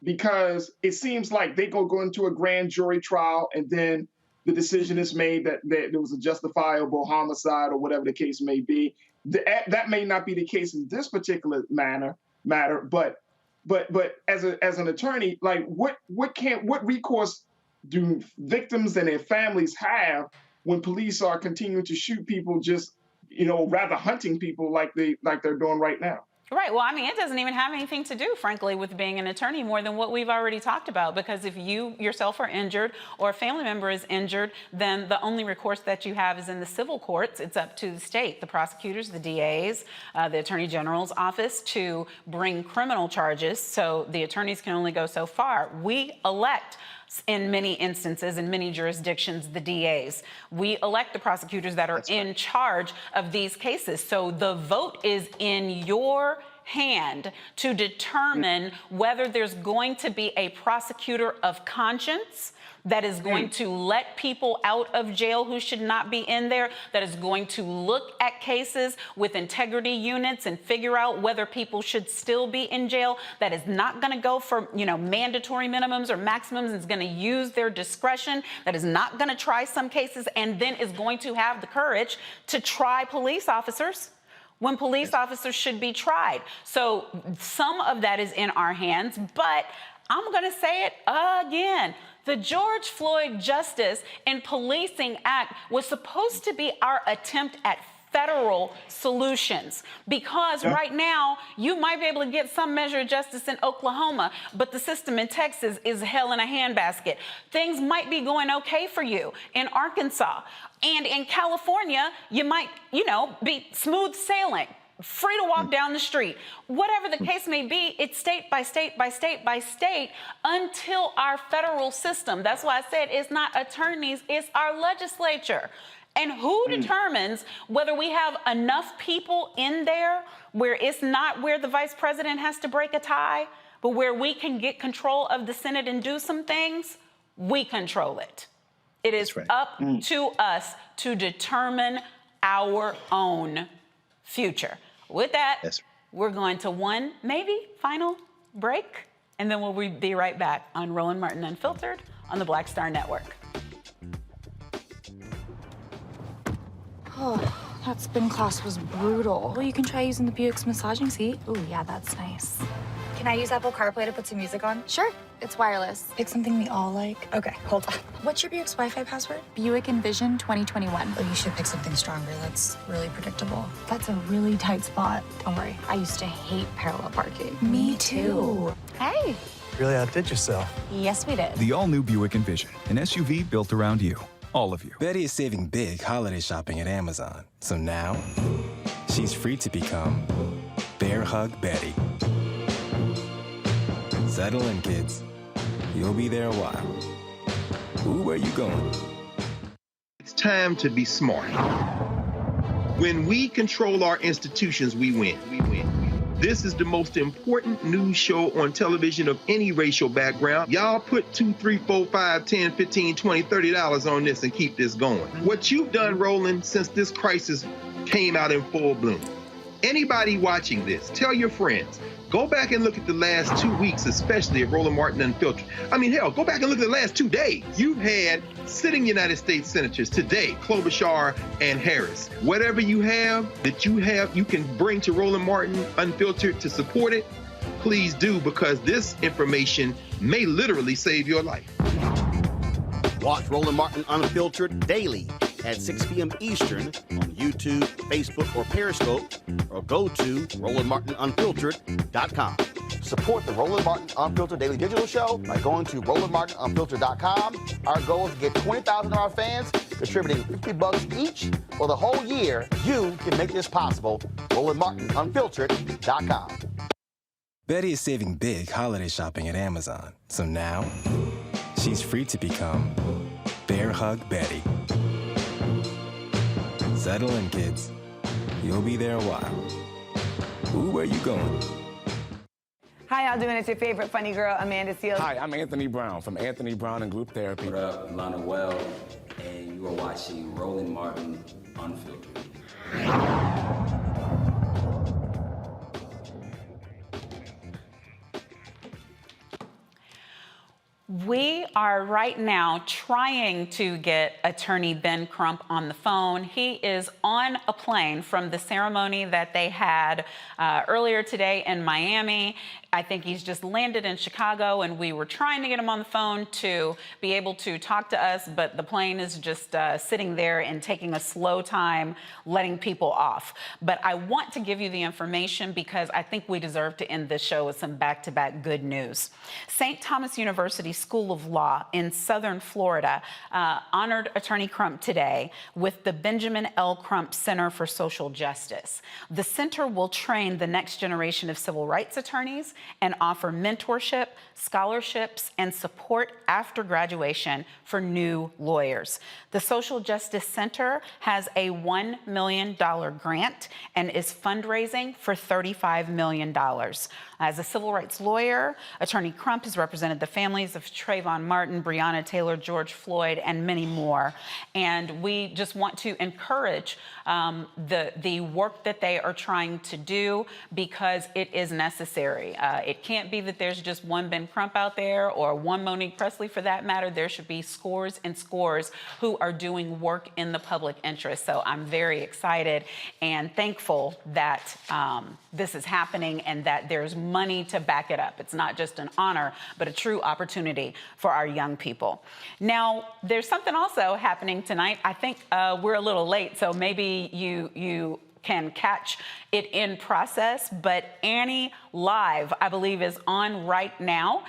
Because it seems like they go into a grand jury trial and then the decision is made that there was a justifiable homicide or whatever the case may be. That may not be the case in this particular matter, but as an attorney, like what recourse do victims and their families have when police are continuing to shoot people, just, you know, rather hunting people like they're doing right now? Right. Well, I mean, it doesn't even have anything to do, frankly, with being an attorney more than what we've already talked about. Because if you yourself are injured or a family member is injured, then the only recourse that you have is in the civil courts. It's up to the state, the prosecutors, the DAs, the Attorney General's office to bring criminal charges. So the attorneys can only go so far. We elect, in many instances, in many jurisdictions, the DAs. We elect the prosecutors that are in charge of these cases. So the vote is in your hand to determine whether there's going to be a prosecutor of conscience that is going to let people out of jail who should not be in there, that is going to look at cases with integrity units and figure out whether people should still be in jail, that is not going to go for, you know, mandatory minimums or maximums, is going to use their discretion, that is not going to try some cases, and then is going to have the courage to try police officers when police officers should be tried. So some of that is in our hands, but I'm going to say it again. The George Floyd Justice and Policing Act was supposed to be our attempt at federal solutions, because right now you might be able to get some measure of justice in Oklahoma, but the system in Texas is hell in a handbasket. Things might be going okay for you in Arkansas, and in California you might, you know, be smooth sailing, free to walk down the street. Whatever the case may be, it's state by state by state by state until our federal system. That's why I said it's not attorneys, it's our legislature. And who determines whether we have enough people in there where it's not where the vice president has to break a tie, but where we can get control of the Senate and do some things? We control it. It is up to us to determine our own future. With that, we're going to one, maybe final break, and then we'll be right back on Roland Martin Unfiltered on the Black Star Network. Oh, that spin class was brutal. Well, you can try using the Buick's massaging seat. Ooh, yeah, that's nice. Can I use Apple CarPlay to put some music on? Sure, it's wireless. Pick something we all like. Okay, hold on. What's your Buick's Wi-Fi password? Buick Envision 2021. Oh, you should pick something stronger. That's really predictable. That's a really tight spot. Don't worry, I used to hate parallel parking. Me too. Hey. Really outdid yourself. Yes, we did. The all-new Buick Envision, an SUV built around you, all of you. Betty is saving big holiday shopping at Amazon. So now, she's free to become Bear Hug Betty. Settle in, kids. You'll be there a while. Ooh, where you going? It's time to be smart. When we control our institutions, we win. This is the most important news show on television of any racial background. Y'all put $2, $3, $4, $5, $10, $15, $20, $30 on this and keep this going. What you've done, Roland, since this crisis came out in full bloom. Anybody watching this, tell your friends, go back and look at the last 2 weeks, especially of Roland Martin Unfiltered. I mean, hell, go back and look at the last 2 days. You've had sitting United States senators today, Klobuchar and Harris. Whatever you have that you can bring to Roland Martin Unfiltered to support it, please do, because this information may literally save your life. Watch Roland Martin Unfiltered daily at 6 p.m. Eastern on YouTube, Facebook, or Periscope, or go to RolandMartinUnfiltered.com. Support the Roland Martin Unfiltered Daily Digital Show by going to RolandMartinUnfiltered.com. Our goal is to get 20,000 of our fans contributing $50 each for the whole year. You can make this possible. RolandMartinUnfiltered.com. Betty is saving big holiday shopping at Amazon. So now, she's free to become Bear Hug Betty. Settle in, kids. You'll be there a while. Ooh, where you going? How y'all doing? It's your favorite funny girl, Amanda Seals. Hi, I'm Anthony Brown from Anthony Brown and Group Therapy. What up, Lana Well, and you are watching Roland Martin Unfiltered. We are right now trying to get attorney Ben Crump on the phone. He is on a plane from the ceremony that they had earlier today in Miami. I think he's just landed in Chicago, and we were trying to get him on the phone to be able to talk to us, but the plane is just sitting there and taking a slow time letting people off. But I want to give you the information because I think we deserve to end this show with some back-to-back good news. St. Thomas University School of Law in Southern Florida honored Attorney Crump today with the Benjamin L. Crump Center for Social Justice. The center will train the next generation of civil rights attorneys and offer mentorship, scholarships, and support after graduation for new lawyers. The Social Justice Center has a $1 million grant and is fundraising for $35 million. As a civil rights lawyer, Attorney Crump has represented the families of Trayvon Martin, Breonna Taylor, George Floyd, and many more. And we just want to encourage the work that they are trying to do because it is necessary. It can't be that there's just one Ben Crump out there or one Monique Presley for that matter. There should be scores and scores who are doing work in the public interest. So I'm very excited and thankful that this is happening and that there's money to back it up. It's not just an honor, but a true opportunity for our young people. Now, there's something also happening tonight. I think we're a little late, so maybe you can catch it in process, but Annie Live, I believe, is on right now,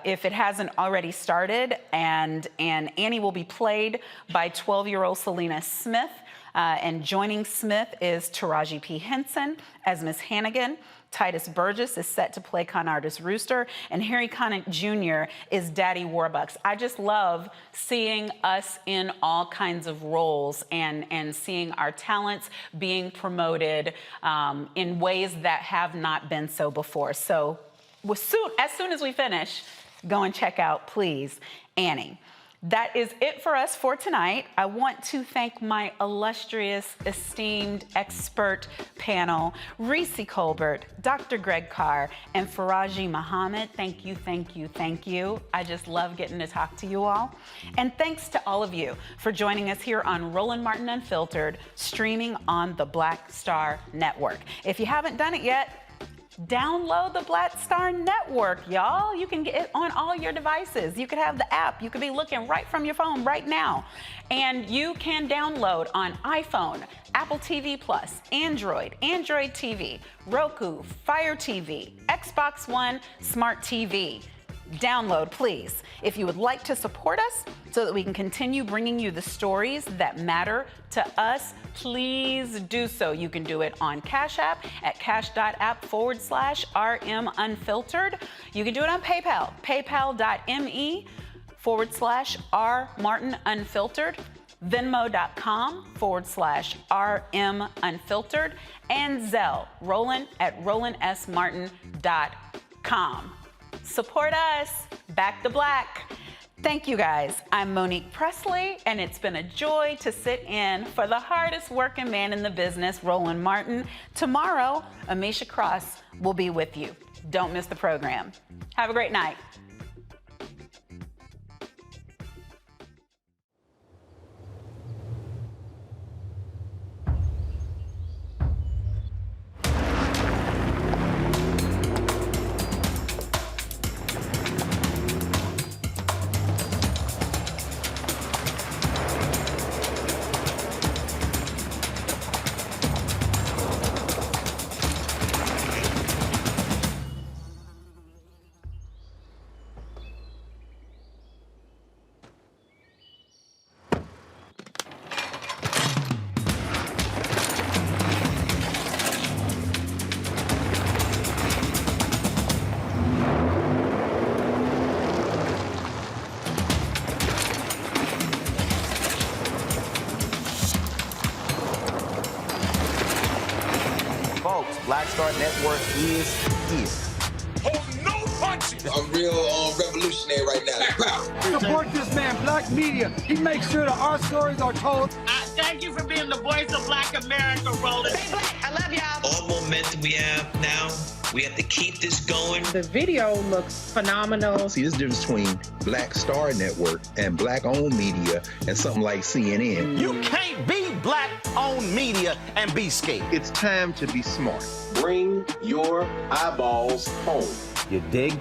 if it hasn't already started, and Annie will be played by 12-year-old Selena Smith, and joining Smith is Taraji P. Henson as Miss Hannigan. Titus Burgess is set to play con artist Rooster, and Harry Connick Jr. is Daddy Warbucks. I just love seeing us in all kinds of roles and seeing our talents being promoted in ways that have not been so before. So as soon as we finish, go and check out, please, Annie. That is it for us for tonight. I want to thank my illustrious, esteemed expert panel, Reese Colbert, Dr. Greg Carr, and Faraji Muhammad. Thank you, thank you, thank you. I just love getting to talk to you all. And thanks to all of you for joining us here on Roland Martin Unfiltered, streaming on the Black Star Network. If you haven't done it yet, Download the Black Star Network, y'all. You can get it on all your devices. You could have the app. You could be looking right from your phone right now. And you can download on iPhone, Apple TV Plus, Android, Android TV, Roku, Fire TV, Xbox One, Smart TV. Download, please. If you would like to support us so that we can continue bringing you the stories that matter to us, please do so. You can do it on Cash App at cash.app/RM Unfiltered. You can do it on PayPal, paypal.me/R Martin Unfiltered. Venmo.com/RM Unfiltered, and Zelle, Roland at RolandSMartin.com. Support us. Back to Black. Thank you guys. I'm Monique Presley, and it's been a joy to sit in for the hardest working man in the business, Roland Martin. Tomorrow, Amisha Cross will be with you. Don't miss the program. Have a great night. Black Star Network is here. Hold no punches! I'm real revolutionary right now. Support this man, Black Media. He makes sure that our stories are told. Thank you for being the voice of Black America, Roland. Stay black. I love y'all. All momentum we have now, we have to keep this going. The video looks phenomenal. See, this difference between Black Star Network and Black-owned media and something like CNN. You can't be Black-owned media and be scared. It's time to be smart. Bring your eyeballs home. You dig?